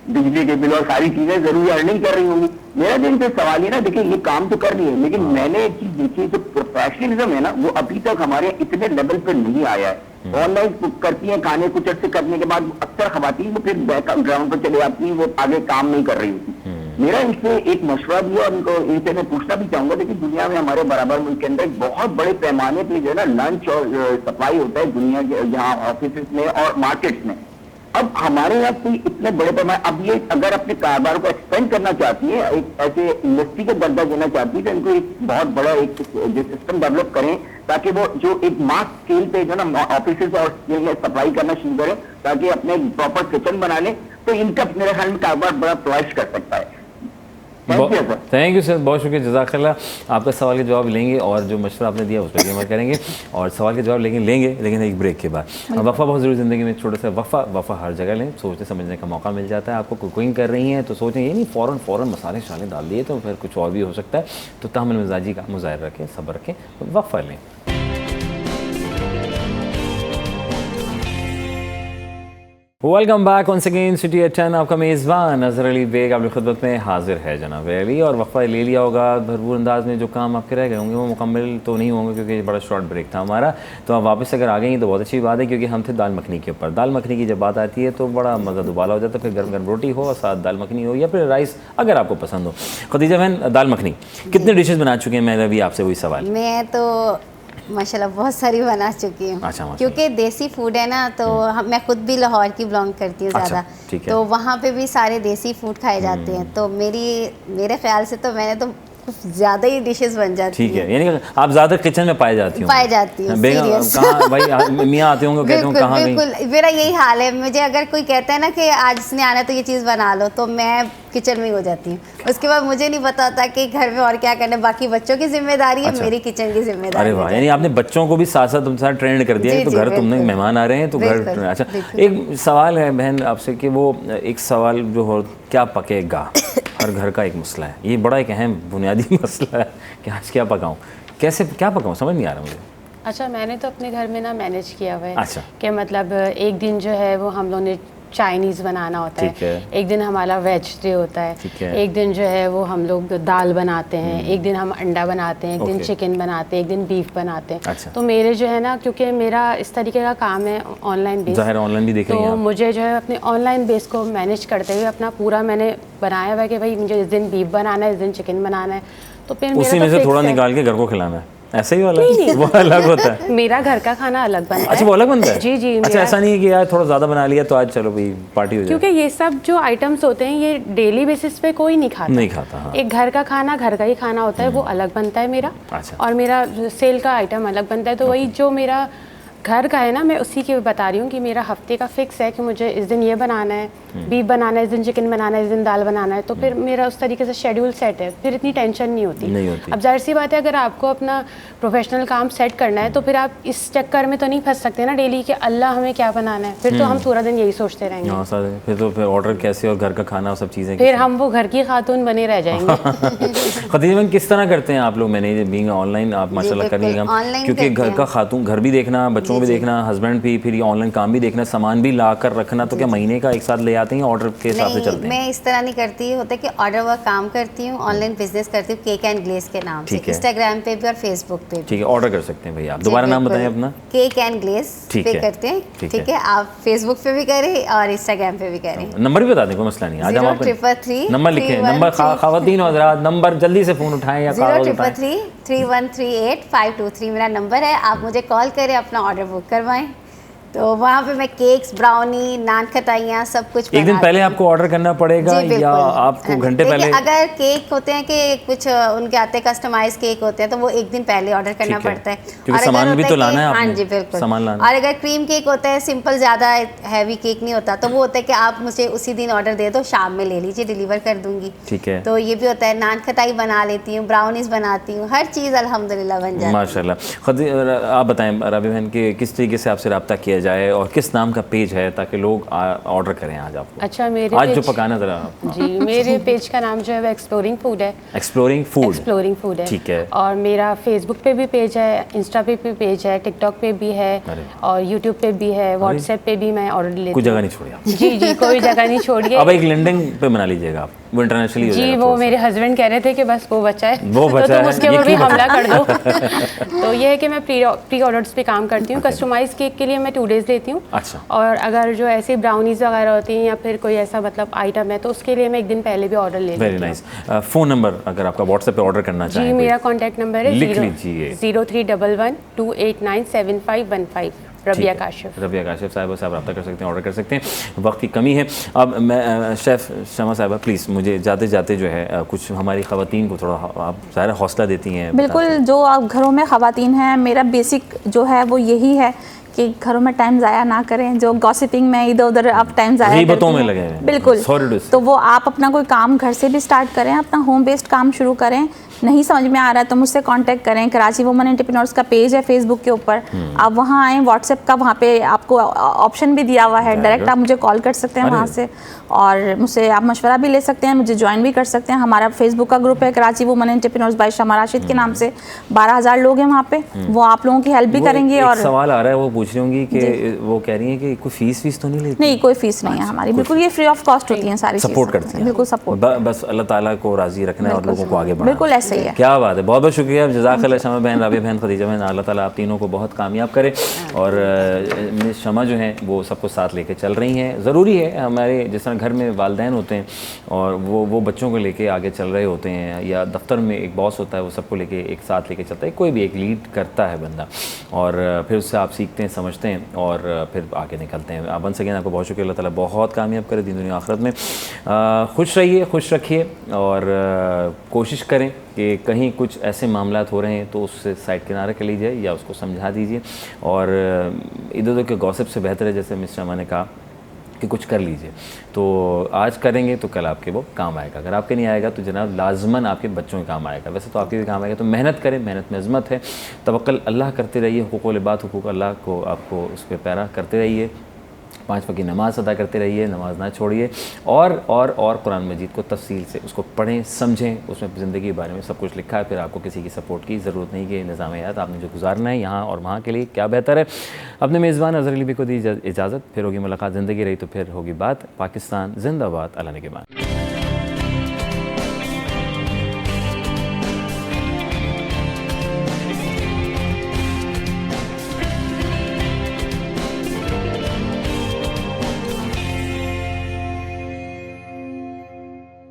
बिजली के बिल और सारी चीजें जरूरी अर्निंग कर रही होंगी। मेरा जो इनसे सवाल है ना, देखिए ये काम तो कर रही है, लेकिन मैंने एक चीज देखी, जो प्रोफेशनलिज्म है ना वो अभी तक हमारे इतने लेवल पर नहीं आया है। ऑनलाइन कुक करती है खाने, कुछ अर्से करने के बाद अक्सर खवातीन वो फिर ग्राउंड पर चले जाती है, वो आगे काम नहीं कर रही होती। मेरा इनसे एक मशवरा भी है, और इनको इनसे मैं पूछना भी चाहूंगा। देखिए दुनिया में हमारे बराबर मुल्क के अंदर बहुत बड़े पैमाने पर जो है ना लंच और सप्लाई होता है दुनिया के, यहाँ ऑफिस में और मार्केट्स में। अब हमारे यहाँ कोई इतने बड़े पैमाने, अब ये अगर अपने कारोबार को एक्सपेंड करना चाहती है, एक ऐसे इंडस्ट्री का दर्जा देना चाहती है, तो इनको एक बहुत बड़ा एक जो सिस्टम डेवलप करें ताकि वो जो एक मास स्केल पे जो ना ऑफिस और स्केल में सप्लाई करना शुरू करें, ताकि अपने प्रॉपर किचन बना लें, तो इनका मेरे ख्याल में कारोबार बड़ा फ्लरिश कर सकता है। थैंक यू सर, बहुत शुक्रिया, जज़ाकल्लाह। आपका सवाल के जवाब लेंगे और जो मशवरा आपने दिया उस पर भी अमल करेंगे, और सवाल के जवाब लेकिन एक ब्रेक के बाद। वफ़ा बहुत ज़रूरी ज़िंदगी में, छोटा सा वफ़ा हर जगह लें, सोचने समझने का मौका मिल जाता है। आपको कुकिंग कर रही हैं तो सोचें ये नहीं फ़ौरन मसाले शाले डाल दिए तो फिर कुछ और भी हो सकता है, तो तहम्मुल मिजाजी का मुज़ाहिरा रखें, सब्र रखें, वफ़ा लें। Welcome back once again city at 10। आपका मेज़बान अज़हर अली बेग आपकी खिदमत में हाजिर है जनाब अली। और वक्फा ले लिया होगा भरपूर अंदाज में, जो काम आपके रह गए होंगे वो मुकम्मल तो नहीं होंगे क्योंकि बड़ा शॉर्ट ब्रेक था हमारा, तो आप वापस अगर आ गई तो बहुत अच्छी बात है, क्योंकि हम थे दाल मखनी के ऊपर। दाल मखनी की जब बात आती है तो बड़ा मज़ा दुबाला हो जाता है, फिर गर्म गर्म रोटी हो और साथ दाल मखनी हो या फिर राइस अगर आपको पसंद हो। खदीजा बहन, दाल मखनी कितने डिशेज़ बना चुके हैं? मैं अभी आपसे वही सवाल। मैं तो माशाल्लाह बहुत सारी बना चुकी हूँ। अच्छा, क्योंकि देसी फूड है ना, तो मैं खुद भी लाहौर की बिलोंग करती हूँ ज़्यादा, तो वहाँ पे भी सारे देसी फूड खाए जाते हैं, तो मेरे ख्याल से तो मैंने तो ज़्यादा ही डिशेस बन जाती है। ठीक है, यानी आप ज़्यादा किचन में पाई जाती हूँ? कहाँ भाई मियाँ आते होंगे, कहते होंगे कहाँ गई? बिल्कुल मेरा यही हाल है। मुझे अगर कोई कहता है ना कि आज इसने आना तो ये चीज़ बना लो, तो मैं किचन में ही हो जाती हूँ। उसके बाद मुझे नहीं पता था कि घर में और क्या करना है, बाकी बच्चों की जिम्मेदारी है, मेरी किचन की जिम्मेदारी। अरे वाह, यानी आपने बच्चों को भी साथ साथ तुम साथ ट्रेंड कर दिया, तो घर तुमने मेहमान आ रहे हैं तो घर। अच्छा, एक सवाल है बहन आपसे कि वो एक सवाल जो हो, क्या पकेगा, हर घर का एक मसला है, ये बड़ा एक अहम बुनियादी मसला है कि आज क्या पकाऊं, कैसे क्या पकाऊं, समझ नहीं आ रहा मुझे। अच्छा, मैंने तो अपने घर में ना मैनेज किया हुआ है। अच्छा, कि मतलब एक दिन जो है वो हम लोगों ने चाइनीज़ बनाना होता है, एक दिन हमारा वेज डे होता है, एक दिन जो है वो हम लोग दाल बनाते हैं, एक दिन हम अंडा बनाते हैं, एक दिन चिकन बनाते हैं, एक दिन बीफ बनाते हैं। अच्छा। तो मेरे जो है ना, क्योंकि मेरा इस तरीके का काम है ऑनलाइन बेस, ऑनलाइन भी देख रही हैं तो मुझे जो है अपने ऑनलाइन बेस को मैनेज करते हुए अपना पूरा मैंने बनाया हुआ है कि भाई मुझे इस दिन बीफ बनाना है, इस दिन चिकन बनाना है, तो फिर उसी में से थोड़ा निकाल के घर को खिलाना है, ऐसा ही वाला है? वो अलग होता है। मेरा घर का खाना अलग बनता है। अच्छा, वो अलग बनता है? जी जी। अच्छा, ऐसा नहीं है कि यार थोड़ा ज़्यादा बना लिया तो आज चलो भाई पार्टी हो जाए? क्योंकि ये सब जो आइटम्स होते हैं ये डेली बेसिस पे कोई नहीं खाता। हाँ। एक घर का खाना घर का ही खाना होता है, वो अलग बनता है मेरा। अच्छा। और मेरा सेल का आइटम अलग बनता है, तो वही जो मेरा घर का है ना, मैं उसी की बता रही हूँ कि मेरा हफ्ते का फिक्स है कि मुझे इस दिन ये बनाना है, बीफ बनाना है, इस दिन चिकन बनाना है, इस दिन दाल बनाना है, तो फिर मेरा उस तरीके से शेड्यूल सेट है, फिर इतनी टेंशन नहीं होती। अब जाहिर सी बात है, अगर आपको अपना प्रोफेशनल काम सेट करना है तो फिर आप इस चक्कर में तो नहीं फंस सकते ना डेली कि अल्लाह हमें क्या बनाना है, फिर तो हम पूरा दिन यही सोचते रहेंगे। फिर ऑर्डर कैसे और घर का खाना और सब चीज़ें, फिर हम वो घर की खातून बने रह जाएंगे। खदीजा, किस तरह करते हैं आप लोग मैनेज बीइंग ऑनलाइन? आप माशाल्लाह कर रही हैं, क्योंकि घर का खातून, घर भी देखना, बच्चों को भी देखना, हस्बैंड भी, फिर ये ऑनलाइन काम भी देखना, सामान भी ला कर रखना, तो क्या महीने का एक साथ ले आते हैं, ऑर्डर के हिसाब से चलते हैं? मैं इस तरह नहीं करती, होता है कि ऑर्डर वर्क काम करती हूँ, ऑनलाइन बिजनेस करती हूँ केक एंड ग्लेज के नाम से, इंस्टाग्राम पे भी और फेसबुक पे भी। ठीक है, ऑर्डर कर सकते हैं भाई आप। दोबारा नाम बताएं अपना। केक एंड ग्लेज पे करते हैं, ठीक है। आप फेसबुक पे भी करें और इंस्टाग्राम पे भी करें। नंबर भी बता दें, कोई मसला नहीं। आज हम आपको 033 नंबर लिखें, नंबर खवातीन और हज़रात नंबर जल्दी से फ़ोन उठाएं या 033 3138 523 मेरा नंबर है। आप मुझे कॉल करें, अपना ऑर्डर बुक करवाएं, तो वहाँ पे मैं केक्स, ब्राउनी, नान खटाइयाँ सब कुछ एक दिन पहले आपको ऑर्डर करना पड़ेगा या आपको घंटे पहले? अगर केक होते हैं कि कुछ उनके आते हैं कस्टमाइज केक होते हैं, तो वो एक दिन पहले ऑर्डर करना पड़ता है, क्योंकि सामान भी तो लाना है आपने। हाँ जी बिल्कुल, सामान लाना। और अगर क्रीम केक होता है, सिंपल, ज़्यादा हैवी केक नहीं होता, तो वो होता है कि आप मुझे उसी दिन ऑर्डर दे दो, शाम में ले लीजिए, डिलीवर कर दूंगी। ठीक है, तो ये भी होता है। नान खटाई बना लेती हूँ, ब्राउनीज बनाती हूँ, हर चीज़ अल्हम्दुलिल्लाह बन जाती है माशाल्लाह। आप बताएं राबी बहन कि किस तरीके से आपसे रब्ता किया जाए और किस नाम का पेज है ताकि लोग ऑर्डर करें आज आपको? अच्छा, मेरे आज जो पकाना जरा जी, मेरे पेज का नाम जो है वो एक्सप्लोरिंग फूड है। एक्सप्लोरिंग फूड है, ठीक है। और मेरा फेसबुक पे भी पेज है, इंस्टा पे भी पेज है, टिकटॉक पे भी है, और यूट्यूब पे भी है, व्हाट्सएप पे भी मैं ऑर्डर लेती हूँ। कोई जगह नहीं छोड़ी आप? जी जी, कोई जगह नहीं छोड़ी। अब एक लिंक्डइन पे बना लीजिएगा आप, वो इंटरनेशनली हो जाएगा। जी, वो मेरे हस्बैंड कह रहे थे कि बस वो बचा है, वो बचा तो है, तुम उसके ऊपर भी हमला कर दो। तो ये है कि मैं प्री ऑर्डर्स पे काम करती हूँ। कस्टमाइज केक के लिए मैं 2 डेज लेती हूँ। अच्छा। और अगर जो ऐसी ब्राउनीज वगैरह होती हैं या फिर कोई ऐसा मतलब आइटम है, तो उसके लिए मैं एक दिन पहले भी ऑर्डर ले लेती हूँ। Very nice. फ़ोन नंबर अगर आपका व्हाट्सएप पे ऑर्डर करना चाहें? जी, मेरा कॉन्टैक्ट नंबर है 0311 2897515। रबिया काशिफ। रबिया काशिफ साहिबा से आप रब्ता कर सकते हैं, ऑर्डर कर सकते हैं। वक्त की कमी है। अब मैं शेफ़ शमा साहिबा प्लीज़ मुझे जाते जाते जो है कुछ हमारी ख़वातीन को थोड़ा आप ज़ाहिर हौसला देती हैं। बिल्कुल, जो आप घरों में ख़वातीन हैं, मेरा बेसिक जो है वो यही है कि घरों में टाइम ज़ाया ना करें। जो गॉसिपिंग में इधर उधर आप टाइम ज़ाया गीबतों में लगे हैं, बिल्कुल, तो वो आप अपना कोई काम घर से भी स्टार्ट करें, अपना होम बेस्ड काम शुरू करें। नहीं समझ में आ रहा है तो मुझसे कांटेक्ट करें। कराची वुमेन एंटरप्रेन्योर्स का पेज है फेसबुक के ऊपर, आप वहाँ आएँ। व्हाट्सएप का वहाँ पे आपको ऑप्शन भी दिया हुआ है, डायरेक्ट आप मुझे कॉल कर सकते हैं वहाँ से, और मुझसे आप मशवरा भी ले सकते हैं, मुझे ज्वाइन भी कर सकते हैं। हमारा फेसबुक का ग्रुप है कराची वुमेन एंटरप्रेन्योर्स बाय शमा राशिद के नाम से। 12,000 लोग हैं वहाँ पे, वो आप लोगों की हेल्प भी करेंगे। और सवाल आ रहा है, वो पूछ रही होंगी कि वो कह रही हैं कि कोई फीस तो नहीं लेती? नहीं, कोई फीस नहीं है हमारी, बिल्कुल ये फ्री ऑफ कॉस्ट होती है सारी चीज़ें। सपोर्ट करती हैं, बिल्कुल सपोर्ट। बस अल्लाह ताला को राज़ी रखना है और लोगों को आगे बढ़ाना। बिल्कुल ऐसे ही है। क्या बात है, बहुत बहुत शुक्रिया। जज़ाकल्लाह शमा बहन, राबिया बहन, खदीजा बहन, अल्लाह ताला आप तीनों को बहुत कामयाब करे। और मिस शमा जो हैं वो सबको साथ लेके चल रही हैं। ज़रूरी है, हमारे जिस तरह घर में वालिदैन होते हैं और वो बच्चों को लेके आगे चल रहे होते हैं, या दफ्तर में एक बॉस होता है वो सबको लेके एक साथ लेके चलता है। कोई भी एक लीड करता है बंदा, और फिर उससे आप सीखते हैं, समझते हैं और फिर आगे निकलते हैं। आप वंस अगेन आपको बहुत शुक्रिया। अल्लाह ताला बहुत कामयाब करे दीन दुनिया आखिरत में। खुश रहिए, खुश रखिए, और कोशिश करें कि कहीं कुछ ऐसे मामलात हो रहे हैं तो उससे साइड किनारे कर लीजिए या उसको समझा दीजिए, और इधर उधर के गॉसिप से बेहतर है, जैसे मिस शमा ने कहा, कि कुछ कर लीजिए। तो आज करेंगे तो कल आपके वो काम आएगा। अगर आपके नहीं आएगा तो जनाब लाजमन आपके बच्चों के काम आएगा। वैसे तो आपके भी काम आएगा। तो मेहनत करें, मेहनत में अज़मत है। तवक्कल अल्लाह करते रहिए, हुकूक़ुल इबाद, हुकूक़ अल्लाह को आपको उस पर पैरा करते रहिए। 5 वक्त की नमाज़ अदा करते रहिए, नमाज ना छोड़िए, और कुरान मजीद को तफसील से उसको पढ़ें, समझें। उसमें ज़िंदगी के बारे में सब कुछ लिखा है। फिर आपको किसी की सपोर्ट की ज़रूरत नहीं कि निज़ाम हयात आपने जो गुजारना है यहाँ और वहाँ के लिए क्या बेहतर है। अपने मेज़बान अज़हर अली को दी इजाज़त। फिर होगी मुलाकात, ज़िंदगी रही तो फिर होगी बात। पाकिस्तान जिंदाबाद, अल्लाह निगहबान।